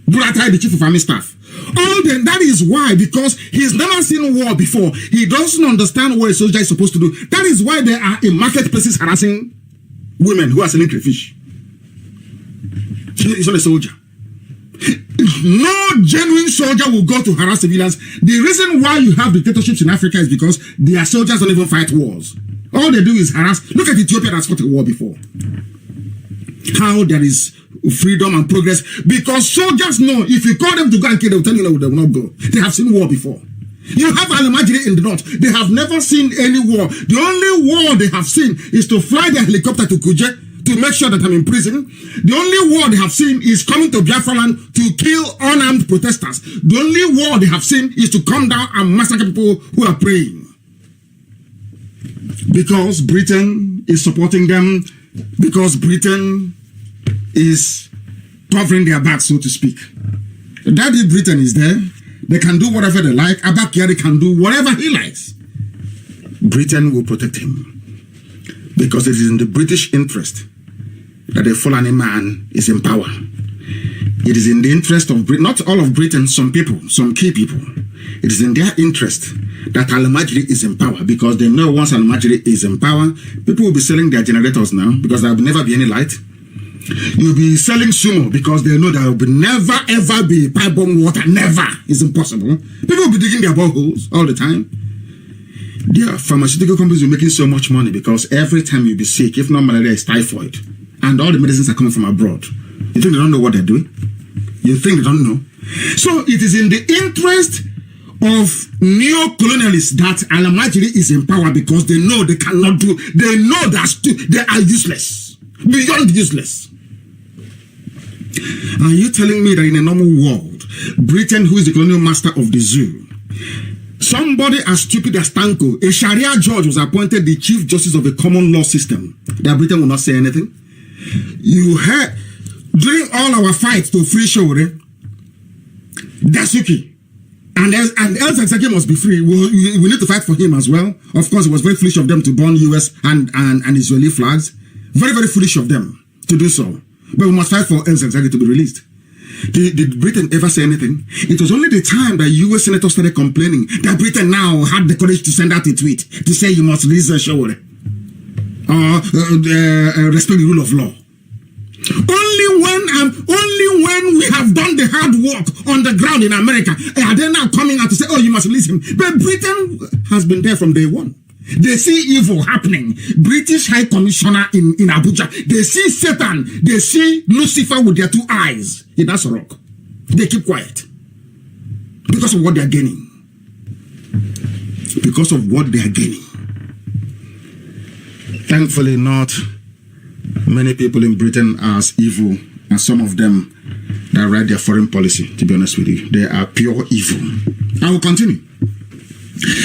Buratai, the chief of army staff. That is why, because he's never seen war before. He doesn't understand what a soldier is supposed to do. That is why they are in marketplaces harassing women who are selling crayfish. He's not a soldier. No genuine soldier will go to harass civilians. The reason why you have dictatorships in Africa is because their soldiers don't even fight wars. All they do is harass. Look at Ethiopia that's fought a war before. How there is freedom and progress, because soldiers know if you call them to go and kill, they'll tell you no, they will not go. They have seen war before. You have Alamajiri in the north. They have never seen any war. The only war they have seen is to fly their helicopter to Kuje to make sure that I'm in prison. The only war they have seen is coming to Biafra land to kill unarmed protesters. The only war they have seen is to come down and massacre people who are praying. Because Britain is supporting them, because Britain is covering their back, so to speak. Daddy Britain is there. They can do whatever they like. Abba Kyari can do whatever he likes. Britain will protect him. Because it is in the British interest that a Fulani man is in power. It is in the interest of Britain, not all of Britain, some people, some key people. It is in their interest that Alamajiri is in power, because they know once Alamajiri is in power, people will be selling their generators now, because there will never be any light. You'll be selling sumo because they know there will be never ever be pipe bomb water. Never. It's impossible. People will be digging their boreholes all the time. Their pharmaceutical companies will be making so much money because every time you be sick, if not malaria, it's typhoid. And all the medicines are coming from abroad. You think they don't know what they're doing? You think they don't know? So it is in the interest of neo-colonialists that Alamajiri is in power because they know they cannot do, they know that they are useless, beyond useless. Are you telling me that in a normal world, Britain, who is the colonial master of the zoo, somebody as stupid as Tanko, a Sharia judge, was appointed the chief justice of a common law system, that Britain will not say anything? You heard, during all our fights to free Shore, Dasuki, and El Zakzaki must be free. We need to fight for him as well. Of course, it was very foolish of them to burn US and Israeli flags. Very, very foolish of them to do so. But we must fight for El Zakzaki to be released. Did Britain ever say anything? It was only the time that US senators started complaining that Britain now had the courage to send out a tweet to say you must release Shore or respect the rule of law. Only when we have done the hard work on the ground in America are they now coming out to say, oh, you must release him. But Britain has been there from day one. They see evil happening. British High Commissioner in Abuja, they see Satan, they see Lucifer with their two eyes in Asorok. They keep quiet because of what they are gaining. Because of what they are gaining. Thankfully, not many people in Britain are as evil as some of them that write their foreign policy, to be honest with you. They are pure evil. I will continue.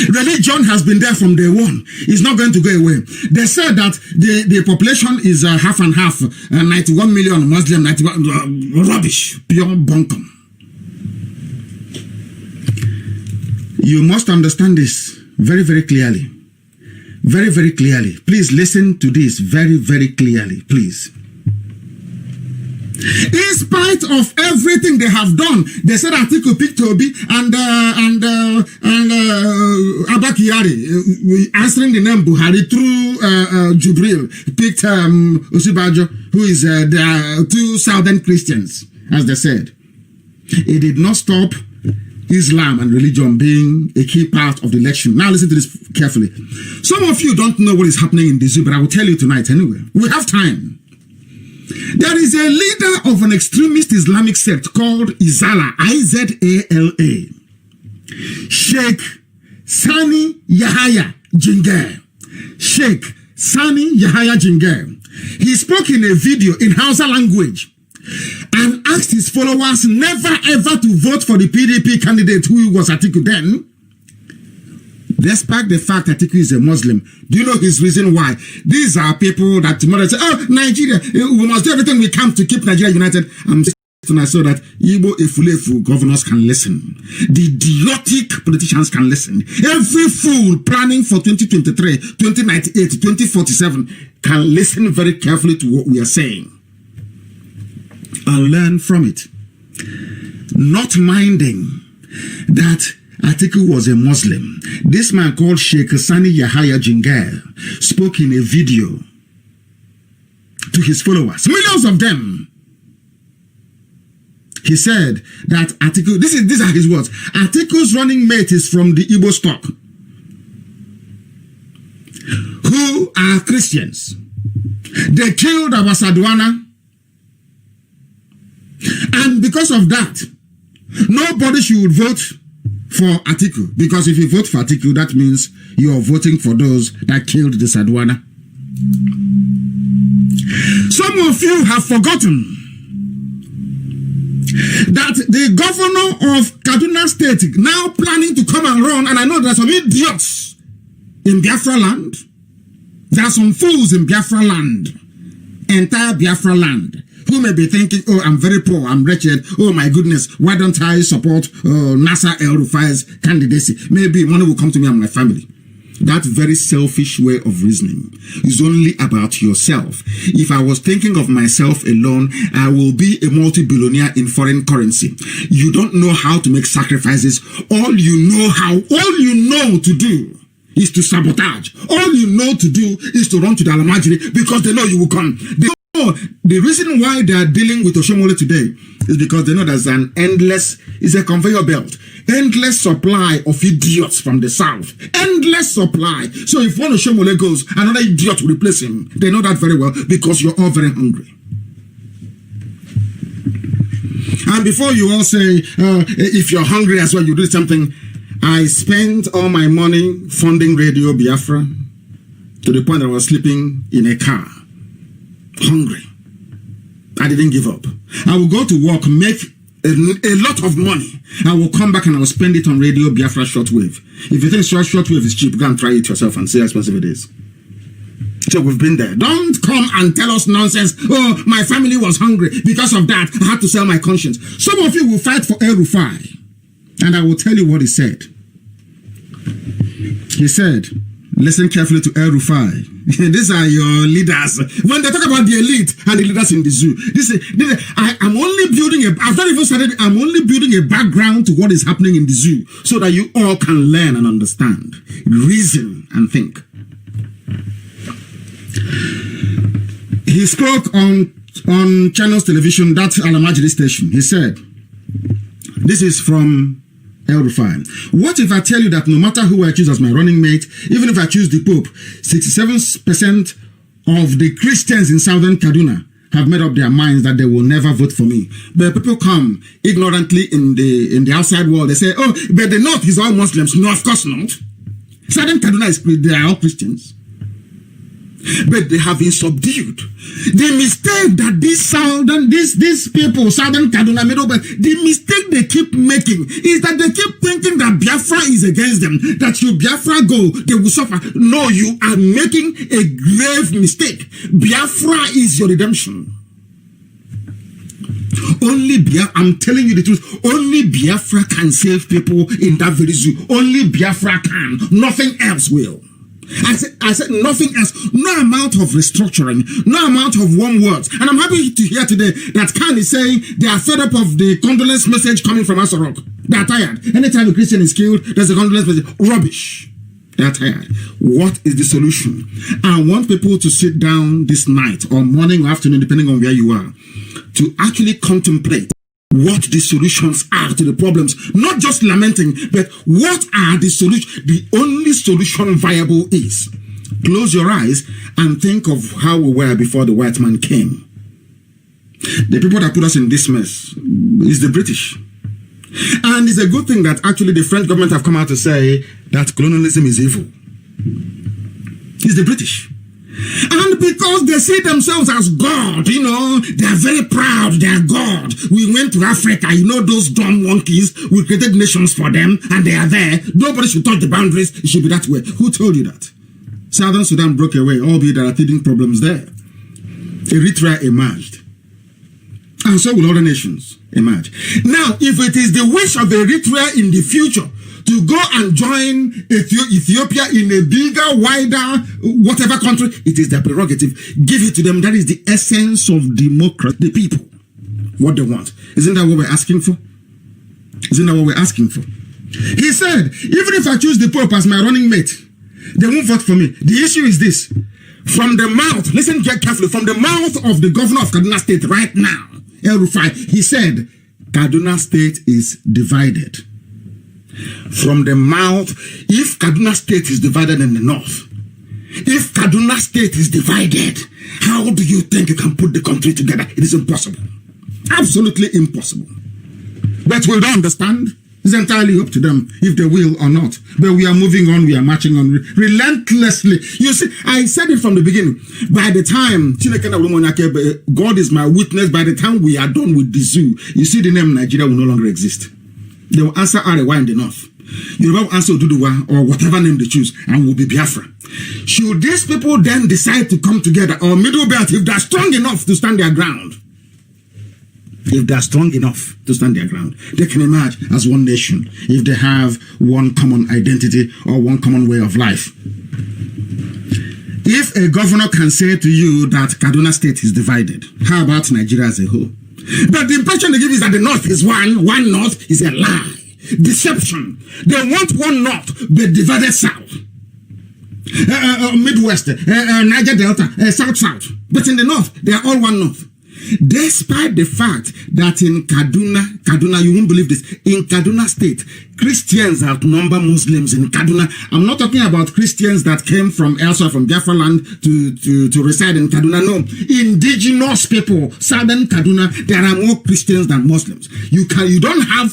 Religion has been there from day one. It's not going to go away. They said that the population is half and half, 91 million Muslim, 91, rubbish, pure bunkum. You must understand this very, very clearly. Very, very clearly. Please listen to this very, very clearly, please. In spite of everything they have done, they said Atiku picked Obi and Abakari answering the name Buhari through Jubril picked Osibajo, who is the two Southern Christians, as they said. It did not stop Islam and religion being a key part of the election. Now listen to this carefully. Some of you don't know what is happening in the zoo, but I will tell you tonight anyway. We have time. There is a leader of an extremist Islamic sect called Izala, I-Z-A-L-A. Sheikh Sani Yahaya Jingir. Sheikh Sani Yahaya Jingir. He spoke in a video in Hausa language and asked his followers never ever to vote for the PDP candidate who was Atiku then, despite the fact that Atiku is a Muslim. Do you know his reason why? These are people that tomorrow say, oh, Nigeria, we must do everything we can to keep Nigeria united. I'm saying so that Igbo Efulefu governors can listen. The idiotic politicians can listen. Every fool planning for 2023, 2098, 2047 can listen very carefully to what we are saying and learn from it. Not minding that Atiku was a Muslim. This man called Sheikh Sani Yahaya Jingir spoke in a video to his followers, millions of them. He said that Atiku, these are his words, Atiku's running mate is from the Igbo stock, who are Christians. They killed our Sadwana, and because of that, nobody should vote for Atiku, because if you vote for Atiku, that means you are voting for those that killed the Sadwana. Some of you have forgotten that the governor of Kaduna State now planning to come and run, and I know there are some idiots in Biafra land. There are some fools in Biafra land, entire Biafra land, who may be thinking, oh, I'm very poor, I'm wretched, oh my goodness, why don't I support Nasser El-Rufai's candidacy? Maybe money will come to me and my family. That very selfish way of reasoning is only about yourself. If I was thinking of myself alone, I will be a multi-billionaire in foreign currency. You don't know how to make sacrifices. All you know to do is to sabotage. All you know to do is to run to the Alamajiri because they know you will come. They the reason why they are dealing with Oshomole today is because they know there's it's a conveyor belt. Endless supply of idiots from the south. Endless supply. So if one Oshomole goes, another idiot will replace him. They know that very well because you're all very hungry. And before you all say, if you're hungry as well, you do something. I spent all my money funding Radio Biafra to the point that I was sleeping in a car. Hungry. I didn't give up. I will go to work, make a lot of money. I will come back and I will spend it on Radio Biafra shortwave. If you think shortwave is cheap, go and try it yourself and see how expensive it is. So we've been there. Don't come and tell us nonsense. Oh, my family was hungry. Because of that, I had to sell my conscience. Some of you will fight for El Rufai. And I will tell you what he said. He said, listen carefully to El Rufai. These are your leaders. When they talk about the elite and the leaders in the zoo, I'm only building a background to what is happening in the zoo so that you all can learn and understand, reason and think. He spoke on Channels Television, that Alamajiri station. He said, this is from El Rufai. What if I tell you that no matter who I choose as my running mate, even if I choose the Pope, 67% of the Christians in southern Kaduna have made up their minds that they will never vote for me. But people come ignorantly in the outside world. They say, oh, but the North is all Muslims. No, of course not. Southern Kaduna they are all Christians. But they have been subdued. The mistake that these people, Southern Kaduna, the mistake they keep making is that they keep thinking that Biafra is against them, that you Biafra go, they will suffer. No, you are making a grave mistake. Biafra is your redemption. Only Biafra, I'm telling you the truth, only Biafra can save people in that very zoo. Only Biafra can. Nothing else will. I said nothing else. No amount of restructuring, no amount of warm words. And I'm happy to hear today that Khan is saying they are fed up of the condolence message coming from Asarok. They are tired. Anytime a Christian is killed, there's a condolence message. Rubbish. They are tired. What is the solution? I want people to sit down this night or morning or afternoon, depending on where you are, to actually contemplate what the solutions are to the problems. Not just lamenting, but what are the solutions? The only solution viable is close your eyes and think of how we were before the white man came. The people that put us in this mess is the British. And it's a good thing that actually the French government have come out to say that colonialism is evil. It's the British. And because they see themselves as God, you know, they are very proud, they are God. We went to Africa, you know, those dumb monkeys, we created nations for them, and they are there. Nobody should touch the boundaries, it should be that way. Who told you that? Southern Sudan broke away, albeit there are teething problems there. Eritrea emerged. And so will other nations emerge. Now, if it is the wish of Eritrea in the future to go and join Ethiopia in a bigger, wider, whatever country, it is their prerogative. Give it to them. That is the essence of democracy. The people, what they want. Isn't that what we're asking for? Isn't that what we're asking for? He said, even if I choose the Pope as my running mate, they won't vote for me. The issue is this. From the mouth, listen carefully, from the mouth of the governor of Kaduna State right now, El Rufai, he said, Kaduna State is divided. From the mouth, if Kaduna State is divided in the north, if Kaduna State is divided, how do you think you can put the country together? It is impossible. Absolutely impossible. But we don't understand. It's entirely up to them if they will or not. But we are moving on, we are marching on relentlessly. You see, I said it from the beginning. By the time, God is my witness, by the time we are done with the zoo, you see the name Nigeria will no longer exist. They will answer Arewa in the north. You will answer Oduduwa or whatever name they choose and will be Biafra. Should these people then decide to come together, or Middle Belt, if they're strong enough to stand their ground, if they're strong enough to stand their ground, they can emerge as one nation if they have one common identity or one common way of life. If a governor can say to you that Kaduna State is divided, how about Nigeria as a whole? But the impression they give is that the North is one North is a lie. Deception. They want one North, but divided South. Midwest, Niger Delta, South. But in the north, they are all one north. Despite the fact that in Kaduna, you won't believe this, in Kaduna State, Christians outnumber Muslims in Kaduna. I'm not talking about Christians that came from elsewhere, from Biafra land to reside in Kaduna. No, indigenous people, southern Kaduna, there are more Christians than Muslims. You don't have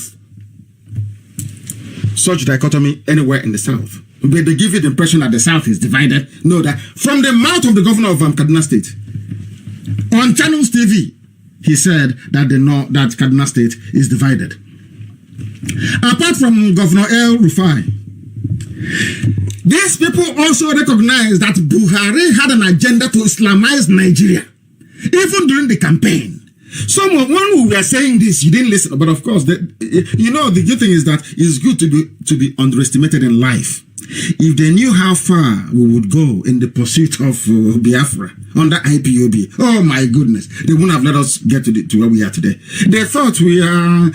such dichotomy anywhere in the south. But they give you the impression that the south is divided. No, that from the mouth of the governor of Kaduna State, on Channels TV, he said that that Kaduna State is divided. Apart from Governor El Rufai, these people also recognize that Buhari had an agenda to Islamize Nigeria, even during the campaign. Someone who were saying this, you didn't listen, but of course, the good thing is that it's good to be underestimated in life. If they knew how far we would go in the pursuit of Biafra under IPOB, oh my goodness, they wouldn't have let us get to where we are today. They thought we are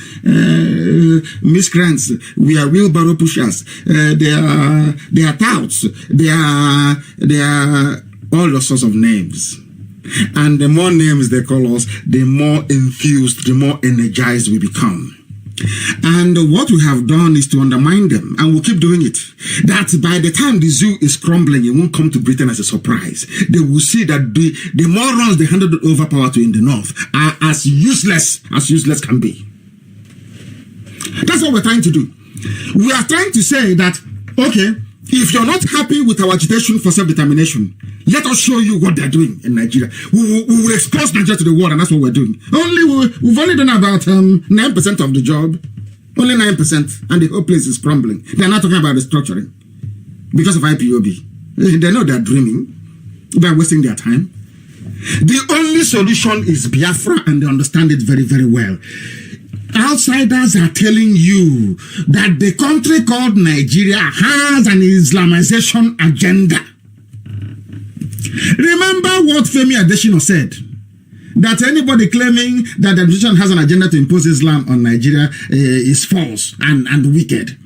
miscreants, we are wheelbarrow pushers, they are touts, they are all those sorts of names. And the more names they call us, the more enthused, the more energized we become. And what we have done is to undermine them, and we'll keep doing it. That by the time the zoo is crumbling, it won't come to Britain as a surprise. They will see that the morons they handed over power to in the north are as useless can be. That's what we're trying to do. We are trying to say that, okay, if you're not happy with our agitation for self-determination, let us show you what they're doing in Nigeria. We will expose Nigeria to the world, and that's what we're doing. We've only done about 9% of the job. Only 9%, and the whole place is crumbling. They're not talking about restructuring because of IPOB. They know they're dreaming. They're wasting their time. The only solution is Biafra, and they understand it very, very well. Outsiders are telling you that the country called Nigeria has an Islamization agenda. Remember what Femi Adesina said? That anybody claiming that the administration has an agenda to impose Islam on Nigeria is false and wicked.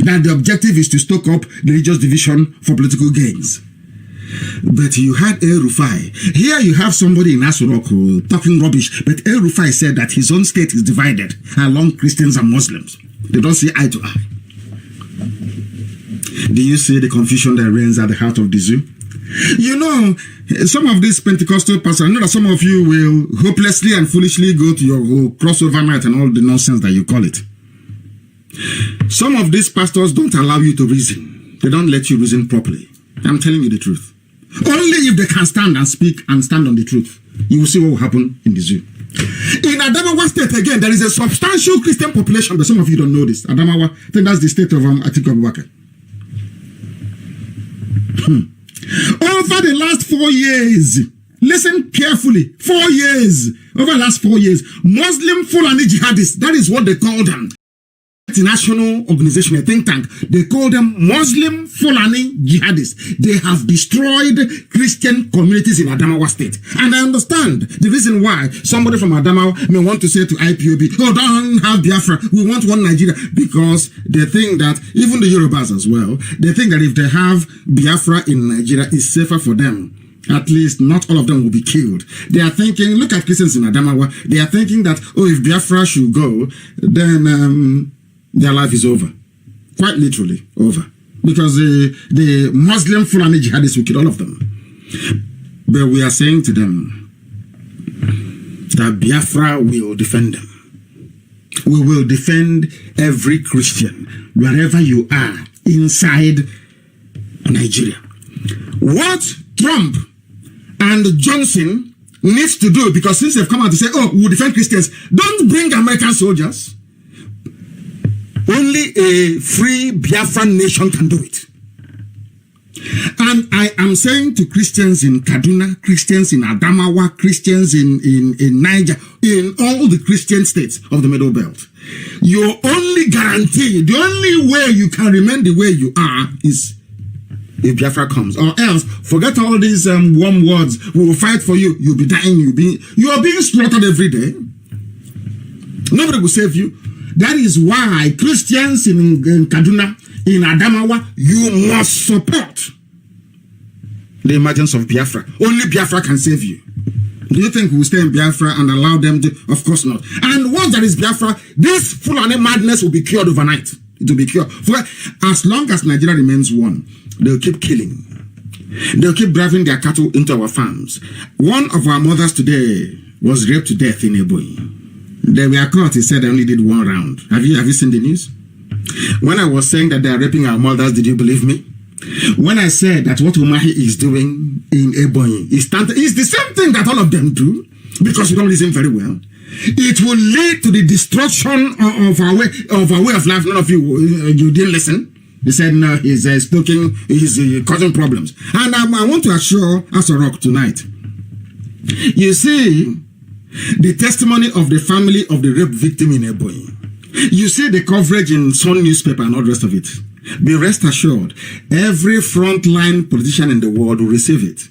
That the objective is to stoke up religious division for political gains. But you had El Rufai. Here you have somebody in Asurok talking rubbish, but El Rufai said that his own state is divided along Christians and Muslims. They don't see eye to eye. Do you see the confusion that reigns at the heart of the zoo? You know, some of these Pentecostal pastors, I know that some of you will hopelessly and foolishly go to your crossover night and all the nonsense that you call it. Some of these pastors don't allow you to reason. They don't let you reason properly. I'm telling you the truth. Only if they can stand and speak and stand on the truth, you will see what will happen in the zoo. In Adamawa State, again, there is a substantial Christian population, but some of you don't know this. Adamawa, I think that's the state of Atiku Abubakar. Over the last 4 years, listen carefully, 4 years, over the last 4 years, Muslim Fulani jihadists, that is what they call them. International organization, a think tank, they call them Muslim Fulani jihadists. They have destroyed Christian communities in Adamawa State. And I understand the reason why somebody from Adamawa may want to say to IPOB, oh, don't have Biafra, we want one Nigeria, because they think that, even the Yorubas as well, they think that if they have Biafra in Nigeria, it's safer for them. At least not all of them will be killed. They are thinking, look at Christians in Adamawa, they are thinking that, oh, if Biafra should go, then their life is over. Quite literally over. Because the Muslim Fulani jihadists will kill all of them. But we are saying to them that Biafra will defend them. We will defend every Christian, wherever you are, inside Nigeria. What Trump and Johnson needs to do, because since they've come out to say, oh, we'll defend Christians, don't bring American soldiers. Only a free Biafran nation can do it. And I am saying to Christians in Kaduna, Christians in Adamawa, Christians in Niger, in all the Christian states of the Middle Belt, your only guarantee, the only way you can remain the way you are is if Biafra comes. Or else, forget all these warm words, we will fight for you, you'll be dying, you are being slaughtered every day. Nobody will save you. That is why Christians in Kaduna, in Adamawa, you must support the emergence of Biafra. Only Biafra can save you. Do you think we will stay in Biafra and allow them to? Of course not. And once there is Biafra, this Fulani madness will be cured overnight. It will be cured. For as long as Nigeria remains one, they'll keep killing. They'll keep driving their cattle into our farms. One of our mothers today was raped to death in Ebonyi. They were caught. He said they only did one round. Have you seen the news? When I was saying that they are raping our mothers, did you believe me? When I said that what Umahi is doing in Ebonyi is the same thing that all of them do, because you don't listen very well, it will lead to the destruction of our way of life. None of you didn't listen. He said, no, he's smoking, he's causing problems. And I want to assure Asorok tonight, you see, the testimony of the family of the rape victim in Ebonyi, you see the coverage in Sun newspaper and all the rest of it. Be rest assured, every frontline politician in the world will receive it.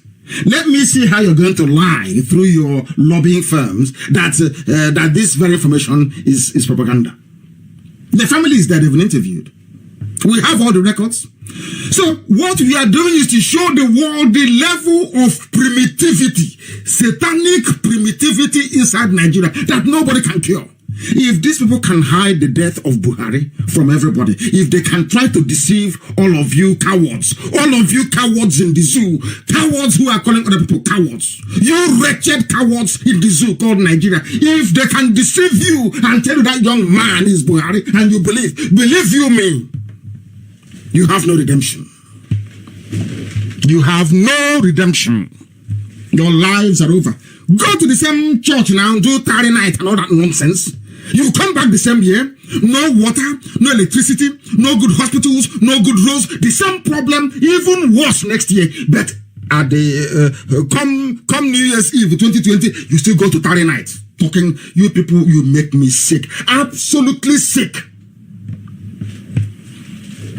Let me see how you're going to lie through your lobbying firms that this very information is propaganda. The family is there, they've been interviewed. We have all the records. So what we are doing is to show the world the level of primitivity, satanic primitivity inside Nigeria that nobody can cure. If these people can hide the death of Buhari from everybody, if they can try to deceive all of you cowards in the zoo, cowards who are calling other people cowards, you wretched cowards in the zoo called Nigeria, if they can deceive you and tell you that young man is Buhari and you believe you me, you have no redemption. You have no redemption. Your lives are over. Go to the same church now, do tarry night and all that nonsense. You come back the same year, no water, no electricity, no good hospitals, no good roads, the same problem, even worse next year. But at the come New Year's Eve 2020, you still go to tarry night. Talking, you people, you make me sick. Absolutely sick.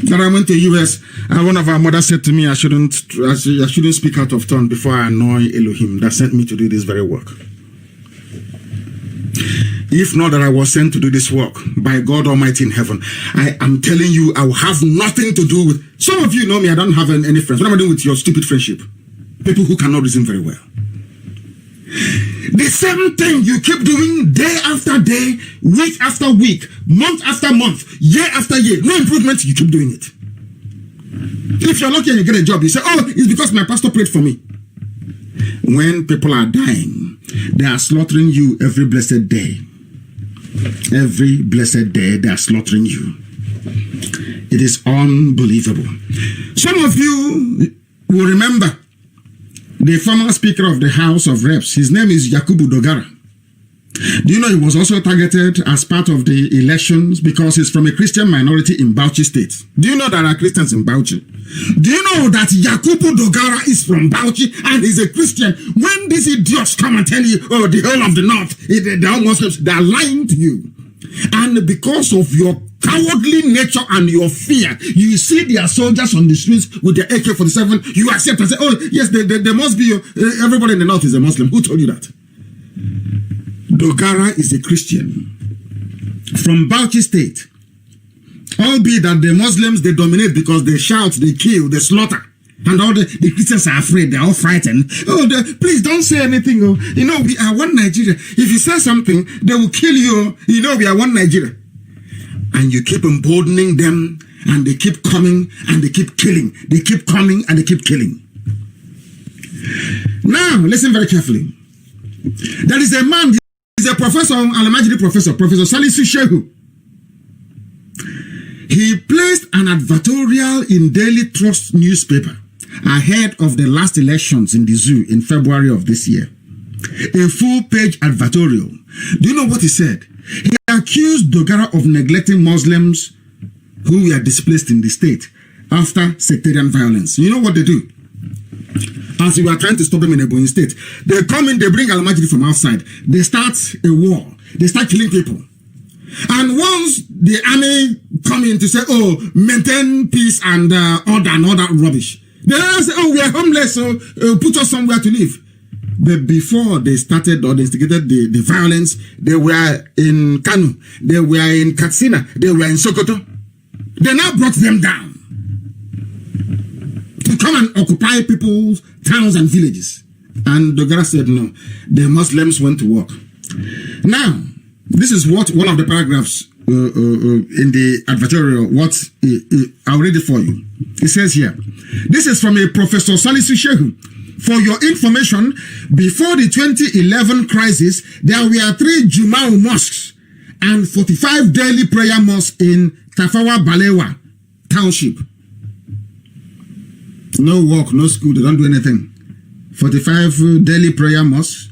When I went to US, one of our mothers said to me, I shouldn't speak out of turn before I annoy Elohim that sent me to do this very work. If not that I was sent to do this work by God Almighty in heaven, I am telling you, I will have nothing to do with. Some of you know me, I don't have any friends. What am I doing with your stupid friendship? People who cannot reason very well. The same thing you keep doing day after day, week after week, month after month, year after year. No improvement, you keep doing it. If you're lucky and you get a job, you say, oh, it's because my pastor prayed for me. When people are dying, they are slaughtering you every blessed day. Every blessed day, they are slaughtering you. It is unbelievable. Some of you will remember the former Speaker of the House of Reps. His name is Yakubu Dogara. Do you know he was also targeted as part of the elections because he's from a Christian minority in Bauchi State? Do you know there are Christians in Bauchi? Do you know that Yakubu Dogara is from Bauchi and he's a Christian? When these idiots come and tell you, oh, the whole of the North, they're all Muslims, they're lying to you. And because of your cowardly nature and your fear, you see their soldiers on the streets with their AK-47, you accept and say, oh, yes, there must be, everybody in the North is a Muslim. Who told you that? Dogara is a Christian from Bauchi State. Albeit that the Muslims, they dominate because they shout, they kill, they slaughter. And all the Christians are afraid, they're all frightened. Oh, please don't say anything. Oh. You know, we are one Nigeria. If you say something, they will kill you. You know, we are one Nigeria. And you keep emboldening them, and they keep coming, and they keep killing. They keep coming, and they keep killing. Now, listen very carefully. There is a man, he's a professor, an Almajiri professor, Professor Salisu Shehu. He placed an advertorial in Daily Trust newspaper ahead of the last elections in the zoo in February of this year. A full-page advertorial. Do you know what he said? He accused Dogara of neglecting Muslims who were displaced in the state after sectarian violence. You know what they do? As we are trying to stop them in Ebonyi State, they come in, they bring Almajiri from outside. They start a war. They start killing people. And once the army come in to say, oh, maintain peace and order and all that rubbish, they say, oh, we are homeless, so put us somewhere to live. But before they started or they instigated the violence, they were in Kano, they were in Katsina, they were in Sokoto. They now brought them down to come and occupy people's towns and villages. And Dogara said no. The Muslims went to work. Now, this is what one of the paragraphs in the advertorial, what I'll read it for you. It says here, this is from a Professor Salisu Shehu. For your information, before the 2011 crisis, there were 3 Jumau mosques and 45 daily prayer mosques in Tafawa Balewa Township. No work, no school, they don't do anything. 45 daily prayer mosques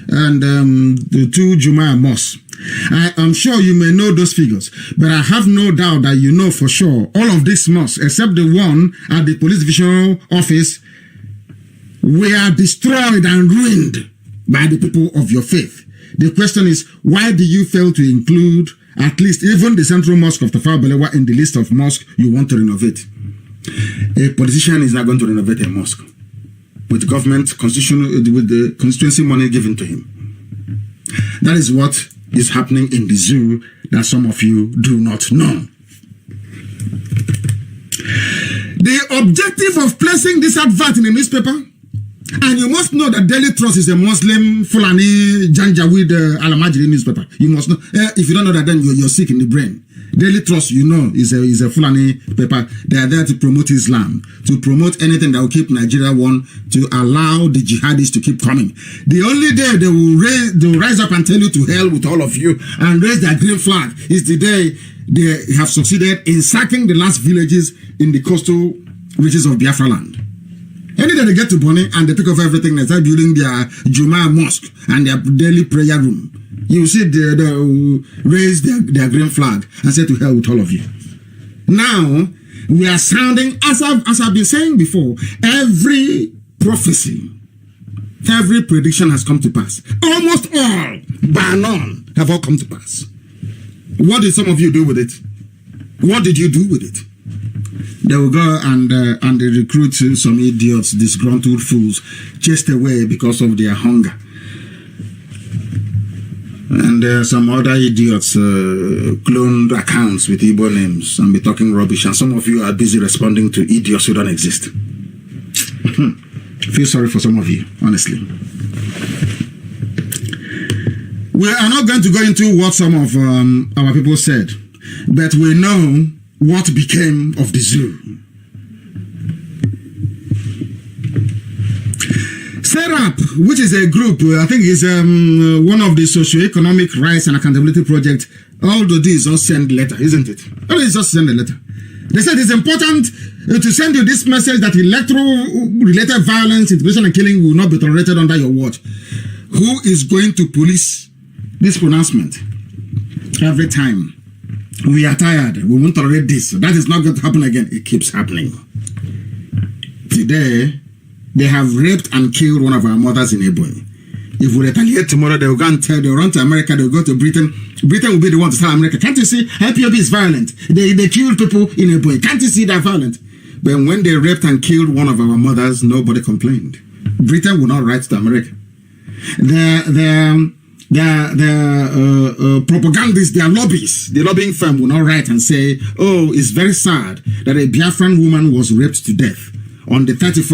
and the 2 Juma mosques. I am sure you may know those figures, but I have no doubt that you know for sure all of these mosques, except the one at the police divisional office, were destroyed and ruined by the people of your faith. The question is, why do you fail to include at least even the central mosque of Tafawa Balewa in the list of mosques you want to renovate? A politician is not going to renovate a mosque with government with the constituency money given to him. That is what is happening in the zoo that some of you do not know. The objective of placing this advert in a newspaper, and you must know that Daily Trust is a Muslim Fulani Janjaweed Alamajiri newspaper. You must know. If you don't know that, then you're sick in the brain. Daily Trust, you know, is a Fulani paper. They are there to promote Islam, to promote anything that will keep Nigeria one, to allow the jihadists to keep coming. The only day they will rise up and tell you to hell with all of you and raise their green flag is the day they have succeeded in sacking the last villages in the coastal reaches of Biafra land. Any day they get to Bonny and they pick up everything, they start building their Juma mosque and their daily prayer room. You see they raise their green flag and say to hell with all of you. Now, we are sounding, as I've been saying before, every prophecy, every prediction has come to pass. Almost all, bar none, have all come to pass. What did some of you do with it? What did you do with it? They will go and they recruit some idiots, disgruntled fools, chased away because of their hunger. And some other idiots cloned accounts with Igbo names and be talking rubbish. And some of you are busy responding to idiots who don't exist. Feel sorry for some of you, honestly. We are not going to go into what some of our people said, but we know what became of the zoo. SERAP, which is a group, I think is one of the socio-economic rights and accountability project. All they do is just send letter, isn't it? All they just send a letter. They said it's important to send you this message that electoral-related violence, intimidation, and killing will not be tolerated under your watch. Who is going to police this pronouncement? Every time we are tired, we won't tolerate this. That is not going to happen again. It keeps happening. Today, they have raped and killed one of our mothers in Ebonyi. If we retaliate tomorrow, they will go and they'll run to America, they'll go to Britain. Britain will be the one to tell America, can't you see? IPOB is violent. They killed people in Ebonyi. Can't you see they're violent? But when they raped and killed one of our mothers, nobody complained. Britain will not write to America. The propagandists, their lobbies, the lobbying firm will not write and say, oh, it's very sad that a Biafran woman was raped to death on the 30th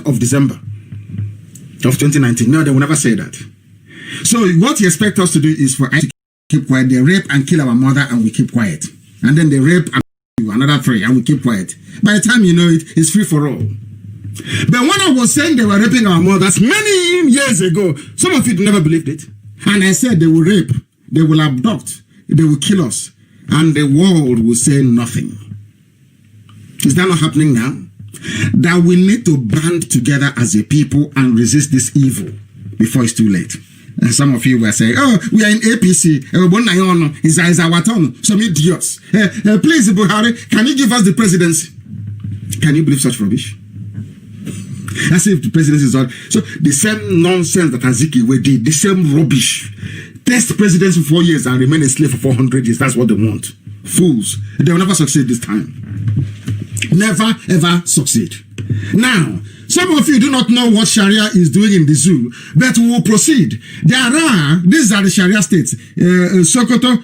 of December of 2019. No, they will never say that. So what you expect us to do is for us to keep quiet. They rape and kill our mother and we keep quiet. And then they rape and kill another 3 and we keep quiet. By the time you know it, it's free for all. But when I was saying they were raping our mothers many years ago, some of you never believed it. And I said they will rape, they will abduct, they will kill us, and the world will say nothing. Is that not happening now? That we need to band together as a people and resist this evil before it's too late. And some of you were saying, oh, we are in APC. It's our turn. Some idiots. Please, Buhari, can you give us the presidency? Can you believe such rubbish? As if the presidency is on. So the same nonsense that Azikiwe did, the same rubbish. Test presidency for 4 years and remain a slave for 400 years. That's what they want. Fools. They will never succeed this time. Never, ever succeed. Now, some of you do not know what Sharia is doing in the zoo, but we will proceed. These are the Sharia states. Sokoto,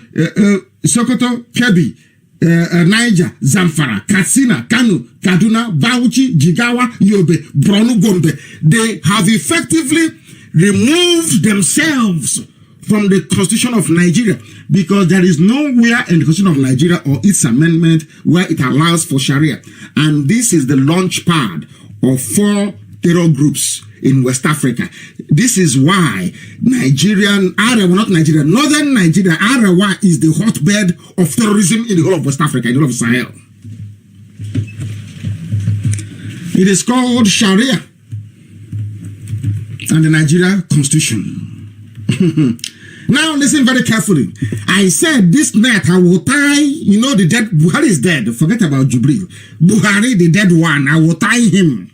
Kebbi, Niger, Zamfara, Katsina, Kano, Kaduna, Bauchi, Jigawa, Yobe, Borno, Gombe. They have effectively removed themselves from the Constitution of Nigeria because there is nowhere in the Constitution of Nigeria or its amendment where it allows for Sharia. And this is the launch pad of 4 terror groups in West Africa. This is why Northern Nigeria, Arawa is the hotbed of terrorism in the whole of West Africa, in the whole of Sahel. It is called Sharia and the Nigeria Constitution. Now listen very carefully. I said this night I will tie, the dead, Buhari is dead. Forget about Jubril. Buhari, the dead one, I will tie him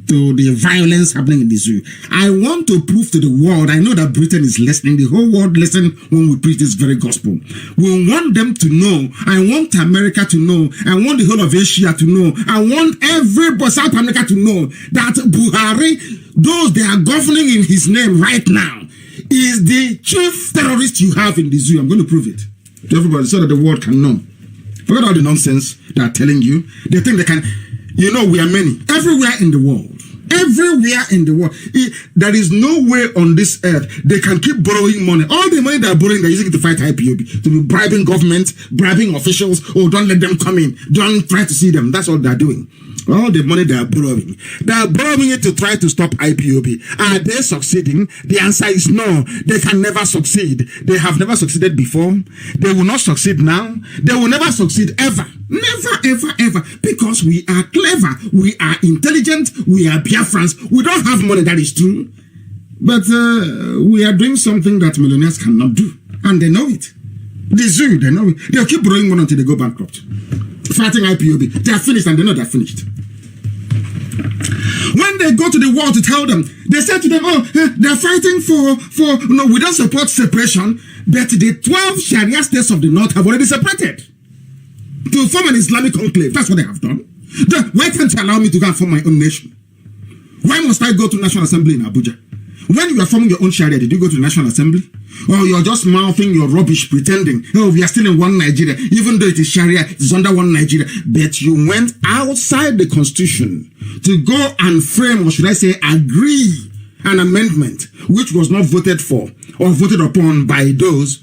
to the violence happening in the zoo. I want to prove to the world, I know that Britain is listening, the whole world listen when we preach this very gospel. We want them to know, I want America to know, I want the whole of Asia to know, I want everybody, South America to know that Buhari, those they are governing in his name right now, is the chief terrorist you have in the zoo. I'm going to prove it to everybody so that the world can know. Forget all the nonsense they are telling you. They think they can, we are many. Everywhere in the world. Everywhere in the world. There is no way on this earth they can keep borrowing money. All the money they're borrowing, they're using it to fight IPOB. To be bribing government, bribing officials. Oh, don't let them come in. Don't try to see them. That's all they're doing. All the money they are borrowing it to try to stop IPOB. Are they succeeding? The answer is no. They can never succeed. They have never succeeded before. They will not succeed now. They will never succeed ever. Never, ever, ever. Because we are clever. We are intelligent. We are Biafrans. We don't have money, that is true. But we are doing something that millionaires cannot do. And they know it. The zoo, they know it. They'll keep borrowing money until they go bankrupt. Fighting IPOB. They are finished and they know they are finished. When they go to the world to tell them, they say to them, they are fighting we don't support separation, but the 12 Sharia states of the North have already separated to form an Islamic enclave. That's what they have done. Why can't you allow me to go and form my own nation? Why must I go to National Assembly in Abuja? When you are forming your own Sharia, did you go to the National Assembly? Or you're just mouthing your rubbish, pretending, we are still in one Nigeria, even though it is Sharia, it is under one Nigeria. But you went outside the Constitution to go and frame, or should I say, agree an amendment which was not voted for or voted upon by those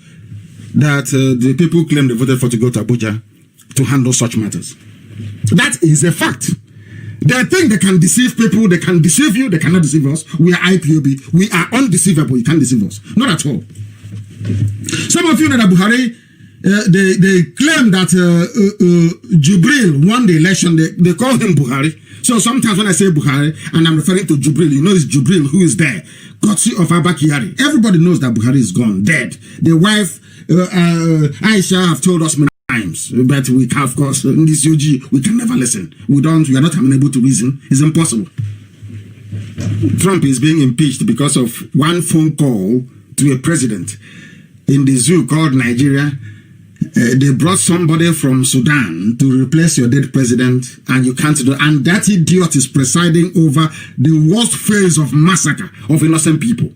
that the people claim they voted for to go to Abuja to handle such matters. That is a fact. They think they can deceive people, they can deceive you, they cannot deceive us. We are IPOB, we are undeceivable, you can't deceive us. Not at all. Some of you know that Buhari, they claim that Jubril won the election, they call him Buhari. So sometimes when I say Buhari, and I'm referring to Jubril, it's Jubril who is there, courtesy of Abba Kyari. Everybody knows that Buhari is gone, dead. The wife, Aisha, have told us many times, but we can, of course, in this UG, we can never listen. We are not amenable to reason. It's impossible. Trump is being impeached because of one phone call to a president in the zoo called Nigeria. They brought somebody from Sudan to replace your dead president, and you can't do it. And that idiot is presiding over the worst phase of massacre of innocent people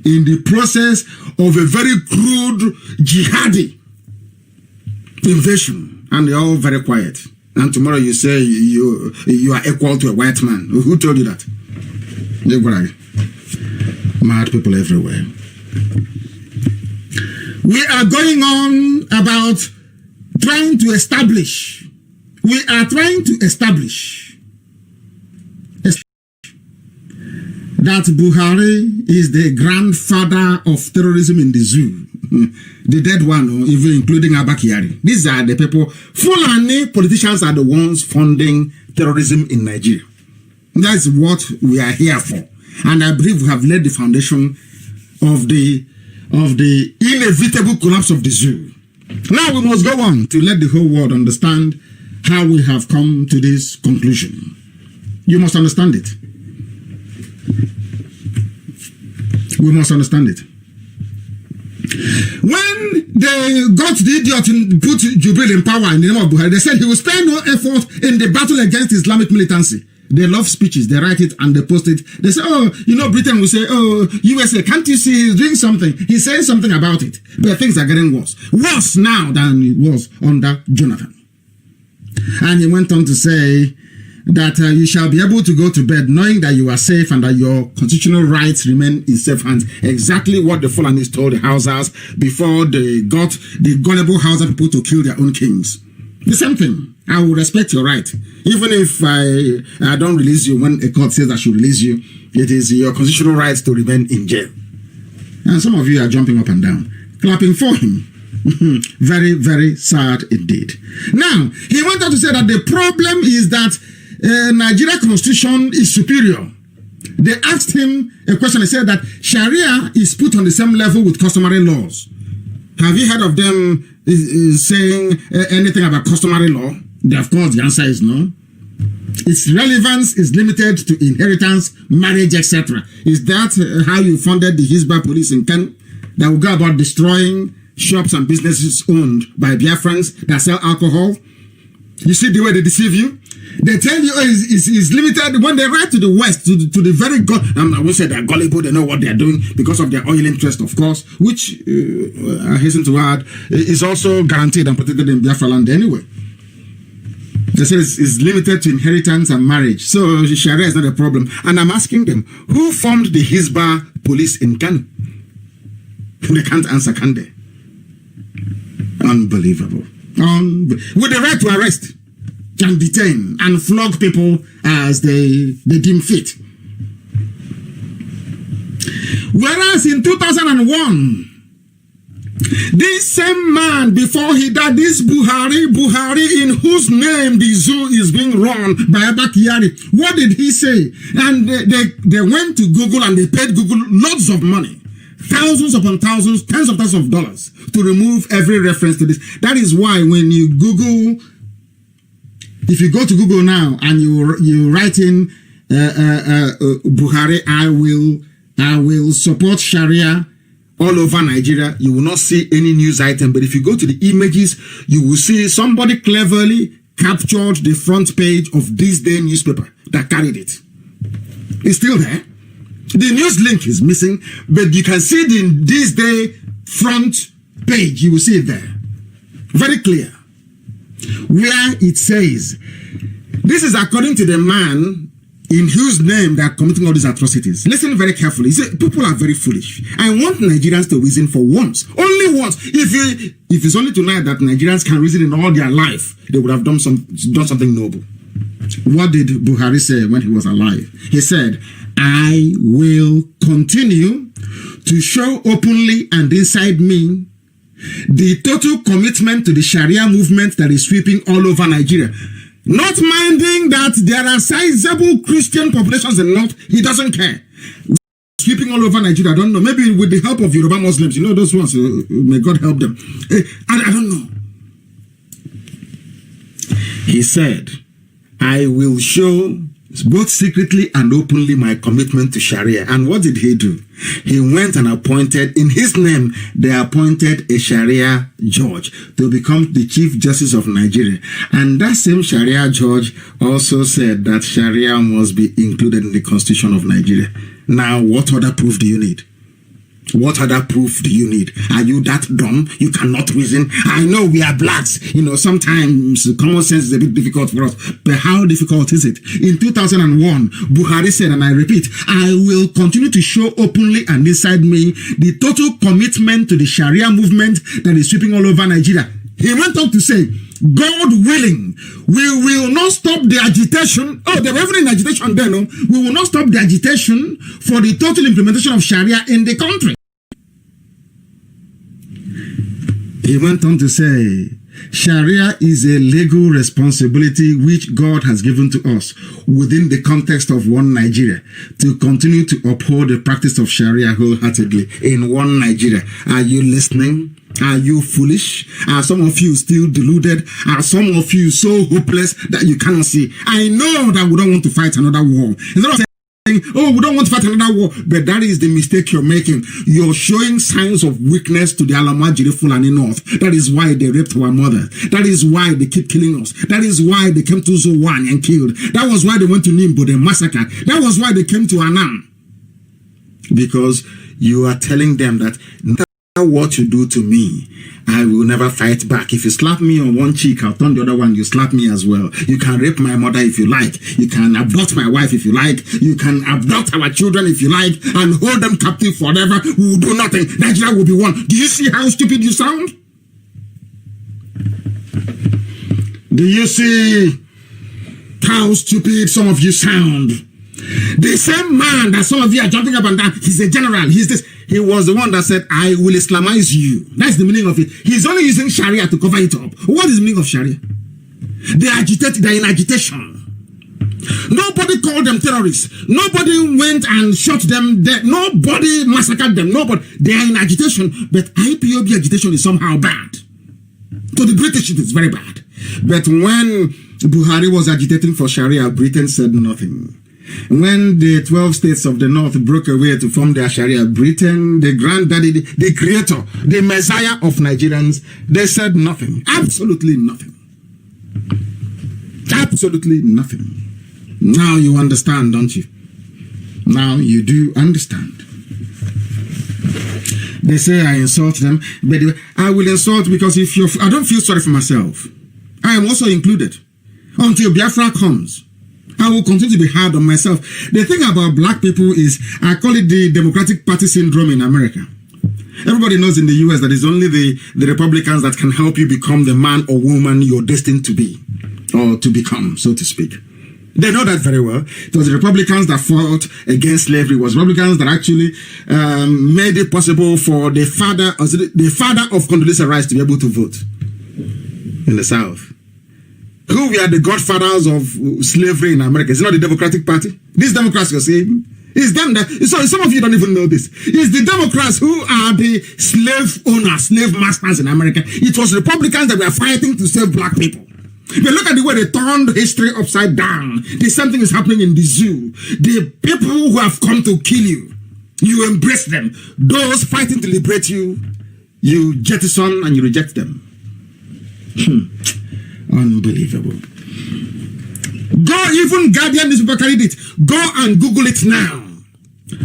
in the process of a very crude jihadi invasion, and they're all very quiet. And tomorrow you say you are equal to a white man. Who told you that? Mad people everywhere. We are going on about trying to establish. We are trying to establish that Buhari is the grandfather of terrorism in the zoo. The dead one, even including Abba Kyari. These are the people. Fulani politicians are the ones funding terrorism in Nigeria. That's what we are here for. And I believe we have laid the foundation of the inevitable collapse of the zoo. Now we must go on to let the whole world understand how we have come to this conclusion. You must understand it. We must understand it. When they got the idiot and put Jubril in power in the name of Buhari, they said he will spare no effort in the battle against Islamic militancy. They love speeches. They write it and they post it. They say, Britain will say, USA, can't you see he's doing something? He's saying something about it. But things are getting worse. Worse now than it was under Jonathan. And he went on to say that you shall be able to go to bed knowing that you are safe and that your constitutional rights remain in safe hands. Exactly what the Fulanis told the Hausas before they got the gullible Hausa people to kill their own kings. The same thing. I will respect your right. Even if I don't release you when a court says I should release you, it is your constitutional right to remain in jail. And some of you are jumping up and down, clapping for him. Very, very sad indeed. Now, he went on to say that the problem is that Nigeria constitution is superior. They asked him a question. They said that Sharia is put on the same level with customary laws. Have you heard of them saying anything about customary law? Of course, the answer is no. Its relevance is limited to inheritance, marriage, etc. Is that how you funded the Hizbah police in Kano that will go about destroying shops and businesses owned by Biafrans that sell alcohol? You see the way they deceive you? They tell you it's limited. When they write to the West, to the very God, I won't say they're gullible, they know what they're doing because of their oil interest, of course, which I hasten to add is also guaranteed and protected in Biafra land anyway. They say it's limited to inheritance and marriage. So Sharia is not a problem. And I'm asking them, who formed the Hizbah police in Kano? They can't answer, can they? Unbelievable. With the right to arrest and detain and flog people as they deem fit. Whereas in 2001, this same man, before he died, this Buhari, in whose name the zoo is being run by Abba Kyari, what did he say? And they went to Google and they paid Google lots of money. Thousands upon thousands, tens of thousands of dollars to remove every reference to this. That is why when you Google, if you go to Google now and you write in Buhari, I will support Sharia all over Nigeria, you will not see any news item. But if you go to the images, you will see somebody cleverly captured the front page of this day newspaper that carried it. It's still there. The news link is missing, but you can see the this day front page. You will see it there. Very clear. Where it says, this is according to the man in whose name they are committing all these atrocities. Listen very carefully. People are very foolish. I want Nigerians to reason for once. Only once. If it's only tonight that Nigerians can reason in all their life, they would have done something noble. What did Buhari say when he was alive? He said, I will continue to show openly and inside me the total commitment to the Sharia movement that is sweeping all over Nigeria. Not minding that there are sizable Christian populations in the north, he doesn't care. Sweeping all over Nigeria, I don't know. Maybe with the help of Yoruba Muslims, you know those ones, may God help them. I don't know. He said, I will show both secretly and openly my commitment to Sharia. And what did he do? He went and appointed, in his name, they appointed a Sharia judge to become the Chief Justice of Nigeria. And that same Sharia judge also said that Sharia must be included in the Constitution of Nigeria. Now, what other proof do you need? What other proof do you need? Are you that dumb? You cannot reason? I know we are blacks. You know, sometimes common sense is a bit difficult for us. But how difficult is it? In 2001, Buhari said, and I repeat, I will continue to show openly and inside me the total commitment to the Sharia movement that is sweeping all over Nigeria. He went on to say, God willing, we will not stop the agitation. Oh, they were even in agitation then. No? We will not stop the agitation for the total implementation of Sharia in the country. He went on to say, Sharia is a legal responsibility which God has given to us within the context of one Nigeria to continue to uphold the practice of Sharia wholeheartedly in one Nigeria. Are you listening? Are you foolish? Are some of you still deluded? Are some of you so hopeless that you cannot see? I know that we don't want to fight another war. It's not saying, oh, we don't want to fight another war, but that is the mistake you're making. You're showing signs of weakness to the Alamajiri Fulani North. That is why they raped our mother. That is why they keep killing us. That is why they came to Zowan and killed. That was why they went to Nimbo, they massacred. That was why they came to Anam. Because you are telling them that what you do to me, I will never fight back. If you slap me on one cheek, I'll turn the other one, you slap me as well. You can rape my mother if you like. You can abduct my wife if you like. You can abduct our children if you like and hold them captive forever. We will do nothing. Nigeria will be one. Do you see how stupid you sound? Do you see how stupid some of you sound? The same man that some of you are jumping up and down, he's a general, he's this. He was the one that said, I will Islamize you. That's the meaning of it. He's only using Sharia to cover it up. What is the meaning of Sharia? They're in agitation. Nobody called them terrorists. Nobody went and shot them dead. Nobody massacred them. Nobody. They are in agitation. But IPOB agitation is somehow bad. To the British, it is very bad. But when Buhari was agitating for Sharia, Britain said nothing. When the 12 states of the North broke away to form their Sharia, Britain, the granddaddy, the creator, the messiah of Nigerians, they said nothing. Absolutely nothing. Absolutely nothing. Now you understand, don't you? Now you do understand. They say I insult them, but I will insult because I don't feel sorry for myself. I am also included. Until Biafra comes, I will continue to be hard on myself. The thing about black people is, I call it the Democratic Party syndrome in America. Everybody knows in the US that it's only the Republicans that can help you become the man or woman you're destined to be, or to become, so to speak. They know that very well. It was the Republicans that fought against slavery. It was Republicans that actually made it possible for the father of Condoleezza Rice to be able to vote in the South. Who were the godfathers of slavery in America? It's not the Democratic Party. These Democrats you're saying, it's them that, sorry, some of you don't even know this. It's the Democrats who are the slave owners, slave masters in America. It was Republicans that were fighting to save black people. But look at the way they turned history upside down. The same thing is happening in the zoo. The people who have come to kill you, you embrace them. Those fighting to liberate you, you jettison and you reject them. Unbelievable. Go, even Guardian newspaper carried it. Go and Google it now.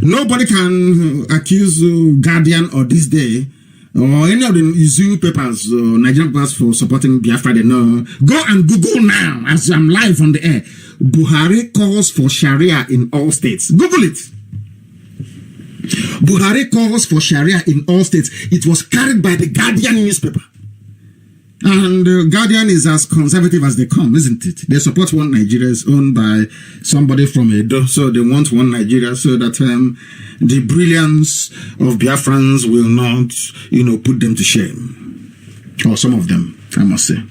Nobody can accuse Guardian or This Day or any of the zoo papers, Nigerian papers for supporting Biafra. They know. Go and Google now as I'm live on the air. Buhari calls for Sharia in all states. Google it. Buhari calls for Sharia in all states. It was carried by the Guardian newspaper. And Guardian is as conservative as they come, isn't it? They support one Nigeria is owned by somebody from Edo, so they want one Nigeria so that the brilliance of Biafrans will not, put them to shame. Or some of them, I must say.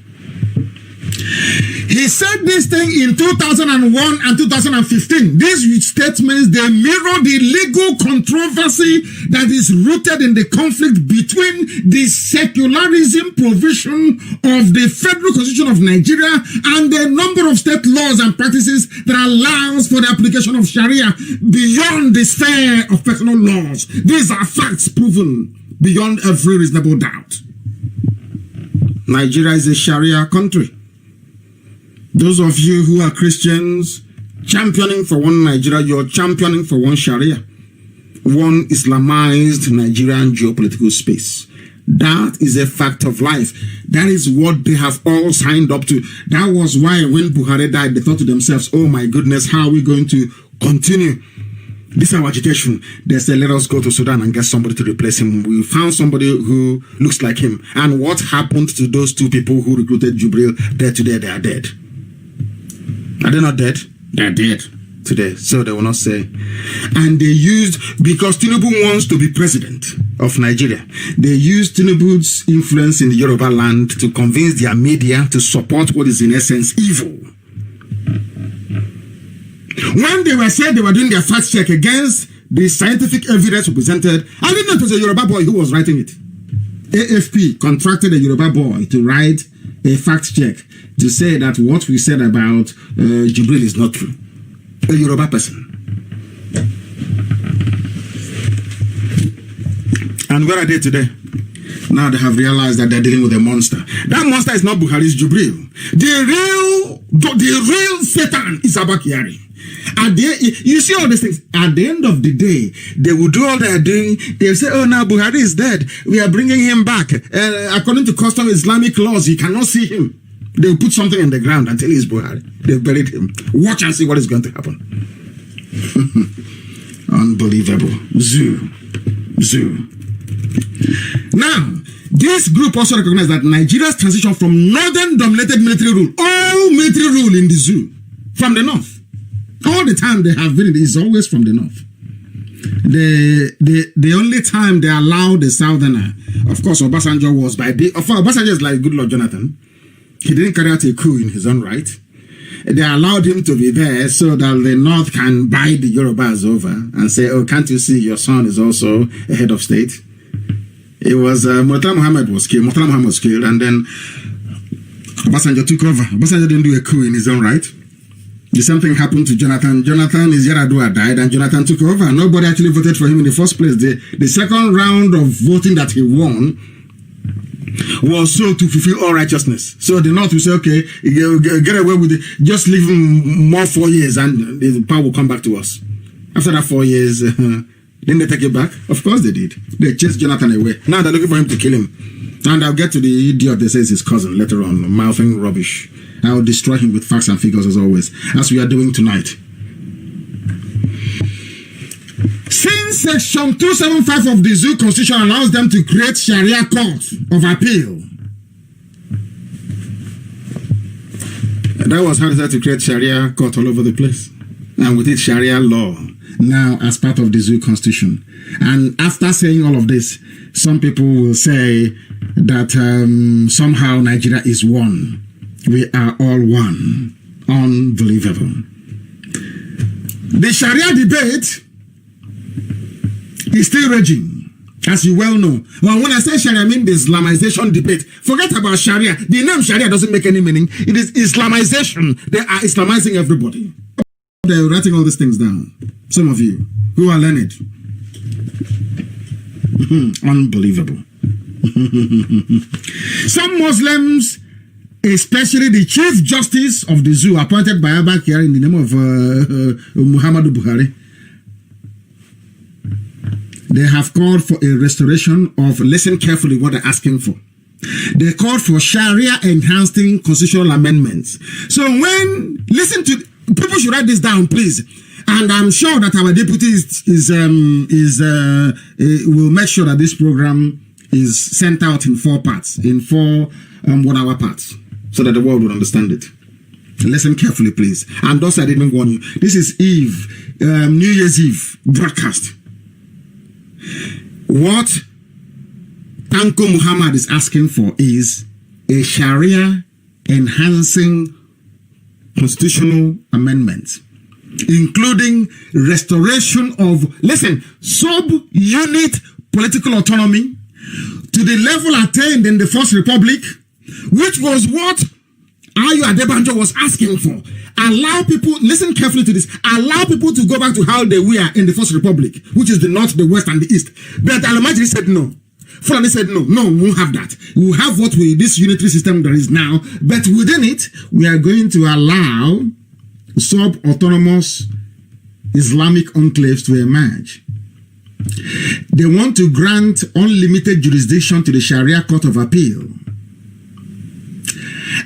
He said this thing in 2001 and 2015. These statements, they mirror the legal controversy that is rooted in the conflict between the secularism provision of the Federal Constitution of Nigeria and the number of state laws and practices that allows for the application of Sharia beyond the sphere of personal laws. These are facts proven beyond every reasonable doubt. Nigeria is a Sharia country. Those of you who are Christians championing for one Nigeria, you're championing for one Sharia, one Islamized Nigerian geopolitical space. That is a fact of life. That is what they have all signed up to. That was why when Buhari died, they thought to themselves, oh my goodness, how are we going to continue this our agitation? They said, let us go to Sudan and get somebody to replace him. We found somebody who looks like him. And what happened to those two people who recruited Jubril? There today, they are dead. Are they not dead? They are dead today. So they will not say. And they used, because Tinubu wants to be president of Nigeria, they used Tinubu's influence in the Yoruba land to convince their media to support what is in essence evil. When they were saying they were doing their fact check against the scientific evidence presented, I didn't know it was a Yoruba boy who was writing it. AFP contracted a Yoruba boy to write a fact check to say that what we said about Jibril is not true. A Yoruba person. And where are they today? Now they have realized that they're dealing with a monster. That monster is not Buhari's Jubril. The real Satan is Abba Kyari. You see all these things. At the end of the day, they will do all they are doing. They'll say, oh, now Buhari is dead. We are bringing him back. According to custom Islamic laws, you cannot see him. They'll put something in the ground until he's Buhari. They've buried him. Watch and see what is going to happen. Unbelievable. Zoo. Now, this group also recognized that Nigeria's transition from northern-dominated military rule, all military rule in the zoo, from the north. All the time they have been, is always from the north. The only time they allowed the southerner, of course, Obasanjo was by the. Obasanjo is like good Lord Jonathan. He didn't carry out a coup in his own right. They allowed him to be there so that the north can buy the Yorubas over and say, oh, can't you see your son is also a head of state? It was Murtala Muhammad was killed. Murtala Muhammad was killed, and then Obasanjo took over. Obasanjo didn't do a coup in his own right. The same thing happened to Jonathan. Jonathan, his Yaradua died, and Jonathan took over. Nobody actually voted for him in the first place. The second round of voting that he won was so to fulfill all righteousness. So the North will say, okay, get away with it. Just leave him more 4 years, and the power will come back to us. After that 4 years, didn't they take it back? Of course they did. They chased Jonathan away. Now they're looking for him to kill him. And I'll get to the idiot that says his cousin later on, mouthing rubbish. I'll destroy him with facts and figures as always, as we are doing tonight. Since Section 275 of the Zoo Constitution allows them to create Sharia court of appeal, that was how they started to create Sharia court all over the place, and with it Sharia law now as part of the Zoo Constitution. And after saying all of this, some people will say that somehow Nigeria is one. We are all one. Unbelievable. The Sharia debate is still raging, as you well know. Well, when I say Sharia, I mean the Islamization debate. Forget about Sharia. The name Sharia doesn't make any meaning. It is Islamization. They are Islamizing everybody. They're writing all these things down. Some of you who are learned. Unbelievable. Some Muslims, especially the Chief Justice of the Zoo, appointed by Abba Kyari in the name of Muhammadu Buhari, they have called for a restoration of, listen carefully what they're asking for. They called for Sharia enhancing constitutional amendments. So listen to, people should write this down, please. And I'm sure that our deputy will make sure that this program is sent out in 4 parts, in 4 1-hour parts, so that the world will understand it. Listen carefully, please. And those I didn't warn you. This is Eve, New Year's Eve broadcast. What Tanko Muhammad is asking for is a Sharia enhancing constitutional amendment, including restoration of, listen, sub-unit political autonomy to the level attained in the First Republic, which was what Ayo Adebanjo was asking for. Allow people, listen carefully to this, allow people to go back to how they were in the First Republic, which is the North, the West, and the East. But Al-Majri said no. Fulani said no, we won't have that. We will have this unitary system there is now, but within it, we are going to allow sub-autonomous Islamic enclaves to emerge. They want to grant unlimited jurisdiction to the Sharia Court of Appeal.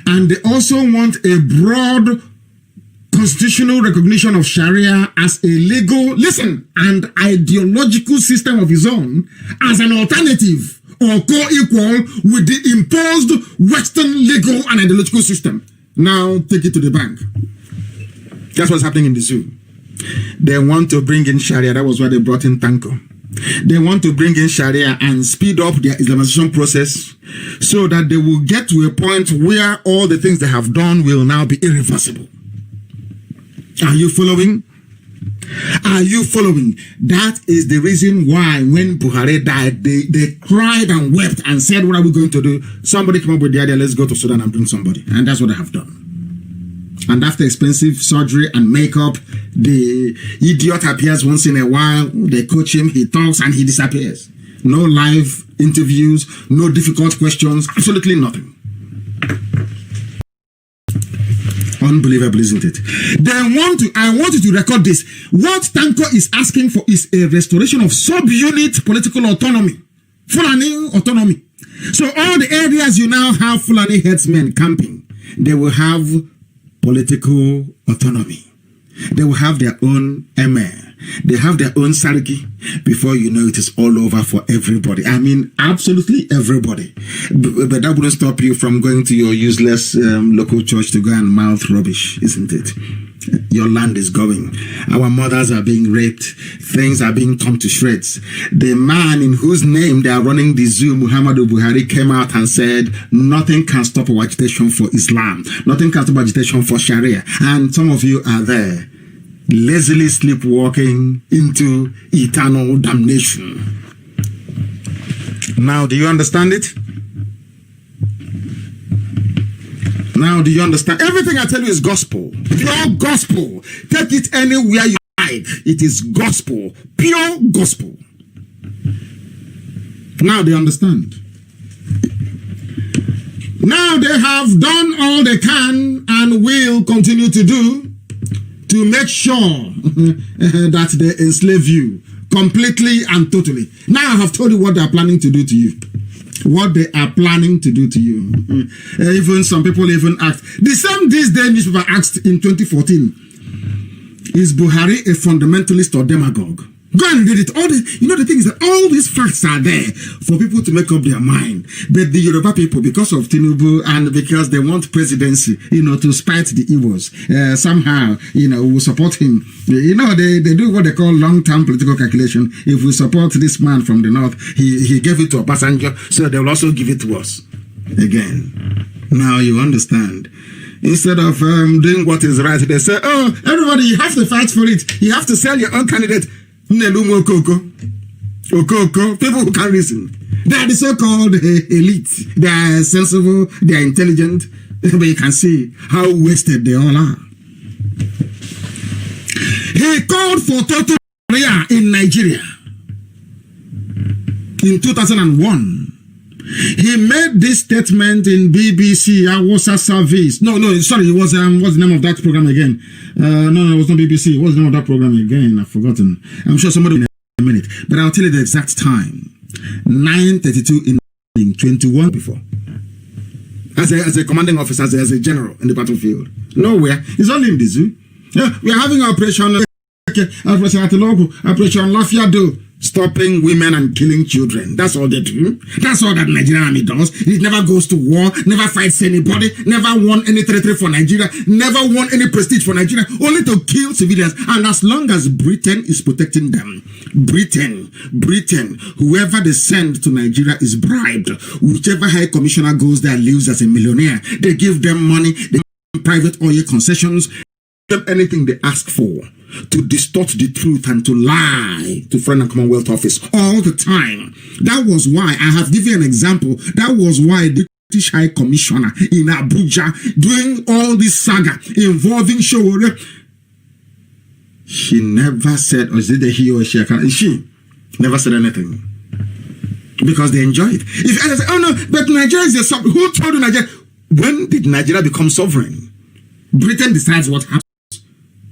And they also want a broad constitutional recognition of Sharia as a legal, listen, and ideological system of its own as an alternative or co-equal with the imposed Western legal and ideological system. Now take it to the bank. That's what's happening in the zoo. They want to bring in Sharia. That was why they brought in Tanko. They want to bring in Sharia and speed up their Islamization process so that they will get to a point where all the things they have done will now be irreversible. Are you following? Are you following? That is the reason why when Buhari died, they cried and wept and said, what are we going to do? Somebody came up with the idea, let's go to Sudan and bring somebody. And that's what they have done. And after expensive surgery and makeup, the idiot appears once in a while. They coach him, he talks, and he disappears. No live interviews, no difficult questions, absolutely nothing. Unbelievable, isn't it? I want you to record this. What Tanko is asking for is a restoration of sub-unit political autonomy. Fulani autonomy. So all the areas you now have Fulani headsmen camping, they will have political autonomy. They will have their own emir. They have their own sarki. Before you know it is all over for everybody. I mean, absolutely everybody. But that wouldn't stop you from going to your useless local church to go and mouth rubbish, isn't it? Your land is going. Our mothers are being raped. Things are being torn to shreds. The man in whose name they are running the zoo, Muhammadu Buhari, came out and said, nothing can stop our agitation for Islam. Nothing can stop agitation for Sharia. And some of you are there, lazily sleepwalking into eternal damnation. Now, do you understand it? Now, do you understand? Everything I tell you is gospel. Pure gospel. Take it anywhere you like. It is gospel. Pure gospel. Now they understand. Now they have done all they can and will continue to do to make sure that they enslave you completely and totally. Now I have told you what they are planning to do to you. What they are planning to do to you. Even some people even asked. The same this day newspaper asked in 2014, is Buhari a fundamentalist or demagogue? Go and read it. The thing is that all these facts are there for people to make up their mind. But the Yoruba people, because of Tinubu and because they want presidency, to spite the evils, somehow, will support him. They do what they call long-term political calculation. If we support this man from the north, he gave it to Obasanjo, so they will also give it to us again. Now you understand. Instead of doing what is right, they say, oh, everybody, you have to fight for it. You have to sell your own candidate. Nelumo Okoko, people who can reason. They are the so-called elite. They are sensible, they are intelligent, but you can see how wasted they all are. He called for total Sharia in Nigeria in 2001. He made this statement in BBC Awasa Service. No, sorry, it was what's the name of that program again? No, it was not BBC. What's the name of that program again? I've forgotten. I'm sure somebody will in a minute, but I'll tell you the exact time. 9:32 in 21 before. As a commanding officer, as a general in the battlefield. Nowhere. It's only in the zoo. Yeah, we are having Operation Lafiado. Stopping women and killing children. That's all they do. That's all that Nigerian army does. It never goes to war, never fights anybody, never won any territory for Nigeria, never won any prestige for Nigeria, only to kill civilians. And as long as Britain is protecting them, Britain, whoever they send to Nigeria is bribed. Whichever high commissioner goes there lives as a millionaire. They give them money, they give them private oil concessions, give them anything they ask for, to distort the truth and to lie to Foreign and Commonwealth Office all the time. That was why I have given an example. That was why the British High Commissioner in Abuja doing all this saga involving Showore, she never said, or is it he or she? She never said anything because they enjoy it. If I say, oh no, but Nigeria is a sovereign. Who told you Nigeria? When did Nigeria become sovereign? Britain decides what happens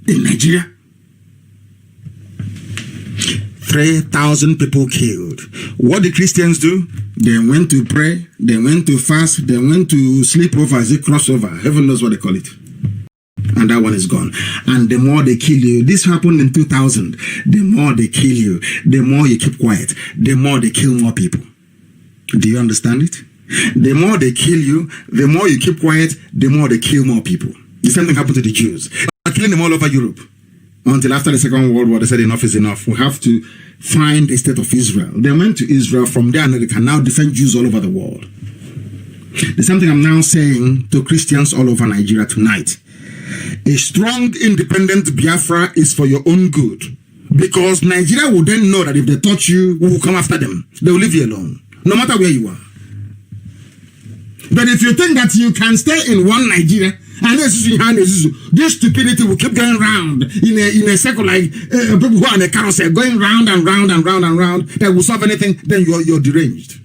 in Nigeria. 3,000 people killed. What the Christians do? They went to pray, they went to fast, they went to sleep over as a crossover. Heaven knows what they call it. And that one is gone. And the more they kill you, this happened in 2000. The more they kill you, the more you keep quiet, the more they kill more people. Do you understand it? The more they kill you, the more you keep quiet, the more they kill more people. The same thing happened to the Jews. They're killing them all over Europe. Until after the Second World War, they said enough is enough. We have to find a state of Israel. They went to Israel. From there, they can now defend Jews all over the world. There's something I'm now saying to Christians all over Nigeria tonight. A strong, independent Biafra is for your own good. Because Nigeria will then know that if they touch you, we will come after them. They will leave you alone, no matter where you are. But if you think that you can stay in one Nigeria, and this stupidity will keep going round in a circle like people who are on a carousel, going round and round and round and round, that will solve anything, then you're deranged.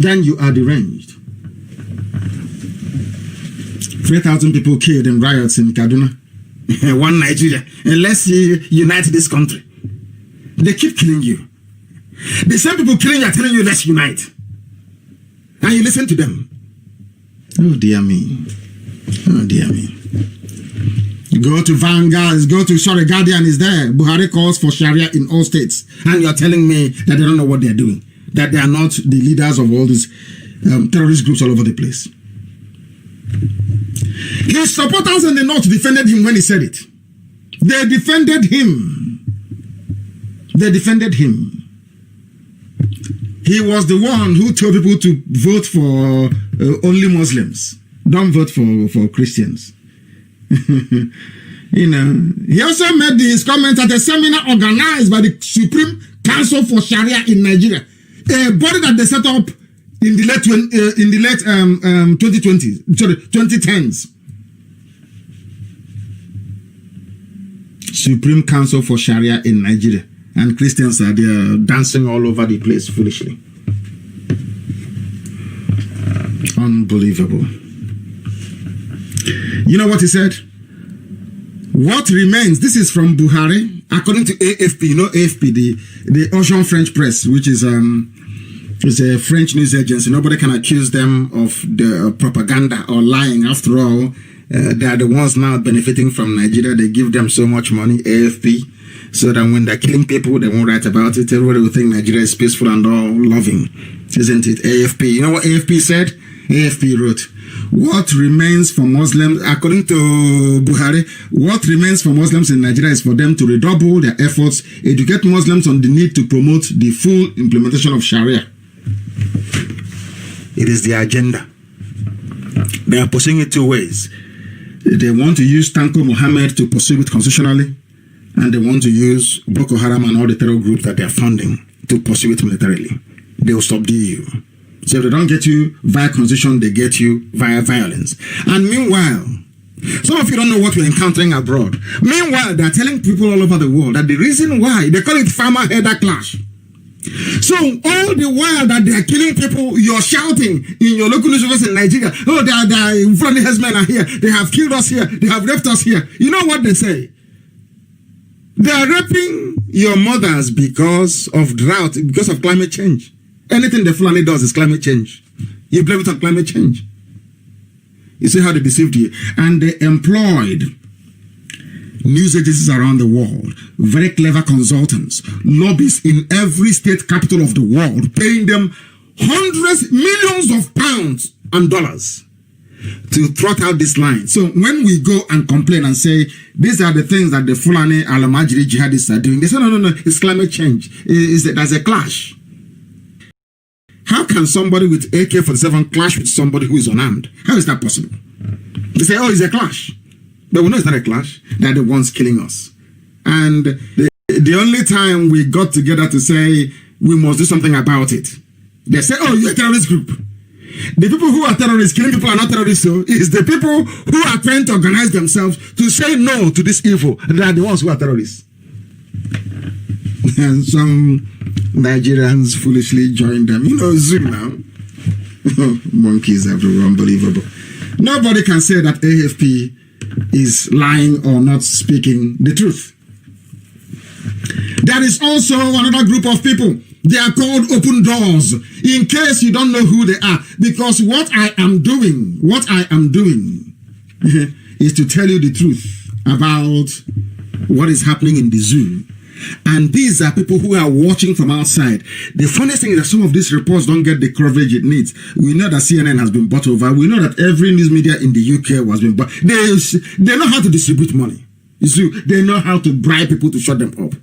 then you are deranged. 3,000 people killed in riots in Kaduna. One Nigeria. And let's unite this country. They keep killing you. The same people killing you are telling you, let's unite. And you listen to them. Oh dear me. Oh dear me. Go to Vanguard, Guardian is there. Buhari calls for Sharia in all states. And you're telling me that they don't know what they're doing. That they are not the leaders of all these terrorist groups all over the place. His supporters in the north defended him when he said it. They defended him. They defended him. He was the one who told people to vote for only Muslims. Don't vote for Christians. You know, he also made his comments at a seminar organized by the Supreme Council for Sharia in Nigeria, a body that they set up in the late 2010s. Supreme Council for Sharia in Nigeria, and Christians are there dancing all over the place foolishly. Unbelievable. You know what he said? What remains, this is from Buhari, according to AFP, you know AFP, the Ocean French Press, which is a French news agency. Nobody can accuse them of the propaganda or lying. After all, they are the ones now benefiting from Nigeria. They give them so much money, AFP, so that when they're killing people, they won't write about it. Everybody will think Nigeria is peaceful and all loving, isn't it? AFP. You know what AFP said? AFP wrote, what remains for Muslims, according to Buhari, what remains for Muslims in Nigeria is for them to redouble their efforts, educate Muslims on the need to promote the full implementation of Sharia. It is the agenda. They are pursuing it two ways. They want to use Tanko Muhammad to pursue it constitutionally, and they want to use Boko Haram and all the terror groups that they are funding to pursue it militarily. They will subdue you. So if they don't get you via constitution, they get you via violence. And meanwhile, some of you don't know what we're encountering abroad. Meanwhile, they're telling people all over the world that the reason why, they call it farmer-header clash. So all the while that they are killing people, you're shouting in your local newspapers in Nigeria, oh, the Fulani herdsmen are here, they have killed us here, they have raped us here. You know what they say? They are raping your mothers because of drought, because of climate change. Anything the Fulani does is climate change. You blame it on climate change. You see how they deceived you. And they employed news agencies around the world, very clever consultants, lobbyists in every state capital of the world, paying them hundreds, millions of pounds and dollars to trot out this line. So when we go and complain and say, these are the things that the Fulani Al-Majiri jihadists are doing, they say, no, it's climate change. There's a clash. How can somebody with AK-47 clash with somebody who is unarmed? How is that possible? They say, oh, it's a clash. But we know it's not a clash. They're the ones killing us. And the only time we got together to say we must do something about it, they say, oh, you're a terrorist group. The people who are terrorists, killing people are not terrorists. So it's the people who are trying to organize themselves to say no to this evil. They are the ones who are terrorists. And some Nigerians foolishly joined them. You know, Zoom now. Monkeys everywhere, unbelievable. Nobody can say that AFP is lying or not speaking the truth. There is also another group of people. They are called open doors. In case you don't know who they are, because what I am doing is to tell you the truth about what is happening in the zoo. And these are people who are watching from outside. The funniest thing is that some of these reports don't get the coverage it needs. We know that CNN has been bought over. We know that every news media in the UK has been bought. They know how to distribute money. You see, they know how to bribe people to shut them up.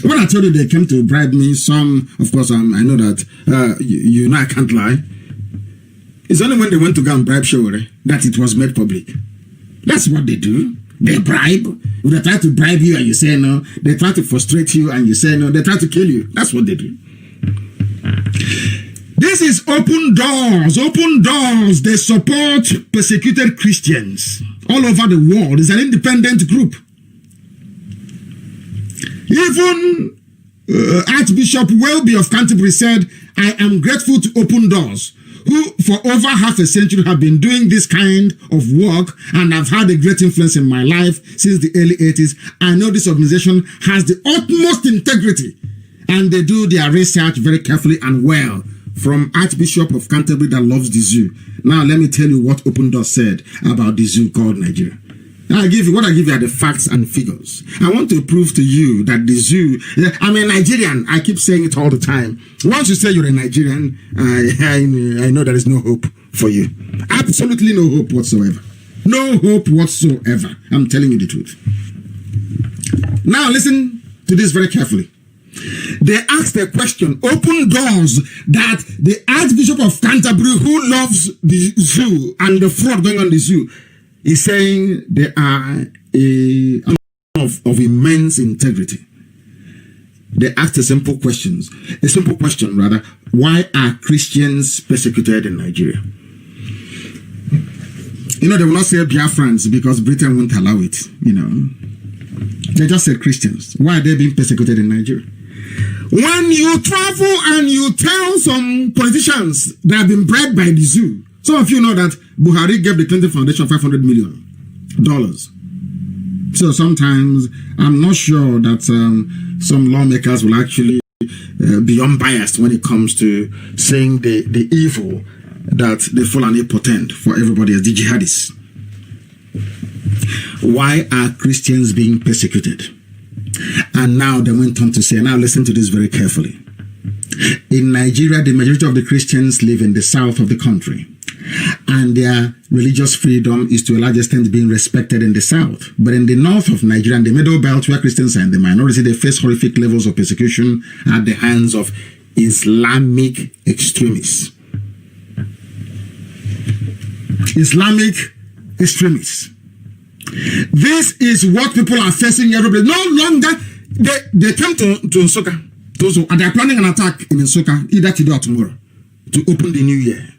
When I told you they came to bribe me, some, of course, I know that, you know I can't lie. It's only when they went to go and bribe Showore that it was made public. That's what they do. They bribe. If they try to bribe you and you say no, they try to frustrate you and you say no, they try to kill you. That's what they do. This is Open Doors. Open Doors, they support persecuted Christians all over the world. It's an independent group. Even Archbishop Welby of Canterbury said, I am grateful to Open Doors, who for over half a century have been doing this kind of work and have had a great influence in my life since the early 80s. I know this organization has the utmost integrity and they do their research very carefully and well. From Archbishop of Canterbury that loves the zoo. Now let me tell you what Open Doors said about the zoo called Nigeria. I give you are the facts and figures. I want to prove to you that the zoo, I'm a Nigerian. I keep saying it all the time. Once you say you're a Nigerian, I know there is no hope for you. Absolutely no hope whatsoever. No hope whatsoever. I'm telling you the truth. Now listen to this very carefully. They asked a question, Open Doors, that the Archbishop of Canterbury, who loves the zoo and the fraud going on the zoo, is saying they are of immense integrity. They asked a simple question rather, why are Christians persecuted in Nigeria? You know, they will not say Biafrans because Britain won't allow it, you know. They just say Christians. Why are they being persecuted in Nigeria? When you travel and you tell some politicians that have been bribed by the zoo, some of you know that Buhari gave the Clinton Foundation $500 million. So sometimes I'm not sure that some lawmakers will actually be unbiased when it comes to saying the evil that the Fulani portend for everybody as the jihadists. Why are Christians being persecuted? And now they went on to say, now listen to this very carefully. In Nigeria, the majority of the Christians live in the south of the country, and their religious freedom is to a large extent being respected in the south. But in the north of Nigeria and the middle belt, where Christians are in the minority, they face horrific levels of persecution at the hands of Islamic extremists. Islamic extremists. This is what people are facing every day. No longer, they came to Nsukka, and they are planning an attack in Nsukka either today or tomorrow to open the new year.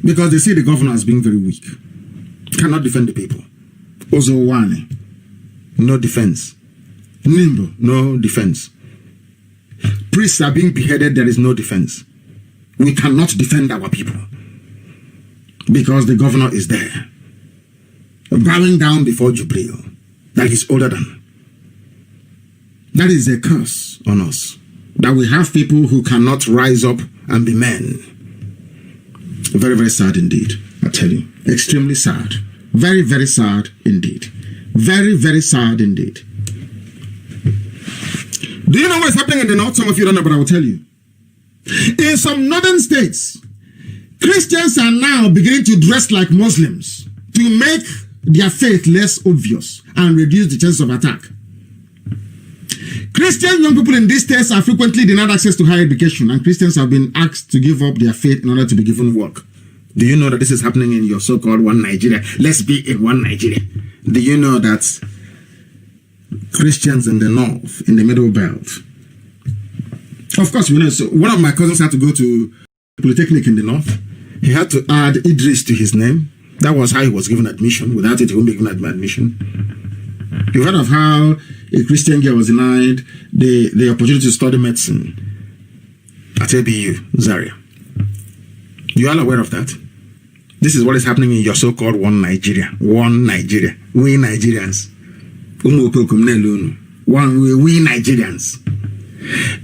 Because they see the governor as being very weak. Cannot defend the people. Ozowane, no defense. Nimbo, no defense. Priests are being beheaded, there is no defense. We cannot defend our people. Because the governor is there. Bowing down before Jubril, that is older than. That is a curse on us. That we have people who cannot rise up and be men. Very, very sad indeed, I tell you. Extremely sad. Very, very sad indeed. Very, very sad indeed. Do you know what's happening in the north? Some of you don't know, but I will tell you. In some northern states, Christians are now beginning to dress like Muslims to make their faith less obvious and reduce the chances of attack. Christian young people in these states are frequently denied access to higher education, and Christians have been asked to give up their faith in order to be given work. Do you know that this is happening in your so-called one Nigeria? Let's be in one Nigeria. Do you know that Christians in the north, in the middle belt, of course, we know. So one of my cousins had to go to Polytechnic in the north. He had to add Idris to his name. That was how he was given admission. Without it, he wouldn't be given admission. You've heard of how a Christian girl was denied the opportunity to study medicine at ABU, Zaria. You are aware of that? This is what is happening in your so-called one Nigeria. One Nigeria. We Nigerians. We Nigerians.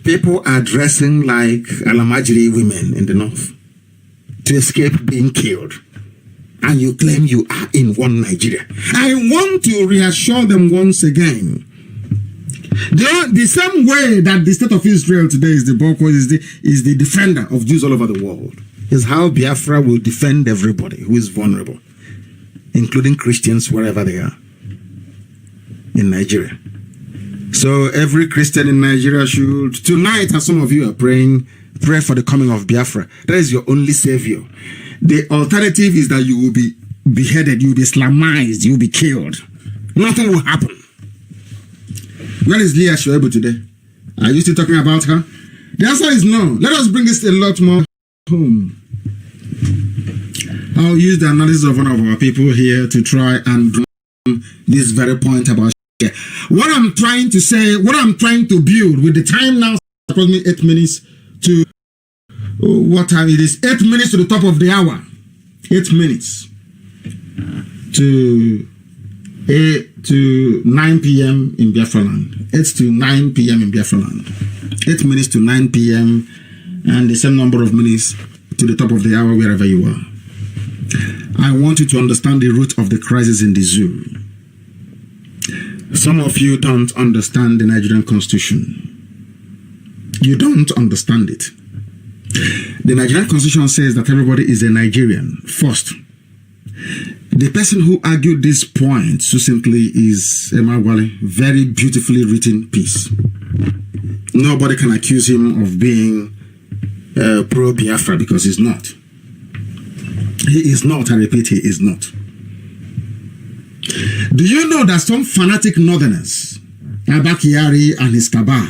People are dressing like Alamajiri women in the north to escape being killed. And you claim you are in one Nigeria. I want to reassure them once again. The same way that the state of Israel today is the bulwark, is the defender of Jews all over the world, is how Biafra will defend everybody who is vulnerable, including Christians wherever they are in Nigeria. So every Christian in Nigeria should, tonight, as some of you are praying, pray for the coming of Biafra. That is your only savior. The alternative is that you will be beheaded, you will be Islamized, you will be killed. Nothing will happen. Where is Leah Shoebu today? Are you still talking about her? The answer is no. Let us bring this a lot more home. I'll use the analysis of one of our people here to try and bring this very point about What I'm trying to say, what I'm trying to build with the time now, approximately 8 minutes to what time it is? 8 minutes to the top of the hour. 8 minutes to 9 p.m. in Biafra land. 8 to 9 p.m. in Biafra land. 8 minutes to 9 p.m. and the same number of minutes to the top of the hour wherever you are. I want you to understand the root of the crisis in the zoo. Some of you don't understand the Nigerian Constitution. You don't understand it. The Nigerian Constitution says that everybody is a Nigerian first. The person who argued this point succinctly is Emma Wale. Very beautifully written piece. Nobody can accuse him of being pro-Biafra because he's not. He is not, I repeat, he is not. Do you know that some fanatic northerners, Abakari and his cabal,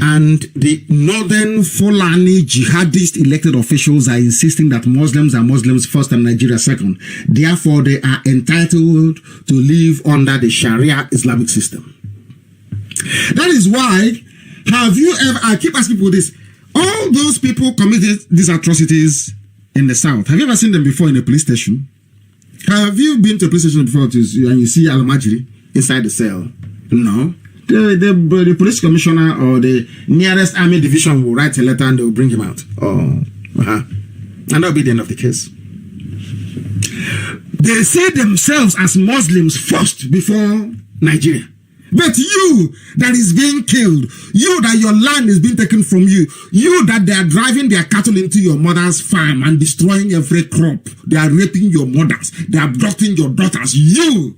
and the northern Fulani jihadist elected officials are insisting that Muslims are Muslims first and Nigeria second. Therefore, they are entitled to live under the Sharia Islamic system. That is why, have you ever, I keep asking people this, all those people committed these atrocities in the south, have you ever seen them before in a police station? Have you been to a police station before and you see Al-Majri inside the cell? No. The police commissioner or the nearest army division will write a letter and they will bring him out. And that will be the end of the case. They see themselves as Muslims first before Nigeria. But you that is being killed, you that your land is being taken from you, you that they are driving their cattle into your mother's farm and destroying every crop, they are raping your mothers, they are abducting your daughters, you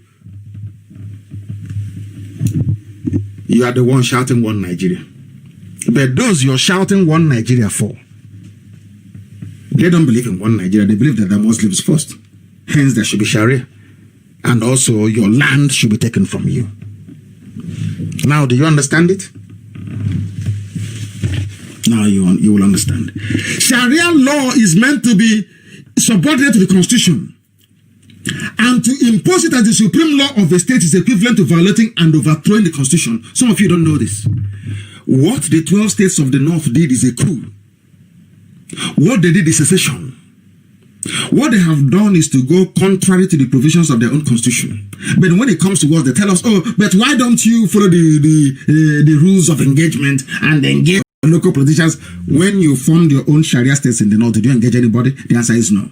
are the one shouting one Nigeria. But those you're shouting one Nigeria for, they don't believe in one Nigeria, they believe that they're Muslims first. Hence there should be Sharia. And also your land should be taken from you. Now, do you understand it? Now you will understand. Sharia law is meant to be subordinate to the Constitution. And to impose it as the supreme law of a state is equivalent to violating and overthrowing the Constitution. Some of you don't know this. What the 12 states of the North did is a coup. What they did is secession. What they have done is to go contrary to the provisions of their own constitution. But when it comes to us, they tell us, oh, but why don't you follow the rules of engagement and engage local politicians? When you formed your own Sharia states in the North, did you engage anybody? The answer is no.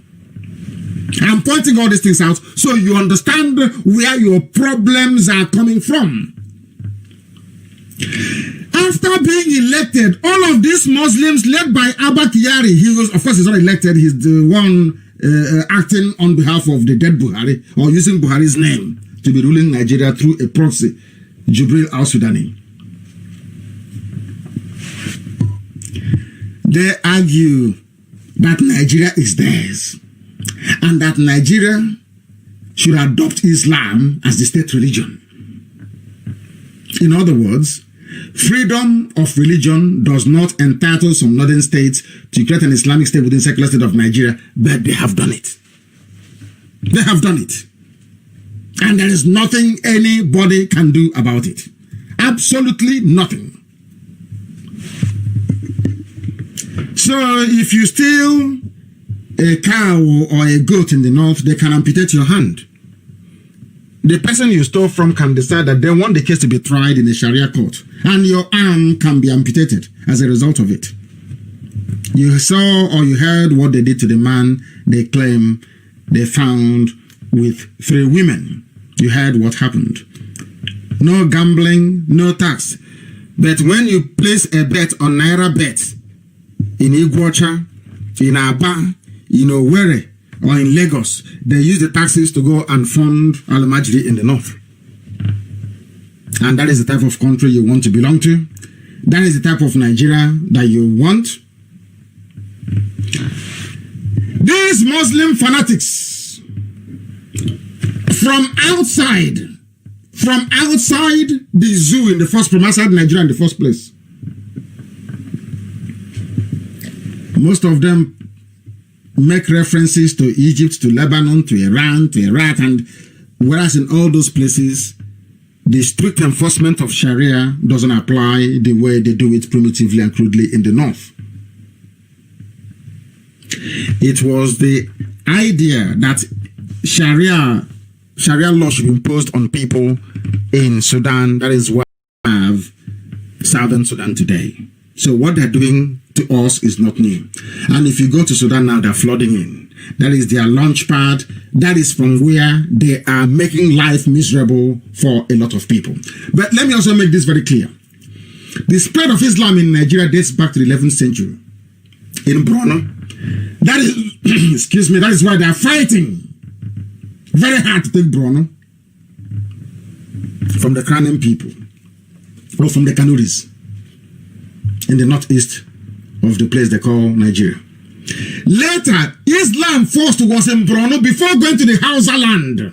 I'm pointing all these things out so you understand where your problems are coming from. After being elected, all of these Muslims led by Abba Kyari, he was, of course, he's not elected, he's the one acting on behalf of the dead Buhari, or using Buhari's name to be ruling Nigeria through a proxy, Jibril al-Sudani. They argue that Nigeria is theirs, and that Nigeria should adopt Islam as the state religion. In other words, freedom of religion does not entitle some northern states to create an Islamic state within the secular state of Nigeria, but they have done it. They have done it. And there is nothing anybody can do about it. Absolutely nothing. So if you steal a cow or a goat in the north, they can amputate your hand. The person you stole from can decide that they want the case to be tried in a Sharia court, and your arm can be amputated as a result of it. You saw or you heard what they did to the man they claim they found with 3 women. You heard what happened. No gambling, no tax. But when you place a bet on Naira Bet in Iguacha, in Aba, in Owerri, or in Lagos, they use the taxes to go and fund Al-Majri in the north. And that is the type of country you want to belong to. That is the type of Nigeria that you want. These Muslim fanatics from outside the zoo in the first place, outside Nigeria in the first place, most of them make references to Egypt, to Lebanon, to Iran, to Iraq, and Whereas in all those places, the strict enforcement of Sharia doesn't apply the way they do it primitively and crudely in the north. It was the idea that Sharia law should be imposed on people in Sudan. That is why we have Southern Sudan today. So what they're doing to us is not new. And if you go to Sudan now, they're flooding in. That is their launch pad. That is from where they are making life miserable for a lot of people. But let me also make this very clear. The spread of Islam in Nigeria dates back to the 11th century. In Borno, that is, excuse me, that is why they are fighting very hard to take Borno from the Kranen people or from the Kanuris in the northeast of the place they call Nigeria. Later, Islam first was in Borno before going to the Hausa land.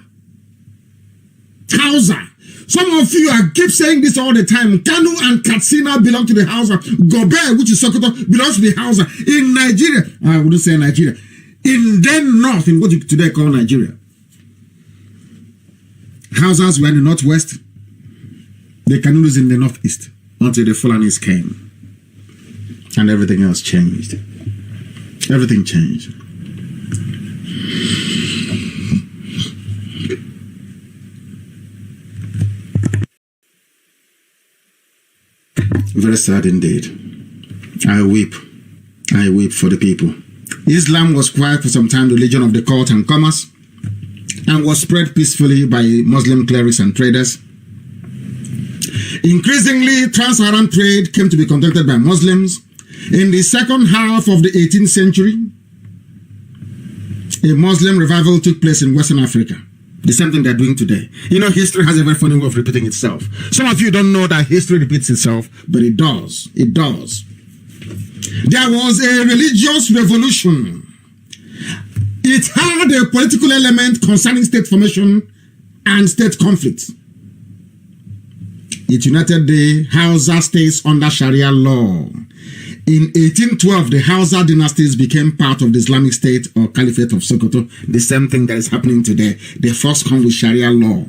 Hausa. Some of you keep saying this all the time. Kanu and Katsina belong to the Hausa. Gobe, which is Sokoto, belongs to the Hausa. In Nigeria, I wouldn't say Nigeria. In the north, in what you today call Nigeria, Hausas were in the northwest, the Kanus in the northeast, until the Fulanis came. And everything else changed. Everything changed. Very sad indeed. I weep for the people. Islam was quite for some time the religion of the court and commerce, and was spread peacefully by Muslim clerics and traders. Increasingly, trans-Saharan trade came to be conducted by Muslims. In the second half of the 18th century, a Muslim revival took place in Western Africa. The same thing they're doing today. You know, history has a very funny way of repeating itself. Some of you don't know that history repeats itself, but it does. It does. There was a religious revolution. It had a political element concerning state formation and state conflict. It united the Hausa states under Sharia law. In 1812, the Hausa dynasties became part of the Islamic State or Caliphate of Sokoto. The same thing that is happening today. They first come with Sharia law.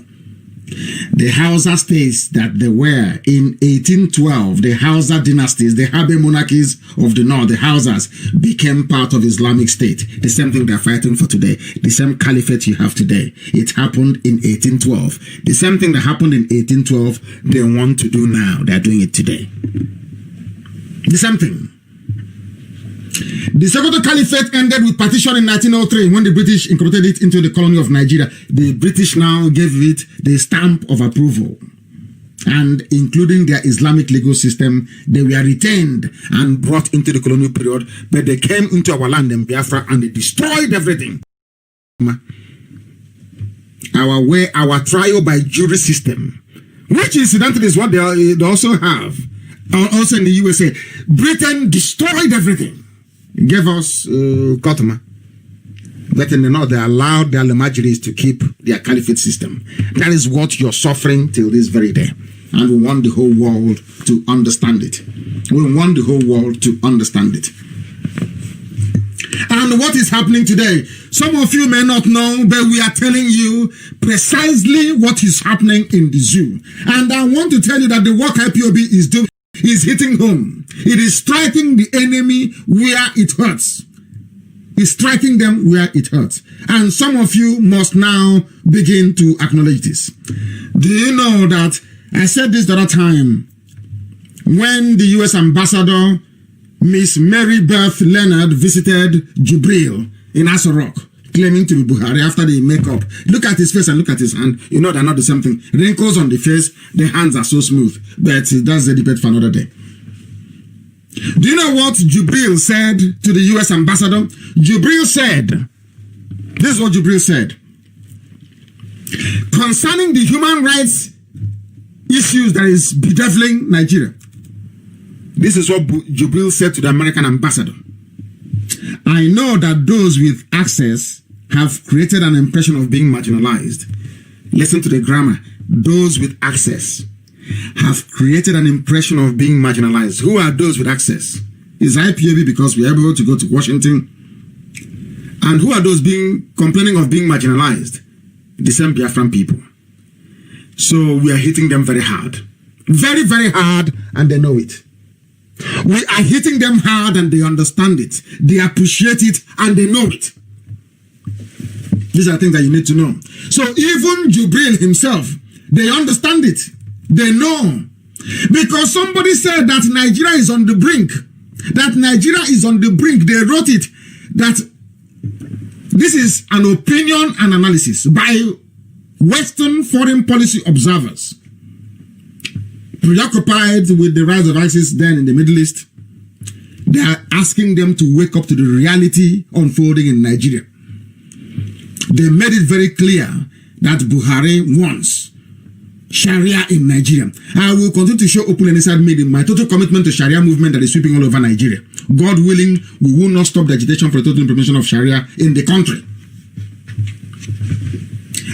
The Hausa states that they were in 1812, the Hausa dynasties, the Habe monarchies of the north, the Hausas, became part of Islamic State. The same thing they're fighting for today. The same caliphate you have today. It happened in 1812. The same thing that happened in 1812, they want to do now. They're doing it today. The same thing. The Sokoto Caliphate ended with partition in 1903 when the British incorporated it into the colony of Nigeria. The British now gave it the stamp of approval. And including their Islamic legal system, they were retained and brought into the colonial period, but they came into our land in Biafra and they destroyed everything. Our trial by jury system, which incidentally is what they also have. Also in the USA, Britain destroyed everything. Gave us Kotoma. But in the north, they allowed their Lemajiris to keep their caliphate system. That is what you're suffering till this very day. And we want the whole world to understand it. We want the whole world to understand it. And what is happening today? Some of you may not know, but we are telling you precisely what is happening in the zoo. And I want to tell you that the work IPOB is doing is hitting home. It is striking the enemy where it hurts. It's striking them where it hurts. And some of you must now begin to acknowledge this. Do you know that I said this the other time when the US ambassador, Miss Mary Beth Leonard, visited Jubril in Aso Rock, claiming to be Buhari after the makeup. Look at his face and look at his hand. You know they're not the same thing. Wrinkles on the face, the hands are so smooth. But that's a debate for another day. Do you know what Jubril said to the US ambassador? Jubril said, this is what Jubril said. Concerning the human rights issues that is bedeviling Nigeria. This is what Jubril said to the American ambassador. I know that those with access have created an impression of being marginalized. Listen to the grammar. Those with access have created an impression of being marginalized. Who are those with access? Is IPOB because we are able to go to Washington? And who are those complaining of being marginalized? the same Biafran people. So we are hitting them very hard. Very, very hard, and they know it. We are hitting them hard and they understand it. They appreciate it and they know it. These are things that you need to know. So even Jubril himself, they understand it. They know. Because somebody said that Nigeria is on the brink. That Nigeria is on the brink. They wrote it. That this is an opinion and analysis by Western foreign policy observers preoccupied with the rise of ISIS then in the Middle East. They are asking them to wake up to the reality unfolding in Nigeria. They made it very clear that Buhari wants Sharia in Nigeria. I will continue to show open and inside me my total commitment to Sharia movement that is sweeping all over Nigeria. God willing, we will not stop the agitation for the total implementation of Sharia in the country.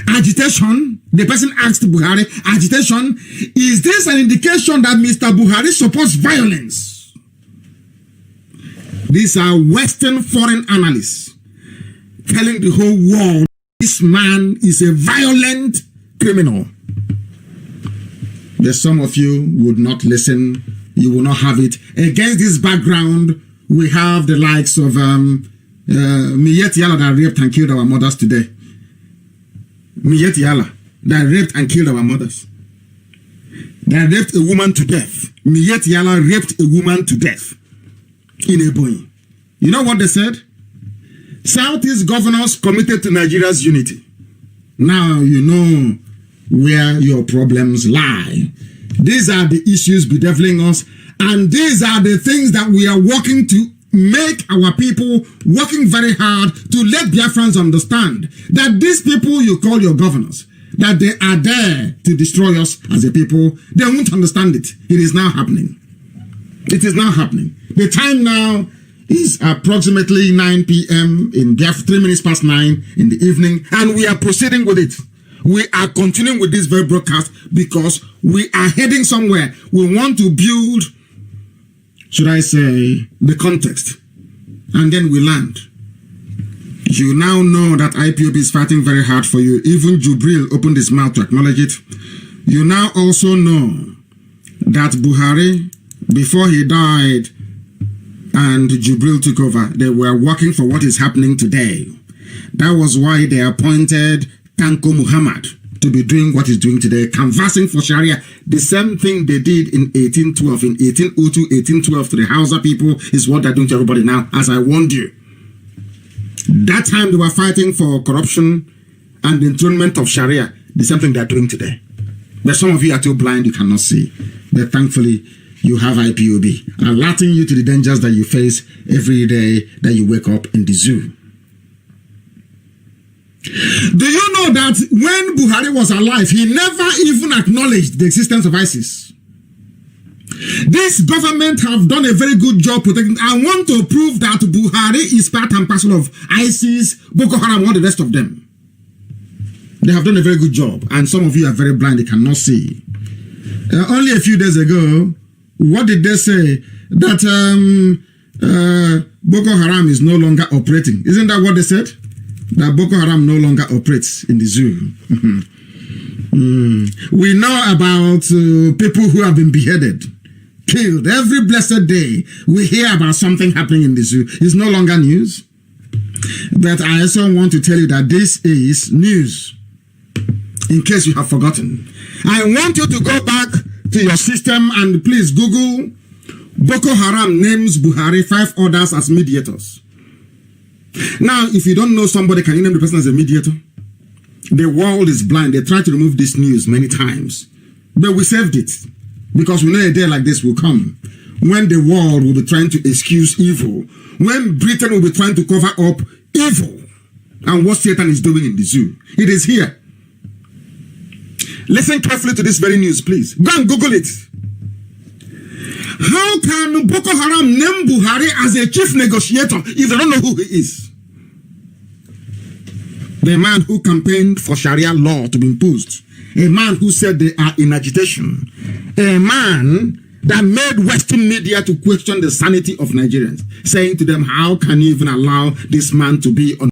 Agitation, the person asked Buhari, agitation, is this an indication that Mr. Buhari supports violence? These are Western foreign analysts telling the whole world this man is a violent criminal. There's some of you would not listen, you will not have it. Against this background, we have the likes of Miyet Yala that raped and killed our mothers today. Miyet Yala that raped and killed our mothers. That raped a woman to death. Miyet Yala raped a woman to death in Ebonyi. You know what they said? Southeast governors committed to Nigeria's unity. Now you know where your problems lie. These are the issues bedeviling us, and these are the things that we are working to make our people working very hard to let Biafrans understand that these people you call your governors, that they are there to destroy us as a people. They won't understand it. It is now happening. It is now happening. The time now is approximately 9 p.m. in Biafra, 3 minutes past 9 in the evening, and we are proceeding with it. We are continuing with this very broadcast because we are heading somewhere. We want to build, should I say, the context, and then we land. You now know that IPOB is fighting very hard for you. Even Jubril opened his mouth to acknowledge it. You now also know that Buhari, before he died and Jubril took over, they were working for what is happening today. That was why they appointed Tanko Muhammad to be doing what he's doing today, canvassing for Sharia. The same thing they did in 1812, in 1802, 1812 to the Hausa people is what they're doing to everybody now, as I warned you. That time they were fighting for corruption and the enthronement of Sharia, the same thing they're doing today. But some of you are too blind, you cannot see. But thankfully, you have IPOB, alerting you to the dangers that you face every day that you wake up in the zoo. Do you know that when Buhari was alive, he never even acknowledged the existence of ISIS? This government have done a very good job protecting. I want to prove that Buhari is part and parcel of ISIS, Boko Haram, all the rest of them. They have done a very good job, and some of you are very blind, they cannot see. Only a few days ago, what did they say? That Boko Haram is no longer operating. Isn't that what they said? That Boko Haram no longer operates in the zoo. We know about people who have been beheaded, killed. Every blessed day, we hear about something happening in the zoo. It's no longer news. But I also want to tell you that this is news, in case you have forgotten. I want you to go back to your system and please Google Boko Haram names Buhari, 5 others as mediators. Now, if you don't know somebody, can you name the person as a mediator? The world is blind. They tried to remove this news many times. But we saved it. Because we know a day like this will come. When the world will be trying to excuse evil. When Britain will be trying to cover up evil. And what Satan is doing in the zoo. It is here. Listen carefully to this very news, please. Go and Google it. How can Boko Haram name Buhari as a chief negotiator if they don't know who he is? The man who campaigned for Sharia law to be imposed. A man who said they are in agitation. A man that made Western media to question the sanity of Nigerians. Saying to them, how can you even allow this man to be on